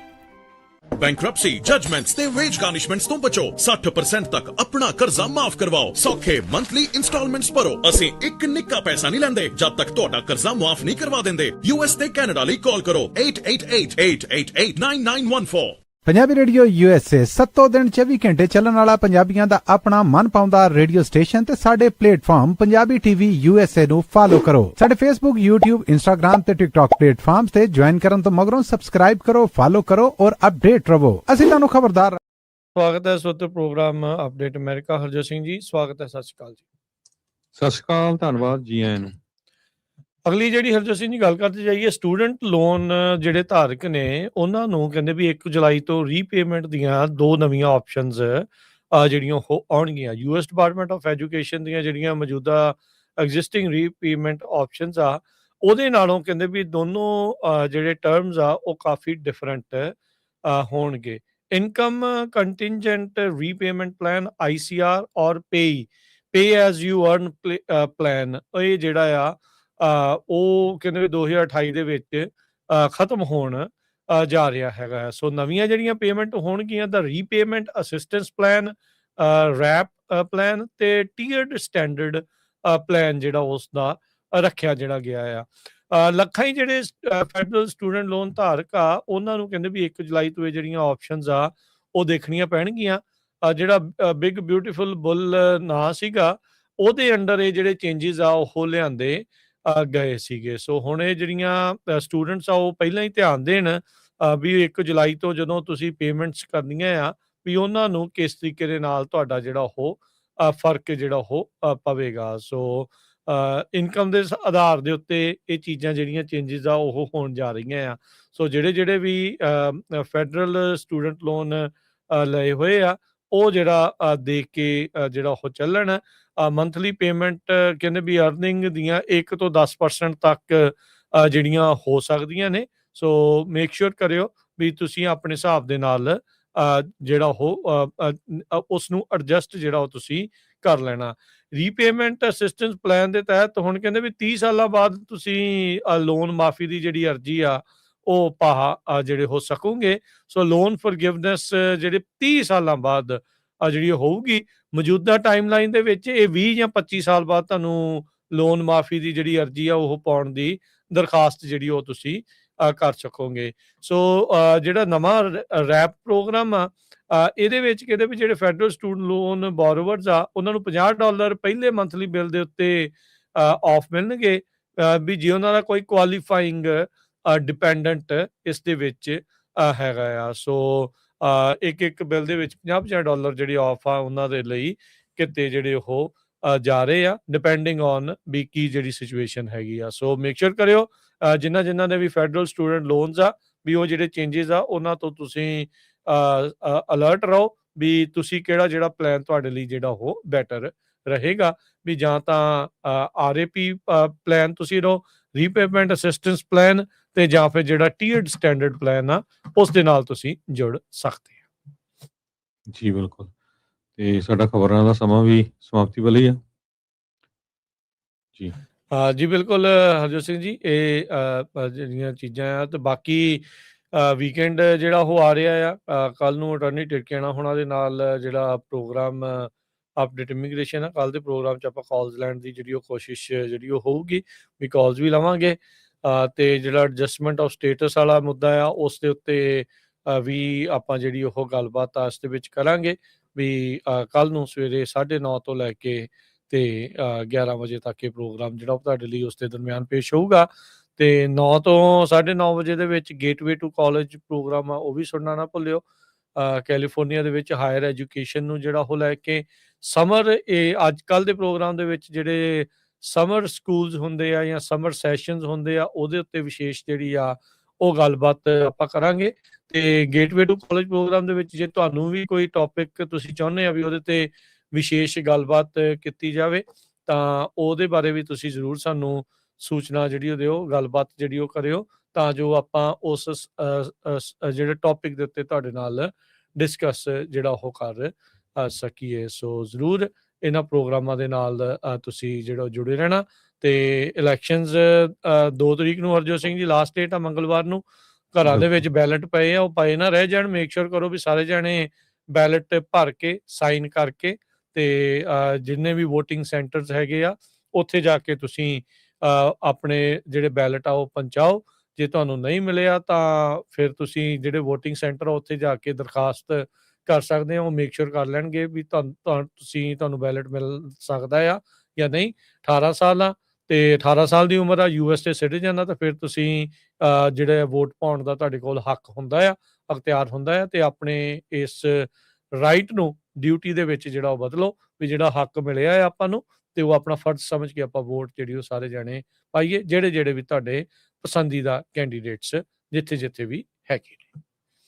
Bankruptcy, judgments ਤੇ wage garnishments ਤੋਂ ਬਚੋ। 60% ਤੱਕ ਆਪਣਾ ਕਰਜ਼ਾ ਮਾਫ ਕਰਵਾਓ। ਸੌਖੇ monthly installments ਭਰੋ। ਅਸੀਂ ਇੱਕ ਨਿੱਕਾ ਪੈਸਾ ਨਹੀਂ ਲੈਂਦੇ ਜਦ ਤੱਕ ਤੁਹਾਡਾ ਕਰਜ਼ਾ ਮਾਫ ਨਹੀਂ ਕਰਵਾ ਦਿੰਦੇ। US ਤੇ ਕੈਨੇਡਾ ਲਈ ਕਾਲ ਕਰੋ 888-888-9914। ਪੰਜਾਬੀ ਰੇਡੀਓ USA 7 ਦਿਨ 24 ਘੰਟੇ ਚੱਲਣ ਵਾਲਾ ਪੰਜਾਬੀਆਂ ਦਾ ਆਪਣਾ ਮਨਪਾਉਂਦਾ ਰੇਡੀਓ ਸਟੇਸ਼ਨ ਤੇ ਸਾਡੇ ਪਲੇਟਫਾਰਮ ਪੰਜਾਬੀ TV USA ਨੂੰ ਫਾਲੋ ਕਰੋ। ਸਾਡੇ Facebook, YouTube, Instagram ਤੇ TikTok ਪਲੇਟਫਾਰਮਸ ਤੇ ਜੁਆਇਨ ਕਰਨ ਤੋਂ ਮਗਰੋਂ ਸਬਸਕ੍ਰਾਈਬ ਕਰੋ, ਫਾਲੋ ਕਰੋ ਔਰ ਅਪਡੇਟ ਰਹੋ। ਅਸੀਂ ਤੁਹਾਨੂੰ ਖਬਰਦਾਰ। ਸਵਾਗਤ ਹੈ ਇਸ ਵਕਤ programme update America. Harjot Singh ji ਸਵਾਗਤ ਹੈ। ਸਤਿ ਸ਼੍ਰੀ ਅਕਾਲ ਜੀ। ਸਤਿ ਸ਼੍ਰੀ ਅਕਾਲ, ਧੰਨਵਾਦ ਜੀ ਆਇਆਂ ਨੂੰ। ਅਗਲੀ ਜਿਹੜੀ ਹਰਜੋਤ ਸਿੰਘ ਜੀ ਗੱਲ ਕਰਦੇ ਜਾਈਏ, ਸਟੂਡੈਂਟ ਲੋਨ ਜਿਹੜੇ ਧਾਰਕ ਨੇ ਉਹਨਾਂ ਨੂੰ ਕਹਿੰਦੇ ਵੀ 1 ਜੁਲਾਈ ਤੋਂ ਰੀਪੇਮੈਂਟ ਦੀਆਂ 2 ਨਵੀਆਂ ਆਪਸ਼ਨਸ ਜਿਹੜੀਆਂ ਉਹ ਆਉਣਗੀਆਂ। US ਡਿਪਾਰਟਮੈਂਟ ਆਫ ਐਜੂਕੇਸ਼ਨ ਦੀਆਂ ਜਿਹੜੀਆਂ ਮੌਜੂਦਾ ਐਗਜ਼ਿਸਟਿੰਗ ਰੀਪੇਮੈਂਟ ਆਪਸ਼ਨਸ ਆ ਉਹਦੇ ਨਾਲੋਂ ਕਹਿੰਦੇ ਵੀ ਦੋਨੋਂ ਜਿਹੜੇ ਟਰਮਸ ਆ ਉਹ ਕਾਫੀ ਡਿਫਰੈਂਟ ਹੋਣਗੇ। Income contingent repayment plan ICR ਔਰ ਪੇ ਐਜ਼ ਯੂ ਅਰਨ ਪਲਾਨ, ਇਹ ਜਿਹੜਾ ਆ ਉਹ ਕਹਿੰਦੇ 2028 ਦੇ ਵਿੱਚ ਖਤਮ ਹੋਣ ਜਾ ਰਿਹਾ ਹੈਗਾ। ਸੋ ਨਵੀਆਂ ਜਿਹੜੀਆਂ ਪੇਮੈਂਟ ਹੋਣਗੀਆਂ ਦਾ repayment assistance plan, RAP plan ਤੇ ਟੀਅਰਡ ਸਟੈਂਡਰਡ ਪਲਾਨ ਜਿਹੜਾ ਉਸ ਦਾ ਰੱਖਿਆ ਜਿਹੜਾ ਗਿਆ ਆ। ਲੱਖਾਂ ਹੀ ਜਿਹੜੇ ਫੈਡਰਲ ਸਟੂਡੈਂਟ ਲੋਨ ਧਾਰਕ ਆ ਉਹਨਾਂ ਨੂੰ ਕਹਿੰਦੇ ਵੀ 1 ਜੁਲਾਈ ਤੋਂ ਇਹ ਜਿਹੜੀਆਂ ਆਪਸ਼ਨਸ ਆ ਉਹ ਦੇਖਣੀਆਂ ਪੈਣਗੀਆਂ। ਜਿਹੜਾ ਬਿਗ ਬਿਊਟੀਫੁਲ ਬੁੱਲ ਨਾਂ ਸੀਗਾ ਉਹਦੇ ਅੰਡਰ ਇਹ ਜਿਹੜੇ ਚੇਂਜਸ ਆ ਉਹ ਲਿਆਂਦੇ ਗਏ ਸੀਗੇ। ਸੋ ਹੁਣ ਇਹ ਜਿਹੜੀਆਂ ਸਟੂਡੈਂਟਸ ਆ ਉਹ ਪਹਿਲਾਂ ਹੀ ਧਿਆਨ ਦੇਣ ਵੀ 1 ਜੁਲਾਈ ਤੋਂ ਜਦੋਂ ਤੁਸੀਂ ਪੇਮੈਂਟਸ ਕਰਨੀਆਂ ਆ ਵੀ ਉਹਨਾਂ ਨੂੰ ਕਿਸ ਤਰੀਕੇ ਦੇ ਨਾਲ ਤੁਹਾਡਾ ਜਿਹੜਾ ਉਹ ਫਰਕ ਜਿਹੜਾ ਉਹ ਪਵੇਗਾ। ਸੋ ਇਨਕਮ ਦੇ ਆਧਾਰ ਦੇ ਉੱਤੇ ਇਹ ਚੀਜ਼ਾਂ ਜਿਹੜੀਆਂ ਚੇਂਜਸ ਆ ਉਹ ਹੋਣ ਜਾ ਰਹੀਆਂ ਆ। ਸੋ ਜਿਹੜੇ ਵੀ ਫੈਡਰਲ ਸਟੂਡੈਂਟ ਲੋਨ ਲਏ ਹੋਏ ਆ ਉਹ ਜਿਹੜਾ ਦੇਖ ਕੇ ਜਿਹੜਾ ਉਹ ਚੱਲਣ। ਮੰਥਲੀ ਪੇਮੈਂਟ ਕਹਿੰਦੇ ਵੀ ਅਰਨਿੰਗ ਦੀਆਂ 1 ਤੋਂ 10% ਤੱਕ ਜਿਹੜੀਆਂ ਹੋ ਸਕਦੀਆਂ ਨੇ। ਸੋ ਮੇਕ ਸ਼ੋਰ ਕਰਿਓ ਵੀ ਤੁਸੀਂ ਆਪਣੇ ਹਿਸਾਬ ਦੇ ਨਾਲ ਜਿਹੜਾ ਉਹ ਉਸ ਨੂੰ ਐਡਜਸਟ ਜਿਹੜਾ ਉਹ ਤੁਸੀਂ ਕਰ ਲੈਣਾ। ਰੀਪੇਮੈਂਟ ਅਸਿਸਟੈਂਸ ਪਲਾਨ ਦੇ ਤਹਿਤ ਹੁਣ ਕਹਿੰਦੇ ਵੀ 30 ਸਾਲਾਂ ਬਾਅਦ ਤੁਸੀਂ ਲੋਨ ਮਾਫੀ ਦੀ ਜਿਹੜੀ ਅਰਜੀ ਆ ਉਹ ਪਾਹਾ ਜਿਹੜੇ ਹੋ ਸਕੋਗੇ। ਸੋ ਲੋਨ ਫੋਰਗਿਵਨੈਸ ਜਿਹੜੇ 30 ਸਾਲਾਂ ਬਾਅਦ ਜਿਹੜੀ ਹੋਊਗੀ। ਮੌਜੂਦਾ ਟਾਈਮਲਾਈਨ ਦੇ ਵਿੱਚ ਇਹ 20 ਜਾਂ 25 ਸਾਲ ਬਾਅਦ ਤੁਹਾਨੂੰ ਲੋਨ ਮਾਫੀ ਦੀ ਜਿਹੜੀ ਅਰਜੀ ਆ ਉਹ ਪਾਉਣ ਦੀ ਦਰਖਾਸਤ ਜਿਹੜੀ ਉਹ ਤੁਸੀਂ ਕਰ ਸਕੋਗੇ। ਸੋ ਜਿਹੜਾ ਨਵਾਂ ਰੈਪ ਪ੍ਰੋਗਰਾਮ ਆ ਇਹਦੇ ਵਿੱਚ ਕਹਿੰਦੇ ਵੀ ਜਿਹੜੇ ਫੈਡਰਲ ਸਟੂਡੈਂਟ ਲੋਨ ਬੋਰੋਵਰਸ ਆ ਉਹਨਾਂ ਨੂੰ $50 ਪਹਿਲੇ ਮੰਥਲੀ ਬਿੱਲ ਦੇ ਉੱਤੇ ਆਫ ਮਿਲਣਗੇ ਵੀ ਜੇ ਉਹਨਾਂ ਦਾ ਕੋਈ ਕੁਆਲੀਫਾਈਂਗ ਡਿਪੈਂਡੈਂਟ ਇਸ ਦੇ ਵਿੱਚ ਹੈਗਾ ਆ। ਸੋ ਇੱਕ ਬਿੱਲ ਦੇ ਵਿੱਚ $50 ਜਿਹੜੀ ਆਫ ਆ ਉਹਨਾਂ ਦੇ ਲਈ ਕਿਤੇ ਜਿਹੜੇ ਉਹ ਜਾ ਰਹੇ ਆ ਡਿਪੈਂਡਿੰਗ ਔਨ ਵੀ ਕੀ ਜਿਹੜੀ ਸਿਚੁਏਸ਼ਨ ਹੈਗੀ ਆ। ਸੋ ਮੇਕ ਸ਼ੋਰ ਕਰਿਓ ਜਿਨ੍ਹਾਂ ਦੇ ਵੀ ਫੈਡਰਲ ਸਟੂਡੈਂਟ ਲੋਨਸ ਆ ਵੀ ਉਹ ਜਿਹੜੇ ਚੇਂਜਸ ਆ ਉਹਨਾਂ ਤੋਂ ਤੁਸੀਂ ਅਲਰਟ ਰਹੋ ਵੀ ਤੁਸੀਂ ਕਿਹੜਾ ਜਿਹੜਾ ਪਲਾਨ ਤੁਹਾਡੇ ਲਈ ਜਿਹੜਾ ਉਹ ਬੈਟਰ ਰਹੇਗਾ। ਵੀ ਜਾਂ ਤਾਂ RAP ਪਲਾਨ ਤੁਸੀਂ ਰਹੋ, ਰੀਪੇਮੈਂਟ ਅਸਿਸਟੈਂਸ ਪਲਾਨ, ਤੇ ਜਾਂ ਫਿਰ ਜਿਹੜਾ ਟੀਅਰਡ ਸਟੈਂਡਰਡ ਪਲਾਨ ਆ ਉਸ ਦੇ ਨਾਲ ਤੁਸੀਂ ਜੁੜ ਸਕਦੇ ਆ। ਜੀ ਬਿਲਕੁਲ। ਤੇ ਸਾਡਾ ਖਬਰਾਂ ਦਾ ਸਮਾਂ ਵੀ ਸਮਾਪਤੀ ਵੱਲ ਹੀ ਆ ਜੀ। ਜੀ ਬਿਲਕੁਲ ਹਰਜੋਤ ਸਿੰਘ ਜੀ, ਇਹ ਜਿਹੜੀਆਂ ਚੀਜ਼ਾਂ ਆ ਤੇ ਬਾਕੀ ਵੀਕਐਂਡ ਜਿਹੜਾ ਉਹ ਆ ਰਿਹਾ ਆ। ਕੱਲ ਨੂੰ ਅਟਾਰਨੀ ਟਿਰਕਿਆਣਾ ਹੋਣਾ ਦੇ ਨਾਲ ਜਿਹੜਾ ਪ੍ਰੋਗਰਾਮ ਅਪਡੇਟ ਇਮੀਗ੍ਰੇਸ਼ਨ ਆ, ਕੱਲ ਦੇ ਪ੍ਰੋਗਰਾਮ 'ਚ ਆਪਾਂ ਕਾਲਸ ਲੈਣ ਦੀ ਜਿਹੜੀ ਉਹ ਕੋਸ਼ਿਸ਼ ਜਿਹੜੀ ਉਹ ਹੋਊਗੀ ਵੀ ਕਾਲਸ ਵੀ ਲਵਾਂਗੇ। ਤੇ ਜਿਹੜਾ ਐਡਜਸਟਮੈਂਟ ਆਫ ਸਟੇਟਸ ਵਾਲਾ ਮੁੱਦਾ ਆ ਉਸ ਦੇ ਉੱਤੇ ਵੀ ਆਪਾਂ ਜਿਹੜੀ ਉਹ ਗੱਲਬਾਤ ਆ ਇਸ ਦੇ ਵਿੱਚ ਕਰਾਂਗੇ ਵੀ ਕੱਲ ਨੂੰ ਸਵੇਰੇ 9:30 ਤੋਂ ਲੈ ਕੇ ਤੇ 11 ਵਜੇ ਤੱਕ ਇਹ ਪ੍ਰੋਗਰਾਮ ਜਿਹੜਾ ਉਹ ਤੁਹਾਡੇ ਲਈ ਉਸ ਦੇ ਦਰਮਿਆਨ ਪੇਸ਼ ਹੋਊਗਾ। ਤੇ 9 ਤੋਂ 9:30 ਵਜੇ ਦੇ ਵਿੱਚ ਗੇਟਵੇ ਟੂ ਕਾਲਜ ਪ੍ਰੋਗਰਾਮ ਆ ਉਹ ਵੀ ਸੁਣਨਾ ਨਾ ਭੁੱਲਿਓ। ਕੈਲੀਫੋਰਨੀਆ ਦੇ ਵਿੱਚ ਹਾਇਰ ਐਜੂਕੇਸ਼ਨ ਨੂੰ ਜਿਹੜਾ ਉਹ ਲੈ ਕੇ ਸਮਰ ਇਹ ਅੱਜ ਕੱਲ੍ਹ ਦੇ ਪ੍ਰੋਗਰਾਮ ਦੇ ਵਿੱਚ ਜਿਹੜੇ ਸਮਰ ਸਕੂਲਸ ਹੁੰਦੇ ਆ ਜਾਂ ਸਮਰ ਸੈਸ਼ਨਸ ਹੁੰਦੇ ਆ ਉਹਦੇ ਉੱਤੇ ਵਿਸ਼ੇਸ਼ ਜਿਹੜੀ ਆ ਉਹ ਗੱਲਬਾਤ ਆਪਾਂ ਕਰਾਂਗੇ। ਤੇ ਗੇਟਵੇ ਟੂ ਕਾਲਜ ਪ੍ਰੋਗਰਾਮ ਦੇ ਵਿੱਚ ਜੇ ਤੁਹਾਨੂੰ ਵੀ ਕੋਈ ਟੌਪਿਕ ਤੁਸੀਂ ਚਾਹੁੰਦੇ ਆ ਵੀ ਉਹਦੇ ਤੇ ਵਿਸ਼ੇਸ਼ ਗੱਲਬਾਤ ਕੀਤੀ ਜਾਵੇ ਤਾਂ ਉਹਦੇ ਬਾਰੇ ਵੀ ਤੁਸੀਂ ਜ਼ਰੂਰ ਸਾਨੂੰ ਸੂਚਨਾ ਜਿਹੜੀ ਉਹ ਦਿਓ, ਗੱਲਬਾਤ ਜਿਹੜੀ ਉਹ ਕਰਿਓ ਤਾਂ ਜੋ ਆਪਾਂ ਉਸ ਜਿਹੜੇ ਟੌਪਿਕ ਦੇ ਉੱਤੇ ਤੁਹਾਡੇ ਨਾਲ ਡਿਸਕਸ ਜਿਹੜਾ ਉਹ ਕਰ ਸਕੀਏ। ਸੋ ਜ਼ਰੂਰ ਇਹਨਾਂ ਪ੍ਰੋਗਰਾਮਾਂ ਦੇ ਨਾਲ ਤੁਸੀਂ ਜਿਹੜਾ ਜੁੜੇ ਰਹਿਣਾ। ਤੇ ਇਲੈਕਸ਼ਨਸ 2 ਤਰੀਕ ਨੂੰ ਹਰਜੋਤ ਸਿੰਘ ਜੀ ਲਾਸਟ ਡੇਟ ਆ ਮੰਗਲਵਾਰ ਨੂੰ। ਘਰਾਂ ਦੇ ਵਿੱਚ ਬੈਲਟ ਪਏ ਆ ਉਹ ਪਏ ਨਾ ਰਹਿ ਜਾਣ। ਮੇਕ ਸ਼ੋਰ ਕਰੋ ਵੀ ਸਾਰੇ ਜਾਣੇ ਬੈਲਟ ਭਰ ਕੇ ਸਾਈਨ ਕਰਕੇ ਤੇ ਜਿੰਨੇ ਵੀ ਵੋਟਿੰਗ ਸੈਂਟਰਸ ਹੈਗੇ ਆ ਉੱਥੇ ਜਾ ਕੇ ਤੁਸੀਂ ਆਪਣੇ ਜਿਹੜੇ ਬੈਲਟ ਆ ਉਹ ਪਹੁੰਚਾਓ। ਜੇ ਤੁਹਾਨੂੰ ਨਹੀਂ ਮਿਲਿਆ ਤਾਂ ਫਿਰ ਤੁਸੀਂ ਜਿਹੜੇ ਵੋਟਿੰਗ ਸੈਂਟਰ ਆ ਉੱਥੇ ਜਾ ਕੇ ਦਰਖਾਸਤ ਕਰ ਸਕਦੇ ਹੋ। ਮੇਕ ਸ਼ੋਰ ਕਰ ਲੈਣਗੇ ਵੀ ਤੁਹਾਨੂੰ ਬੈਲਟ ਮਿਲ ਸਕਦਾ ਆ ਜਾਂ ਨਹੀਂ। 18 ਸਾਲ ਆ ਤੇ 18 ਸਾਲ ਦੀ ਉਮਰ ਆ, USA ਸਿਟੀਜ਼ਨ ਆ ਤਾਂ ਫਿਰ ਤੁਸੀਂ ਜਿਹੜੇ ਵੋਟ ਪਾਉਣ ਦਾ ਤੁਹਾਡੇ ਕੋਲ ਹੱਕ ਹੁੰਦਾ ਆ, ਅਖਤਿਆਰ ਹੁੰਦਾ ਆ। ਤੇ ਆਪਣੇ ਇਸ ਰਾਈਟ ਨੂੰ ਡਿਊਟੀ ਦੇ ਵਿੱਚ ਜਿਹੜਾ ਉਹ ਬਦਲੋ ਵੀ ਜਿਹੜਾ ਹੱਕ ਮਿਲਿਆ ਹੈ ਆਪਾਂ ਨੂੰ ਤੇ ਉਹ ਆਪਣਾ ਫਰਜ਼ ਸਮਝ ਕੇ ਆਪਾਂ ਵੋਟ ਜਿਹੜੀ ਉਹ ਸਾਰੇ ਜਾਣੇ ਪਾਈਏ ਜਿਹੜੇ ਵੀ ਤੁਹਾਡੇ ਪਸੰਦੀਦਾ ਕੈਂਡੀਡੇਟਸ ਜਿੱਥੇ ਵੀ ਹੈਗੇ ਨੇ।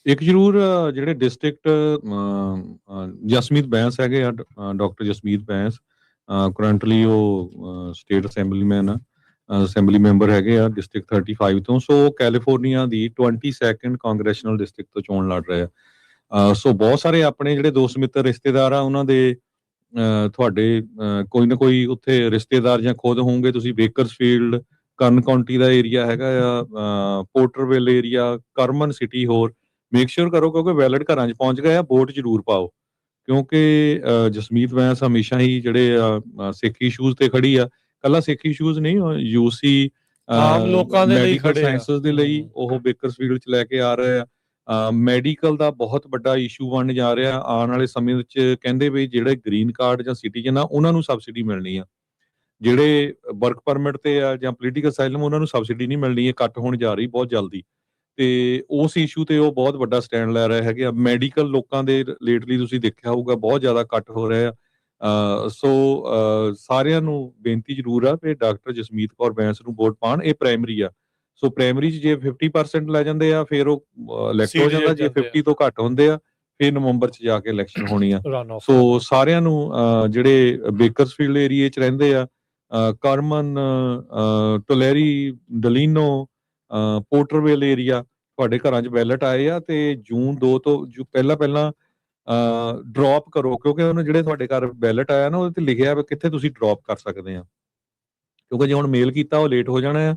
ਇੱਕ ਜ਼ਰੂਰ ਜਿਹੜੇ ਡਿਸਟ੍ਰਿਕਟ ਜਸਮੀਤ ਬੈਂਸ ਹੈਗੇ ਆ, ਡਾਕਟਰ ਜਸਮੀਤ ਬੈਂਸ ਕਰੰਟਲੀ ਉਹ ਸਟੇਟ ਅਸੈਂਬਲੀ ਮੈਂਬਰ ਹੈਗੇ ਆ ਡਿਸਟ੍ਰਿਕਟ 35 ਤੋਂ। ਸੋ ਕੈਲੀਫੋਰਨੀਆ ਦੀ 22nd ਕਾਂਗਰੈਸ਼ਨਲ ਡਿਸਟ੍ਰਿਕਟ ਤੋਂ ਚੋਣ ਲੜ ਰਹੇ ਆ। ਸੋ ਬਹੁਤ ਸਾਰੇ ਆਪਣੇ ਜਿਹੜੇ ਦੋਸਤ ਮਿੱਤਰ ਰਿਸ਼ਤੇਦਾਰ ਆ ਉਹਨਾਂ ਦੇ ਤੁਹਾਡੇ ਕੋਈ ਨਾ ਕੋਈ ਉੱਥੇ ਰਿਸ਼ਤੇਦਾਰ ਜਾਂ ਖੁਦ ਹੋਣਗੇ ਤੁਸੀਂ। ਬੇਕਰਸਫੀਲਡ ਕਰਨ ਕਾਉਂਟੀ ਦਾ ਏਰੀਆ ਹੈਗਾ ਆ, ਪੋਰਟਰਵਿਲ ਏਰੀਆ, ਕਰਮਨ ਸਿਟੀ। ਹੋਰ ਮੇਕ ਸ਼ੋਰ ਕਰੋ ਕਿਉਂਕਿ ਬੈਲਟ ਘਰਾਂ 'ਚ ਪਹੁੰਚ ਗਏ ਆ, ਵੋਟ ਜ਼ਰੂਰ ਪਾਓ ਕਿਉਂਕਿ ਜਸਮੀਤ ਬੈਂਸ ਹਮੇਸ਼ਾ ਹੀ ਜਿਹੜੇ ਸਿੱਖ ਇਸ਼ੂਜ਼ ਤੇ ਖੜੀ ਆ। ਕੱਲਾ ਸਿੱਖ ਇਸ਼ੂਜ਼ ਨਹੀਂ, UC ਆਮ ਲੋਕਾਂ ਦੇ ਲਈ ਮੈਡੀਕਲ ਖੜੇ ਆ। ਸਾਇੰਸਸ ਦੇ ਲਈ ਉਹ ਬੇਕਰਸਫੀਲਡ 'ਚ ਲੈ ਕੇ ਆ ਰਹੇ ਆ। ਮੈਡੀਕਲ ਦਾ ਬਹੁਤ ਵੱਡਾ ਇਸ਼ੂ ਬਣ ਜਾ ਰਿਹਾ ਆਉਣ ਵਾਲੇ ਸਮੇਂ ਵਿੱਚ। ਕਹਿੰਦੇ ਵੀ ਜਿਹੜੇ ਗ੍ਰੀਨ ਕਾਰਡ ਜਾਂ ਸਿਟੀਜ਼ਨ ਆ ਉਹਨਾਂ ਨੂੰ ਸਬਸਿਡੀ ਮਿਲਣੀ ਆ, ਜਿਹੜੇ ਵਰਕ ਪਰਮਿਟ ਤੇ ਆ ਜਾਂ ਪੋਲੀਟੀਕਲ ਅਸਾਈਲਮ ਉਹਨਾਂ ਨੂੰ ਸਬਸਿਡੀ ਨਹੀਂ ਮਿਲਣੀ। ਇਹ ਕੱਟ ਹੋਣ ਜਾ ਰਹੀ ਬਹੁਤ ਜਲਦੀ, ਤੇ ਉਸ ਇਸ਼ੂ ਤੇ ਉਹ ਬਹੁਤ ਵੱਡਾ ਸਟੈਂਡ ਲੈ ਰਹੇ ਹੈਗੇ ਆ। ਮੈਡੀਕਲ ਲੋਕਾਂ ਦੇ ਲੇਟਲੀ ਤੁਸੀਂ ਦੇਖਿਆ ਹੋਊਗਾ ਬਹੁਤ ਜ਼ਿਆਦਾ ਕੱਟ ਹੋ ਰਿਹਾ ਆ। ਸੋ ਸਾਰਿਆਂ ਨੂੰ ਬੇਨਤੀ ਜ਼ਰੂਰ ਆ ਕਿ ਡਾਕਟਰ ਜਸਮੀਤ ਕੌਰ ਬੈਂਸ ਨੂੰ ਵੋਟ ਪਾਉਣ। ਇਹ ਪ੍ਰਾਇਮਰੀ ਆ, ਸੋ ਪ੍ਰਾਇਮਰੀ 'ਚ ਜੇ 50% ਲੈ ਜਾਂਦੇ ਆ ਫਿਰ ਉਹ ਇਲੈਕਟ ਹੋ ਜਾਂਦਾ, ਜੇ 50 ਤੋਂ ਘੱਟ ਹੁੰਦੇ ਆ ਫਿਰ ਨਵੰਬਰ 'ਚ ਜਾ ਕੇ ਇਲੈਕਸ਼ਨ ਹੋਣੀ ਆ। ਸੋ ਸਾਰਿਆਂ ਨੂੰ ਜਿਹੜੇ ਬੇਕਰਸਫੀਲਡ ਏਰੀਏ 'ਚ ਰਹਿੰਦੇ ਆ, ਕਰਮਨ, ਟੋਲੈਰੀ, ਡਲੀਨੋ, ਪੋਰਟਰਵੇਲ ਏਰੀਆ, ਤੁਹਾਡੇ ਘਰਾਂ 'ਚ ਬੈਲਟ ਆਏ ਆ ਤੇ ਜੂਨ 2 ਤੋਂ ਪਹਿਲਾਂ ਡ੍ਰੌਪ ਕਰੋ, ਕਿਉਂਕਿ ਉਹਨੂੰ ਜਿਹੜੇ ਤੁਹਾਡੇ ਘਰ ਬੈਲਟ ਆਇਆ ਨਾ ਉਹਦੇ ਤੇ ਲਿਖਿਆ ਵੀ ਕਿੱਥੇ ਤੁਸੀਂ ਡ੍ਰੌਪ ਕਰ ਸਕਦੇ ਆ, ਕਿਉਂਕਿ ਜੇ ਹੁਣ ਮੇਲ ਕੀਤਾ ਉਹ ਲੇਟ ਹੋ ਜਾਣਾ ਆ।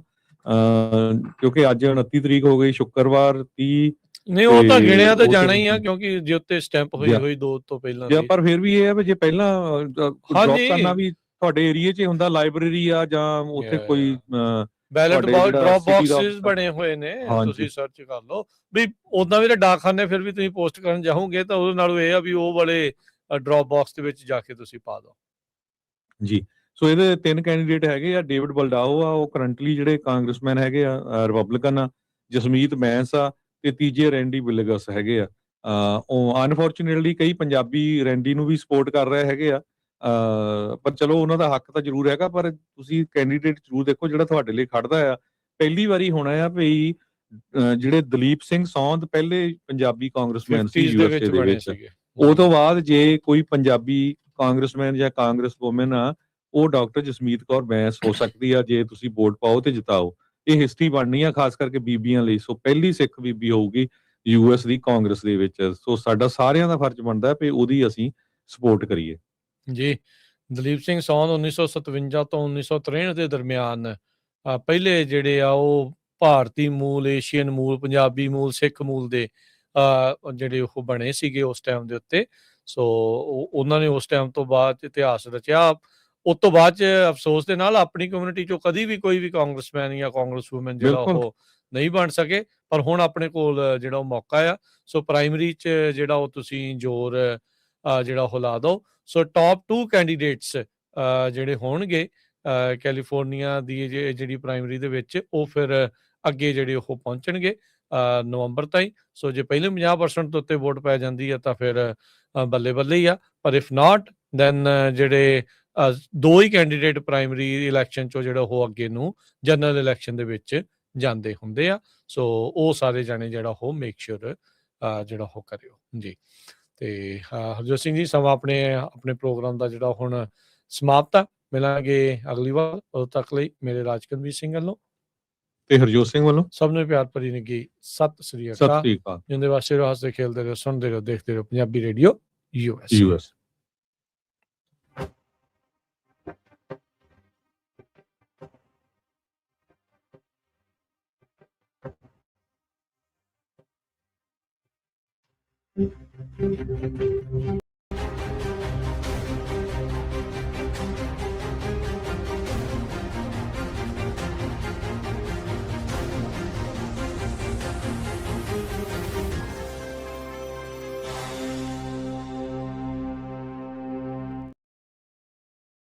ਕਿਉਂਕਿ ਅੱਜ 29 ਤਰੀਕ ਹੋ ਗਈ, ਸ਼ੁੱਕਰਵਾਰ 30 ਨਹੀਂ ਉਹ ਤਾਂ ਗਿਣਿਆ ਤਾਂ ਜਾਣਾ ਹੀ ਆ, ਕਿਉਂਕਿ ਜੇ ਉੱਤੇ ਸਟੈਂਪ ਹੋਈ 2 ਤੋਂ ਪਹਿਲਾਂ ਦੀ। ਪਰ ਫਿਰ ਵੀ ਇਹ ਹੈ ਵੀ ਜੇ ਪਹਿਲਾਂ ਡ੍ਰੌਪ ਕਰਨਾ ਵੀ ਤੁਹਾਡੇ ਏਰੀਏ 'ਚ ਹੁੰਦਾ, ਲਾਇਬ੍ਰੇਰੀ ਆ ਜਾਂ ਉੱਥੇ ਕੋਈ ਬੈਲਟ ਡ੍ਰੌਪ ਬਾਕਸਿਸ ਬਣੇ ਹੋਏ ਨੇ, ਤੁਸੀਂ ਸਰਚ ਕਰ ਲਓ ਵੀ। ਉਦਾਂ ਵੀ ਤਾਂ ਡਾਕਖਾਨੇ ਫਿਰ ਵੀ ਤੁਸੀਂ ਪੋਸਟ ਕਰਨ ਜਾਓਗੇ ਤਾਂ ਉਹਦੇ ਨਾਲੋਂ ਇਹ ਆ ਵੀ ਉਹ ਵਾਲੇ ਡ੍ਰੌਪ ਬਾਕਸ ਦੇ ਵਿੱਚ ਜਾ ਕੇ ਤੁਸੀਂ ਪਾ ਦਿਓ ਜੀ। ਸੋ ਇਹਦੇ 3 ਕੈਂਡੀਡੇਟ ਹੈਗੇ ਆ। ਡੇਵਿਡ ਬਲਡਾਓ ਆ, ਉਹ ਕਰੰਟਲੀ ਜਿਹੜੇ ਕਾਂਗਰਸਮੈਨ ਹੈਗੇ ਆ, ਰਿਪਬਲਿਕਨ ਆ। ਜਸਮੀਤ ਬੈਂਸ ਆ ਤੇ ਤੀਜੇ ਰੈਂਡੀ ਵਿਲਗਸ ਹੈਗੇ ਆ। ਉਹ ਅਨਫੋਰਚੂਨੇਟਲੀ ਕਈ ਪੰਜਾਬੀ ਰੈਂਡੀ ਨੂੰ ਵੀ ਸਪੋਰਟ ਕਰ ਰਹੇ ਹੈਗੇ ਆ, ਪਰ ਚਲੋ ਉਹਨਾਂ ਦਾ ਹੱਕ ਤਾਂ ਜ਼ਰੂਰ ਹੈਗਾ। ਪਰ ਤੁਸੀਂ ਕੈਂਡੀਡੇਟ ਜ਼ਰੂਰ ਦੇਖੋ ਜਿਹੜਾ ਤੁਹਾਡੇ ਲਈ ਖੜਦਾ ਆ। ਪਹਿਲੀ ਵਾਰੀ ਹੋਣਾ ਆ ਵੀ ਜਿਹੜੇ ਦਲੀਪ ਸਿੰਘ ਸੌਂਦ ਪਹਿਲੇ ਪੰਜਾਬੀ ਕਾਂਗਰਸਮੈਨ ਸੀ ਯੂਐਸਏ ਦੇ ਵਿੱਚ, ਉਹ ਤੋਂ ਬਾਅਦ ਜੇ ਕੋਈ ਪੰਜਾਬੀ ਕਾਂਗਰਸਮੈਨ ਜਾਂ ਕਾਂਗਰਸ ਵੂਮਨ ਆ, ਉਹ ਡਾਕਟਰ ਜਸਮੀਤ ਕੌਰ ਬੈਂਸ ਹੋ ਸਕਦੀ ਆ ਜੇ ਤੁਸੀਂ ਵੋਟ ਪਾਓ ਤੇ ਜਿਤਾਓ। ਇਹ ਹਿਸਟਰੀ ਬਣਨੀ ਆ ਖਾਸ ਕਰਕੇ ਬੀਬੀਆਂ ਲਈ। ਸੋ ਪਹਿਲੀ ਸਿੱਖ ਬੀਬੀ ਹੋਊਗੀ ਯੂਐਸ ਦੀ ਕਾਂਗਰਸ ਦੇ ਵਿੱਚ। ਸੋ ਸਾਡਾ ਸਾਰਿਆਂ ਦਾ ਫਰਜ਼ ਬਣਦਾ ਵੀ ਉਹਦੀ ਅਸੀਂ ਸਪੋਰਟ ਕਰੀਏ ਜੀ। ਦਲੀਪ ਸਿੰਘ ਸੌਂਦ 1957 ਤੋਂ 1963 ਦੇ ਦਰਮਿਆਨ ਪਹਿਲੇ ਜਿਹੜੇ ਆ ਉਹ ਭਾਰਤੀ ਮੂਲ, ਏਸ਼ੀਅਨ ਮੂਲ, ਪੰਜਾਬੀ ਮੂਲ, ਸਿੱਖ ਮੂਲ ਦੇ ਜਿਹੜੇ ਉਹ ਬਣੇ ਸੀਗੇ ਉਸ ਟਾਈਮ ਦੇ ਉੱਤੇ। ਸੋ ਉਹਨਾਂ ਨੇ ਉਸ ਟਾਈਮ ਤੋਂ ਬਾਅਦ ਇਤਿਹਾਸ ਰਚਿਆ। ਉਸ ਤੋਂ ਬਾਅਦ 'ਚ ਅਫਸੋਸ ਦੇ ਨਾਲ ਆਪਣੀ ਕਮਿਊਨਿਟੀ 'ਚੋਂ ਕਦੀ ਵੀ ਕੋਈ ਵੀ ਕਾਂਗਰਸਮੈਨ ਜਾਂ ਕਾਂਗਰਸ ਵੂਮਨ ਜਿਹੜਾ ਉਹ ਨਹੀਂ ਬਣ ਸਕੇ, ਪਰ ਹੁਣ ਆਪਣੇ ਕੋਲ ਜਿਹੜਾ ਉਹ ਮੌਕਾ ਆ। ਸੋ ਪ੍ਰਾਇਮਰੀ 'ਚ ਜਿਹੜਾ ਉਹ ਤੁਸੀਂ ਜ਼ੋਰ ਜਿਹੜਾ ਉਹ ਲਾ ਦਿਓ। ਸੋ ਟੌਪ 2 ਕੈਂਡੀਡੇਟਸ ਜਿਹੜੇ ਹੋਣਗੇ ਕੈਲੀਫੋਰਨੀਆ ਦੀ ਜਿਹੜੀ ਪ੍ਰਾਇਮਰੀ ਦੇ ਵਿੱਚ, ਉਹ ਫਿਰ ਅੱਗੇ ਜਿਹੜੇ ਉਹ ਪਹੁੰਚਣਗੇ ਨਵੰਬਰ ਤਾਈਂ। ਸੋ ਜੇ ਪਹਿਲੇ 50% ਤੋਂ ਉੱਤੇ ਵੋਟ ਪੈ ਜਾਂਦੀ ਹੈ ਤਾਂ ਫਿਰ ਬੱਲੇ ਬੱਲੇ ਹੀ ਆ, ਪਰ ਇਫ ਨਾਟ ਦੈਨ ਜਿਹੜੇ 2 ਹੀ ਕੈਂਡੀਡੇਟ ਪ੍ਰਾਇਮਰੀ ਇਲੈਕਸ਼ਨ 'ਚੋਂ ਜਿਹੜਾ ਉਹ ਅੱਗੇ ਨੂੰ ਜਨਰਲ ਇਲੈਕਸ਼ਨ ਦੇ ਵਿੱਚ ਜਾਂਦੇ ਹੁੰਦੇ ਆ। ਸੋ ਉਹ ਸਾਰੇ ਜਾਣੇ ਜਿਹੜਾ ਉਹ ਮੇਕ ਸ਼ੋਰ ਜਿਹੜਾ ਉਹ ਕਰਿਓ ਜੀ। ਤੇ ਹਰਜੋਤ ਸਿੰਘ ਜੀ, ਸਮਾਂ ਆਪਣੇ ਪ੍ਰੋਗਰਾਮ ਦਾ ਜਿਹੜਾ ਹੁਣ ਸਮਾਪਤ ਆ। ਮਿਲਾਂਗੇ ਅਗਲੀ ਵਾਰ, ਉਦੋਂ ਤੱਕ ਲਈ ਮੇਰੇ ਰਾਜਕਨਵੀਰ ਸਿੰਘ ਵੱਲੋਂ ਤੇ ਹਰਜੋਤ ਸਿੰਘ ਵੱਲੋਂ ਸਭ ਨੂੰ ਪਿਆਰ ਭਰੀ ਨਿੱਘੀ ਸਤਿ ਸ੍ਰੀ ਅਕਾਲ। ਜਿੰਦੇ ਵਾਸਤੇ ਰਹੋ, ਹੱਸਦੇ ਖੇਲਦੇ ਰਹੋ, ਸੁਣਦੇ ਰਹੋ, ਦੇਖਦੇ ਰਹੋ ਪੰਜਾਬੀ ਰੇਡੀਓ ਯੂਐਸ।